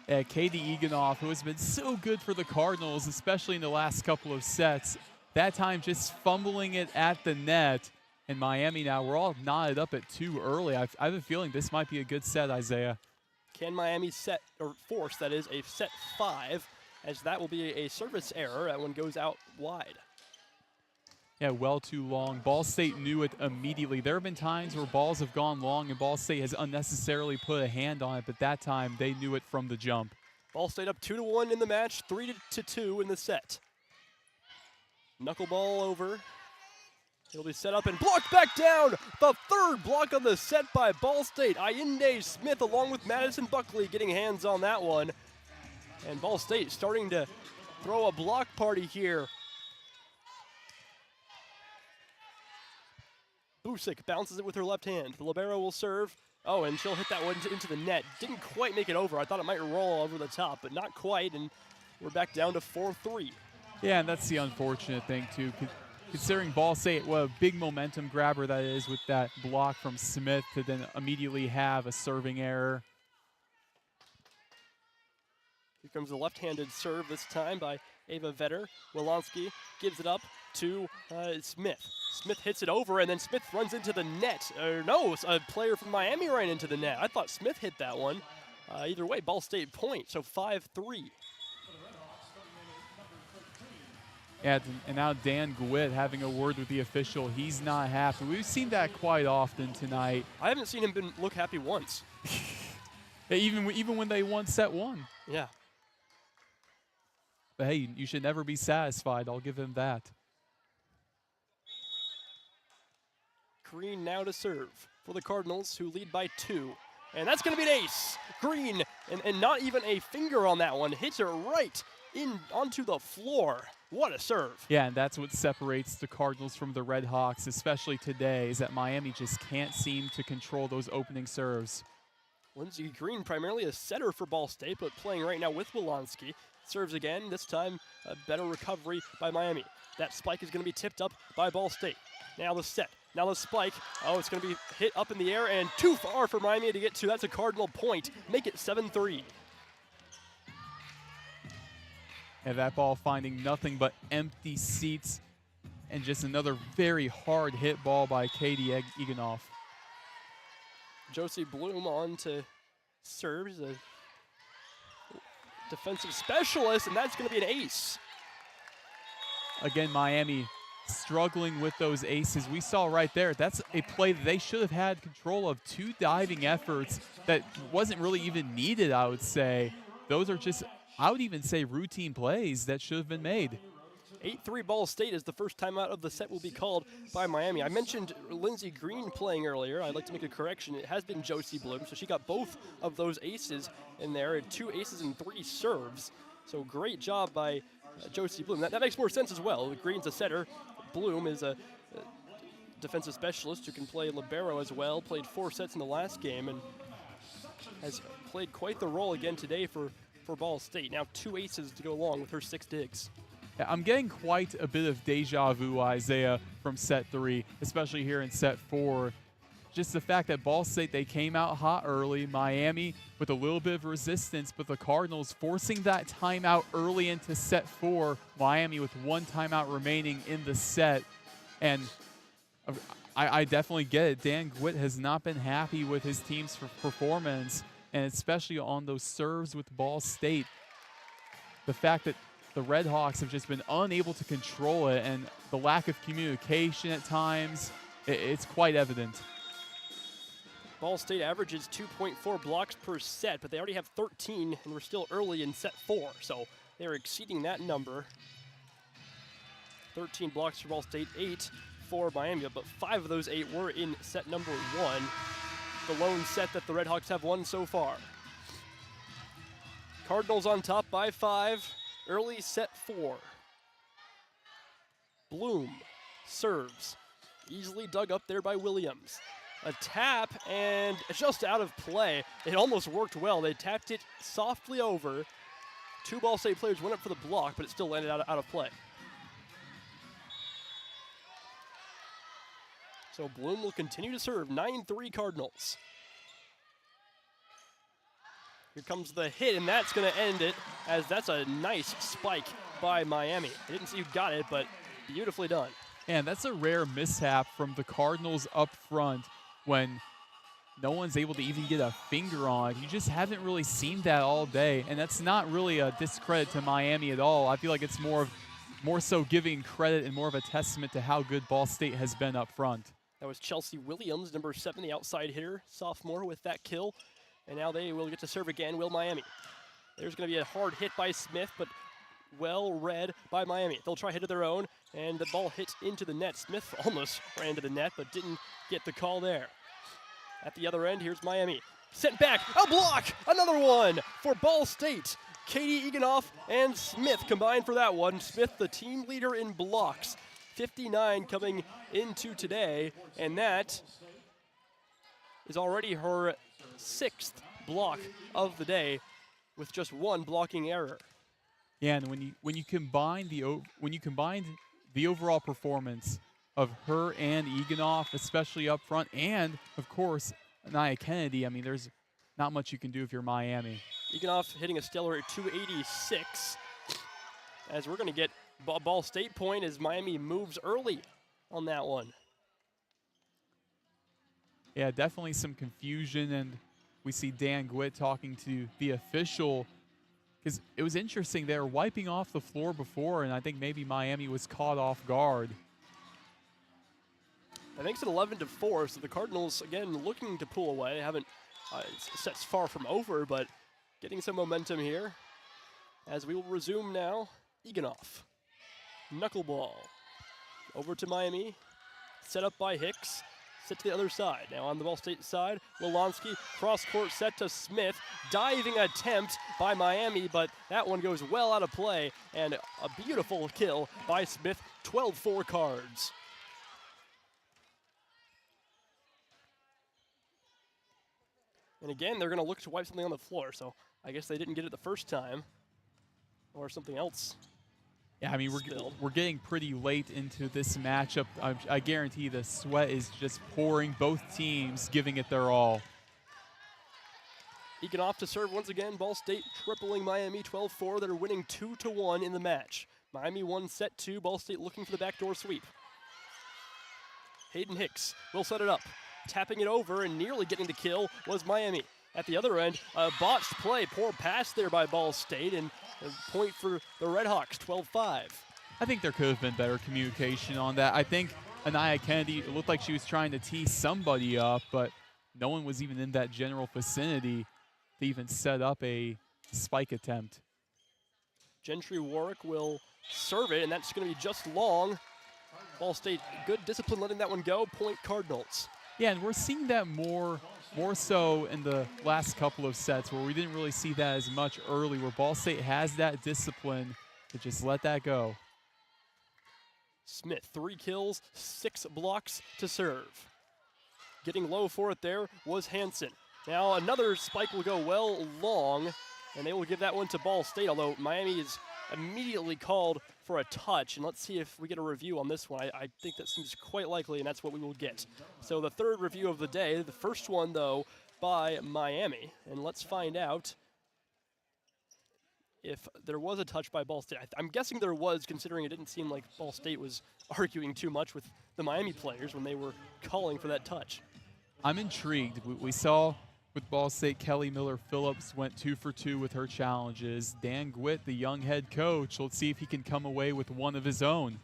Yeah, Katie Eganoff, who has been so good for the Cardinals, especially in the last couple of sets, that time just fumbling it at the net. And Miami now, we're all knotted up at 2 early. I have a feeling this might be a good set, Isaiah. Can Miami force, that is, a set 5, as that will be a service error. That one goes out wide. Yeah, well too long. Ball State knew it immediately. There have been times where balls have gone long and Ball State has unnecessarily put a hand on it, but that time they knew it from the jump. Ball State up 2-1 in the match, 3-2 in the set. Knuckleball over. It'll be set up and blocked back down. The 3rd block of the set by Ball State. Ayinde Smith along with Madison Buckley getting hands on that one. And Ball State starting to throw a block party here. Busick bounces it with her left hand. The libero will serve. Oh, and she'll hit that one into the net. Didn't quite make it over. I thought it might roll over the top, but not quite. And we're back down to 4-3. Yeah, and that's the unfortunate thing, too. considering Ball State, what a big momentum grabber that is with that block from Smith to then immediately have a serving error. Here comes the left-handed serve this time by Ava Vetter. Wilanski gives it up to Smith. Smith hits it over, and then Smith runs into the net. No, a player from Miami ran into the net. I thought Smith hit that one. Either way, Ball State point, so 5-3. Yeah, and now Dan Gwitt having a word with the official. He's not happy. We've seen that quite often tonight. I haven't seen him look happy once. even when they won set one. Yeah. But hey, you should never be satisfied. I'll give him that. Green now to serve for the Cardinals, who lead by 2. And that's going to be an ace. Green, and not even a finger on that one. Hits it right in onto the floor. What a serve. Yeah, and that's what separates the Cardinals from the RedHawks, especially today, is that Miami just can't seem to control those opening serves. Lindsey Green, primarily a setter for Ball State, but playing right now with Wilanski. Serves again, this time a better recovery by Miami. That spike is going to be tipped up by Ball State. Now the set, now the spike. Oh, it's going to be hit up in the air and too far for Miami to get to. That's a Cardinal point. Make it 7-3. And that ball finding nothing but empty seats, and just another very hard hit ball by Katie Eganoff. Josie Bloom on to serve. He's a defensive specialist, and that's going to be an ace. Again, Miami struggling with those aces. We saw right there, that's a play that they should have had control of. 2 diving efforts that wasn't really even needed, I would say. Those are just, I would even say, routine plays that should have been made. 8-3 Ball State is the first time out of the set will be called by Miami. I mentioned Lindsey Green playing earlier. I'd like to make a correction. It has been Josie Bloom, so she got both of those aces in there, and 2 aces and 3 serves. So great job by Josie Bloom. That makes more sense as well. Green's a setter. Bloom is a defensive specialist who can play libero as well. Played 4 sets in the last game and has played quite the role again today for Ball State. Now 2 aces to go along with her 6 digs. Yeah, I'm getting quite a bit of deja vu, Isaiah, from set 3, especially here in set 4. Just the fact that Ball State, they came out hot early. Miami with a little bit of resistance, but the Cardinals forcing that timeout early into set 4. Miami with 1 timeout remaining in the set. And I definitely get it. Dan Gwitt has not been happy with his team's performance, and especially on those serves with Ball State. The fact that the RedHawks have just been unable to control it, and the lack of communication at times, it's quite evident. Ball State averages 2.4 blocks per set, but they already have 13, and we're still early in set 4, so they're exceeding that number. 13 blocks for Ball State, 8 for Miami, but 5 of those 8 were in set number 1, the lone set that the RedHawks have won so far. Cardinals on top by 5. Early set 4. Bloom serves. Easily dug up there by Williams. A tap and just out of play. It almost worked well. They tapped it softly over. 2 Ball State players went up for the block, but it still landed out of play. So Bloom will continue to serve. 9-3 Cardinals. Here comes the hit, and that's going to end it, as that's a nice spike by Miami. I didn't see who got it, but beautifully done. And that's a rare mishap from the Cardinals up front when no one's able to even get a finger on it. You just haven't really seen that all day, and that's not really a discredit to Miami at all. I feel like it's more so giving credit and more of a testament to how good Ball State has been up front. That was Chelsea Williams, number 7, the outside hitter, sophomore, with that kill. And now they will get to serve again, will Miami. There's going to be a hard hit by Smith, but well read by Miami. They'll try hit of their own, and the ball hits into the net. Smith almost ran into the net, but didn't get the call there. At the other end, here's Miami. Sent back, a block, another one for Ball State. Katie Eganoff and Smith combined for that one. Smith, the team leader in blocks. 59 coming into today, and that is already her 6th block of the day, with just 1 blocking error. Yeah, and when you combine the overall performance of her and Eganoff, especially up front, and, of course, Anaya Kennedy. I mean, there's not much you can do if you're Miami. Eganoff hitting a stellar at 286. As we're going to get Ball State point as Miami moves early on that one. Yeah, definitely some confusion, and we see Dan Gwitt talking to the official, because it was interesting. They were wiping off the floor before, and I think maybe Miami was caught off guard. That makes it 11-4, so the Cardinals, again, looking to pull away. Haven't sets far from over, but getting some momentum here. As we will resume now, Eganoff. Knuckleball. Over to Miami. Set up by Hicks. Set to the other side. Now on the Ball State side, Wolonski, cross-court set to Smith. Diving attempt by Miami, but that one goes well out of play. And a beautiful kill by Smith. 12-4 Cards. And again, they're going to look to wipe something on the floor, so I guess they didn't get it the first time. Or something else. Yeah, I mean, we're getting pretty late into this matchup. I guarantee the sweat is just pouring. Both teams giving it their all. Eganoff to serve once again. Ball State tripling Miami 12-4. They're winning 2-1 in the match. Miami won set 2. Ball State looking for the backdoor sweep. Hayden Hicks will set it up. Tapping it over and nearly getting the kill was Miami. At the other end, a botched play. Poor pass there by Ball State, and a point for the RedHawks, 12-5. I think there could have been better communication on that. I think Anaya Kennedy, it looked like she was trying to tee somebody up, but no one was even in that general vicinity to even set up a spike attempt. Gentry Warwick will serve it, and that's going to be just long. Ball State, good discipline letting that one go. Point Cardinals. Yeah, and we're seeing that more so in the last couple of sets, where we didn't really see that as much early, where Ball State has that discipline to just let that go. Smith, 3 kills, 6 blocks to serve. Getting low for it there was Hansen. Now another spike will go well long, and they will give that one to Ball State, although Miami is immediately called for a touch, and let's see if we get a review on this one. I think that seems quite likely, and that's what we will get. So the third review of the day, the first one, though, by Miami, and let's find out if there was a touch by Ball State. I'm guessing there was, considering it didn't seem like Ball State was arguing too much with the Miami players when they were calling for that touch. I'm intrigued. We saw with Ball State, Kelly Miller-Phillips went 2 for 2 with her challenges. Dan Gwitt, the young head coach, let's see if he can come away with one of his own.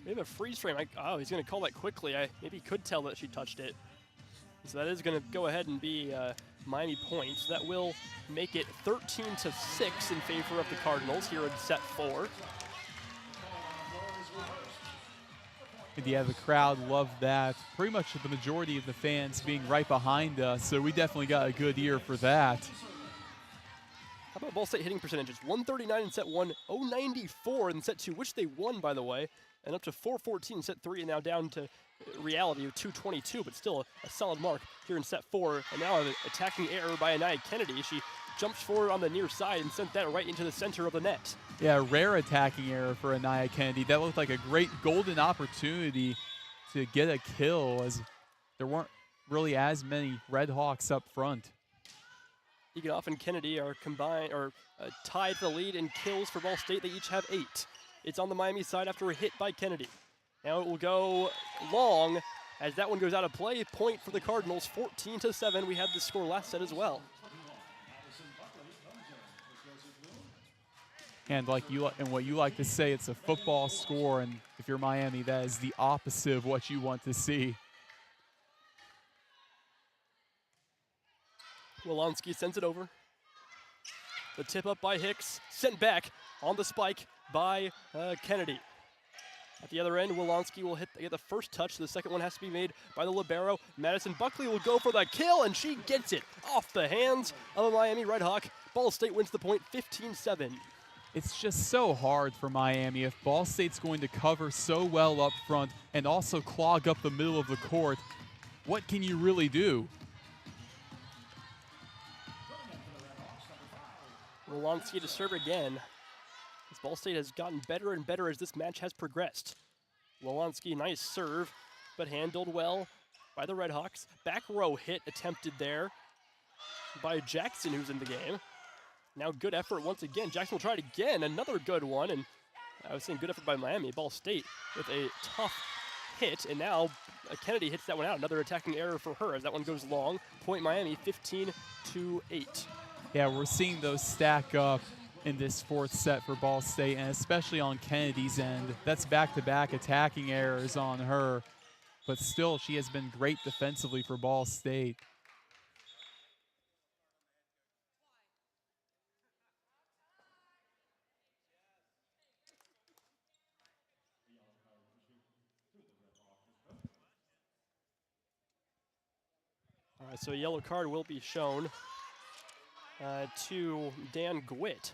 We have a freeze frame. Oh, he's going to call that quickly. Maybe he could tell that she touched it. So that is going to go ahead and be Miami points. That will make it 13-6 in favor of the Cardinals here in set 4. Yeah, the crowd loved that. Pretty much the majority of the fans being right behind us, so we definitely got a good ear for that. How about Ball State hitting percentages? 139 in set 1, 094 in set 2, which they won, by the way, and up to 414 in set 3, and now down to reality of 222, but still a solid mark here in set 4. And now an attacking error by Anaya Kennedy. She jumps forward on the near side and sent that right into the center of the net. Yeah, rare attacking error for Anaya Kennedy. That looked like a great golden opportunity to get a kill, as there weren't really as many RedHawks up front. Eganoff and Kennedy are tied for the lead in kills for Ball State. They each have 8. It's on the Miami side after a hit by Kennedy. Now it will go long as that one goes out of play. Point for the Cardinals, 14-7. We had the score last set as well. And what you like to say, it's a football score, and if you're Miami, that is the opposite of what you want to see. Wolonski sends it over. The tip up by Hicks, sent back on the spike by Kennedy. At the other end, Wolonski will get the first touch. The second one has to be made by the libero. Madison Buckley will go for the kill, and she gets it off the hands of a Miami RedHawk. Ball State wins the point, 15-7. It's just so hard for Miami. If Ball State's going to cover so well up front and also clog up the middle of the court, what can you really do? Wolonski to serve again. As Ball State has gotten better and better as this match has progressed. Wolonsky, nice serve, but handled well by the RedHawks. Back row hit attempted there by Jackson, who's in the game. Now good effort once again. Jackson will try it again, another good one, and I was saying good effort by Miami. Ball State with a tough hit, and now Kennedy hits that one out. Another attacking error for her as that one goes long. Point Miami 15-8. Yeah, we're seeing those stack up in this fourth set for Ball State, and especially on Kennedy's end. That's back-to-back attacking errors on her, but still she has been great defensively for Ball State. All right, so a yellow card will be shown to Dan Gwitt.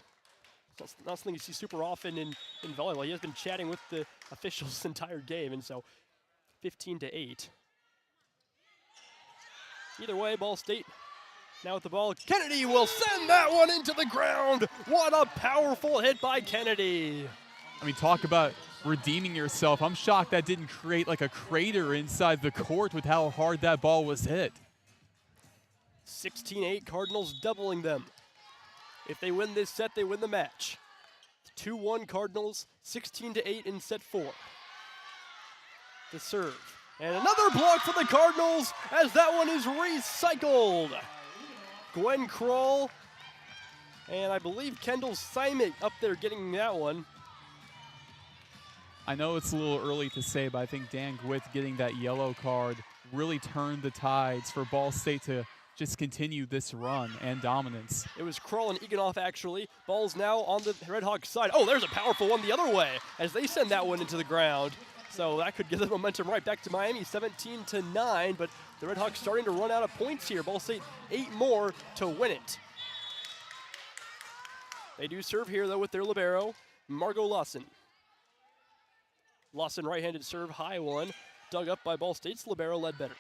Not something you see super often in volleyball. He has been chatting with the officials this entire game, and so 15-8. Either way, Ball State now with the ball. Kennedy will send that one into the ground. What a powerful hit by Kennedy. I mean, talk about redeeming yourself. I'm shocked that didn't create like a crater inside the court with how hard that ball was hit. 16-8, Cardinals doubling them. If they win this set, they win the match. 2-1 Cardinals, 16-8 in set 4. The serve. And another block for the Cardinals as that one is recycled. Gwen Kroll and I believe Kendall Simon up there getting that one. I know it's a little early to say, but I think Dan Gwitt getting that yellow card really turned the tides for Ball State to just continue this run and dominance. It was Kroll and Eganoff, actually. Ball's now on the RedHawks side. Oh, there's a powerful one the other way as they send that one into the ground. So that could give the momentum right back to Miami, 17-9, but the RedHawks starting to run out of points here. Ball State 8 more to win it. They do serve here, though, with their libero, Margot Lawson. Lawson right-handed serve, high one, dug up by Ball State's libero, Ledbetter.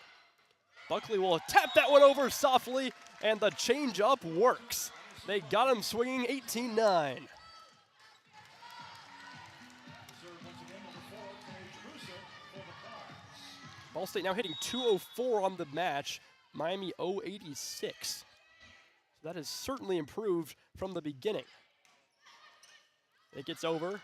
Buckley will tap that one over softly, and the change-up works. They got him swinging 18-9. Ball State now hitting 204 on the match, Miami 086. So that has certainly improved from the beginning. It gets over,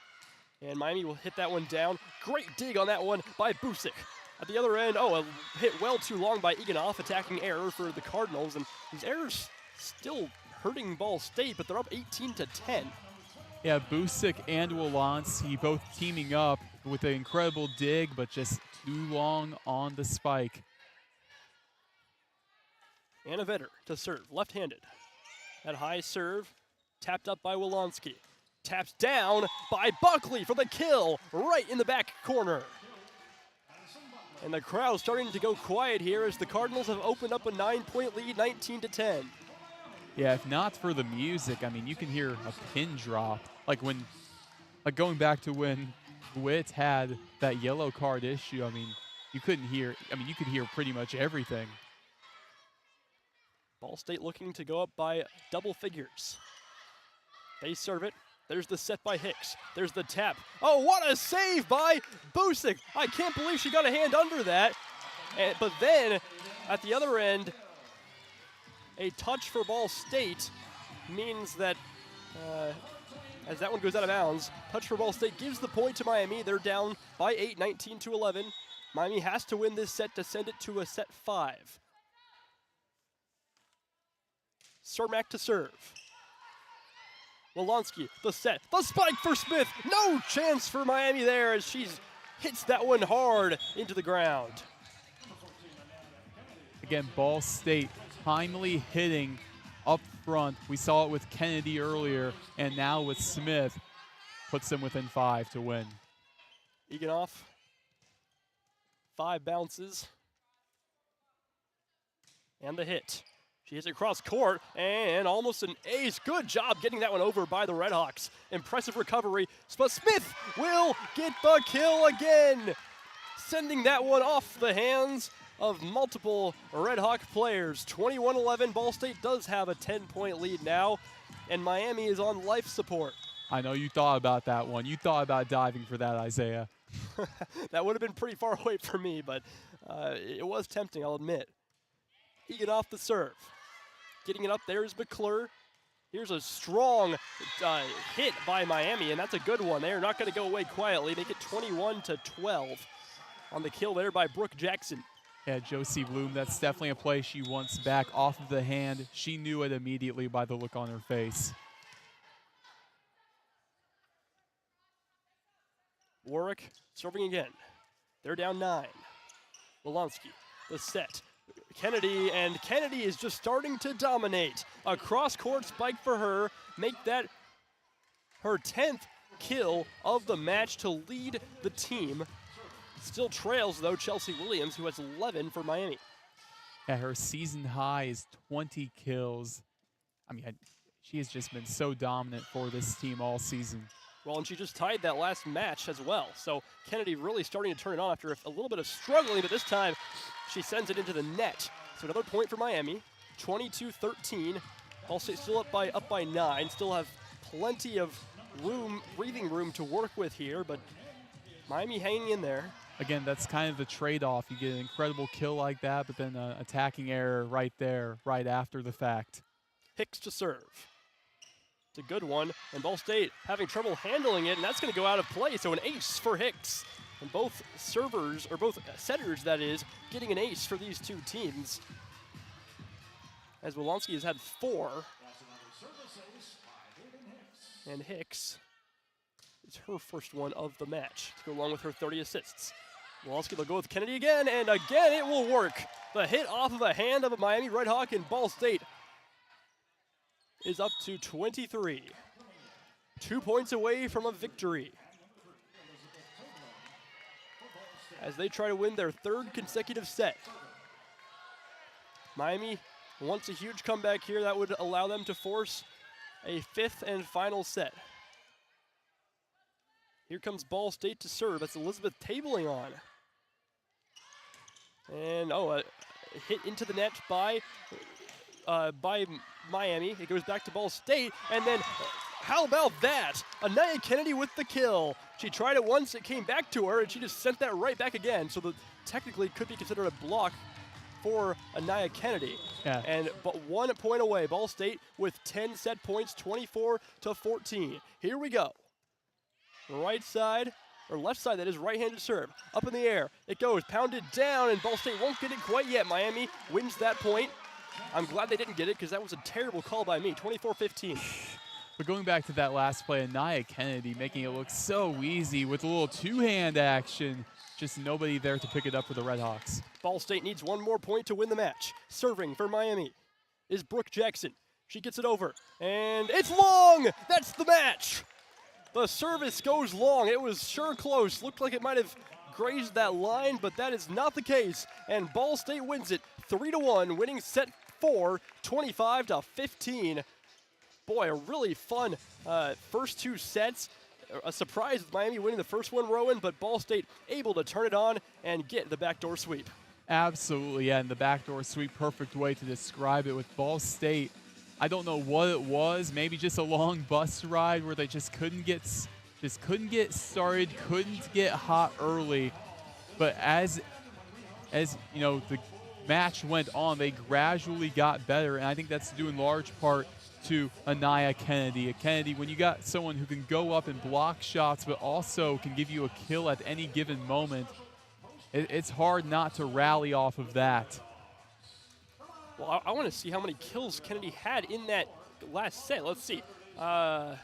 and Miami will hit that one down. Great dig on that one by Busick. At the other end, a hit well too long by Eganoff, attacking error for the Cardinals, and these errors still hurting Ball State, but they're up 18-10. Yeah, Busick and Wolonsky both teaming up with an incredible dig, but just too long on the spike. Anna Vetter to serve, left-handed. That high serve, tapped up by Wolonsky. Taps down by Buckley for the kill, right in the back corner. And the crowd starting to go quiet here as the Cardinals have opened up a 9-point lead, 19-10. Yeah, if not for the music, I mean, you can hear a pin drop. Like going back to when Witt had that yellow card issue, I mean, you could hear pretty much everything. Ball State looking to go up by double figures. They serve it. There's the set by Hicks. There's the tap. Oh, what a save by Busick. I can't believe she got a hand under that. But then, at the other end, a touch for Ball State means that, as that one goes out of bounds, touch for Ball State gives the point to Miami. They're down by 8, 19-11. Miami has to win this set to send it to a set 5. Cermak to serve. Wolonsky, the set, the spike for Smith. No chance for Miami there as she hits that one hard into the ground. Again, Ball State timely hitting up front. We saw it with Kennedy earlier, and now with Smith, puts them within 5 to win. Eganoff, 5 bounces, and the hit. She hits it across court, and almost an ace. Good job getting that one over by the RedHawks. Impressive recovery, but Smith will get the kill again, sending that one off the hands of multiple RedHawk players. 21-11, Ball State does have a 10-point lead now, and Miami is on life support. I know you thought about that one. You thought about diving for that, Isaiah. That would have been pretty far away for me, but it was tempting, I'll admit. Egan off the serve. Getting it up there is McClure. Here's a strong hit by Miami, and that's a good one. They are not going to go away quietly. Make it 21-12 on the kill there by Brooke Jackson. Yeah, Josie Bloom, that's definitely a play she wants back off of the hand. She knew it immediately by the look on her face. Warwick serving again. They're down 9. Wolanski, the set. Kennedy, and Kennedy is just starting to dominate. A cross-court spike for her. Make that her 10th kill of the match to lead the team. Still trails, though, Chelsea Williams, who has 11 for Miami. Yeah, her season high is 20 kills. I mean, she has just been so dominant for this team all season. Well, and she just tied that last match as well. So Kennedy really starting to turn it on after a little bit of struggling, but this time she sends it into the net. So another point for Miami, 22-13. Ball State still up by 9. Still have plenty of breathing room to work with here, but Miami hanging in there. Again, that's kind of the trade-off. You get an incredible kill like that, but then an attacking error right there, right after the fact. Hicks to serve. It's a good one, and Ball State having trouble handling it, and that's going to go out of play. So an ace for Hicks. And both servers, or both setters, that is, getting an ace for these two teams. As Wolanski has had 4. And Hicks is her first one of the match to go along with her 30 assists. Wolanski will go with Kennedy again, and again it will work. The hit off of a hand of a Miami RedHawk, and Ball State is up to 23. 2 points away from a victory, as they try to win their 3rd consecutive set. Miami wants a huge comeback here that would allow them to force a 5th and final set. Here comes Ball State to serve. That's Elizabeth tabling on. And a hit into the net by Miami. It goes back to Ball State, and then how about that? Anaya Kennedy with the kill. She tried it once, it came back to her, and she just sent that right back again. So that technically could be considered a block for Anaya Kennedy. Yeah. But 1 point away. Ball State with 10 set points, 24-14. Here we go. Right side, or left side, that is, right-handed serve. Up in the air, it goes, pounded down, and Ball State won't get it quite yet. Miami wins that point. I'm glad they didn't get it, because that was a terrible call by me, 24-15. But going back to that last play, Anaya Kennedy making it look so easy with a little two-hand action. Just nobody there to pick it up for the RedHawks. Ball State needs 1 more point to win the match. Serving for Miami is Brooke Jackson. She gets it over, and it's long! That's the match! The service goes long. It was sure close. Looked like it might have grazed that line, but that is not the case. And Ball State wins it 3-1, winning set 4, 25-15. Boy, a really fun first 2 sets. A surprise with Miami winning the first one, Roen, but Ball State able to turn it on and get the backdoor sweep. Absolutely, yeah, and the backdoor sweep, perfect way to describe it with Ball State. I don't know what it was, maybe just a long bus ride where they just couldn't get started, couldn't get hot early. But as you know, the match went on, they gradually got better, and I think that's due in large part to Anaya Kennedy. Kennedy, when you got someone who can go up and block shots but also can give you a kill at any given moment, it's hard not to rally off of that. Well, I want to see how many kills Kennedy had in that last set. Let's see. Well,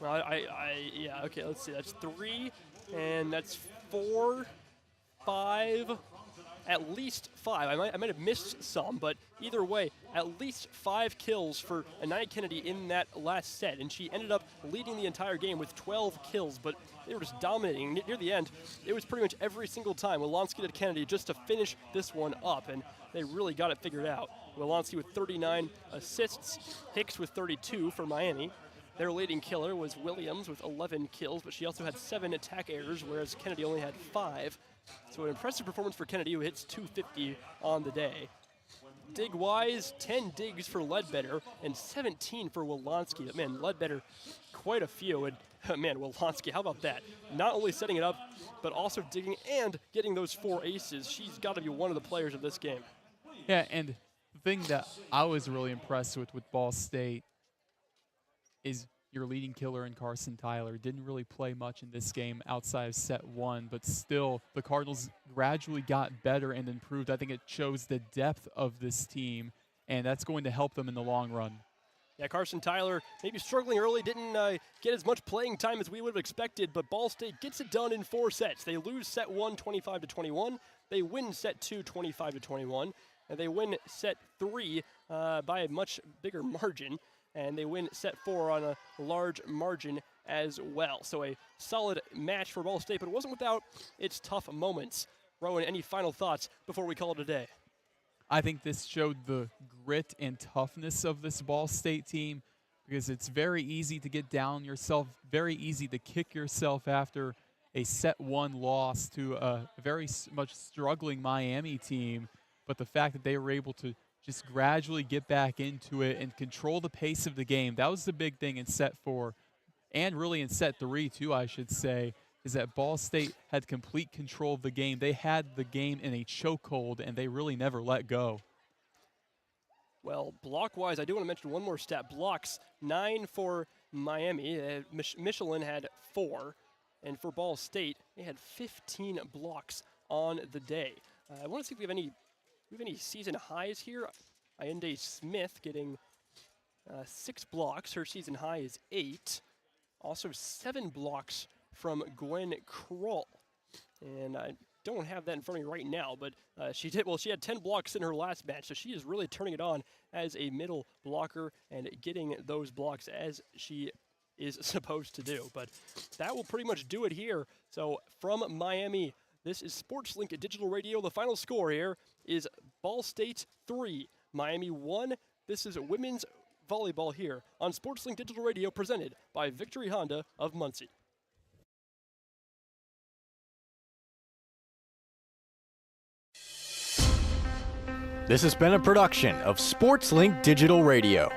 yeah, okay, let's see. That's 3, and that's 4, 5, at least 5. I might have missed some, but either way, at least 5 kills for Anaya Kennedy in that last set, and she ended up leading the entire game with 12 kills, but they were just dominating. Near the end, it was pretty much every single time Wolanski to Kennedy just to finish this one up, and they really got it figured out. Wolanski with 39 assists, Hicks with 32 for Miami. Their leading killer was Williams with 11 kills, but she also had 7 attack errors, whereas Kennedy only had 5. So an impressive performance for Kennedy, who hits 250 on the day. dig-wise, 10 digs for Ledbetter and 17 for Wolonsky. Man, Ledbetter, quite a few. And man, Wolonsky, how about that? Not only setting it up, but also digging and getting those 4 aces. She's got to be one of the players of this game. Yeah, and the thing that I was really impressed with Ball State is your leading killer in Carson Tyler. Didn't really play much in this game outside of set 1, but still the Cardinals gradually got better and improved. I think it shows the depth of this team, and that's going to help them in the long run. Yeah, Carson Tyler maybe struggling early, didn't get as much playing time as we would have expected, but Ball State gets it done in 4 sets. They lose set 1, 25-21. They win set 2, 25-21. And they win set 3 by a much bigger margin. And they win set 4 on a large margin as well. So a solid match for Ball State, but it wasn't without its tough moments. Roen, any final thoughts before we call it a day? I think this showed the grit and toughness of this Ball State team, because it's very easy to get down yourself, very easy to kick yourself after a set 1 loss to a very much struggling Miami team. But the fact that they were able to just gradually get back into it and control the pace of the game, that was the big thing in set 4, and really in set 3 too, I should say, is that Ball State had complete control of the game. They had the game in a chokehold, and they really never let go. Well, block-wise, I do want to mention one more stat. Blocks, 9 for Miami. Michelin had 4, and for Ball State, they had 15 blocks on the day. I want to see if we have any season highs here. Ayende Smith getting 6 blocks. Her season high is 8. Also 7 blocks from Gwen Kroll. And I don't have that in front of me right now, but she had 10 blocks in her last match, so she is really turning it on as a middle blocker and getting those blocks as she is supposed to do. But that will pretty much do it here. So from Miami, this is SportsLink Digital Radio. The final score here is Ball State 3, Miami 1. This is women's volleyball here on SportsLink Digital Radio, presented by Victory Honda of Muncie. This has been a production of SportsLink Digital Radio.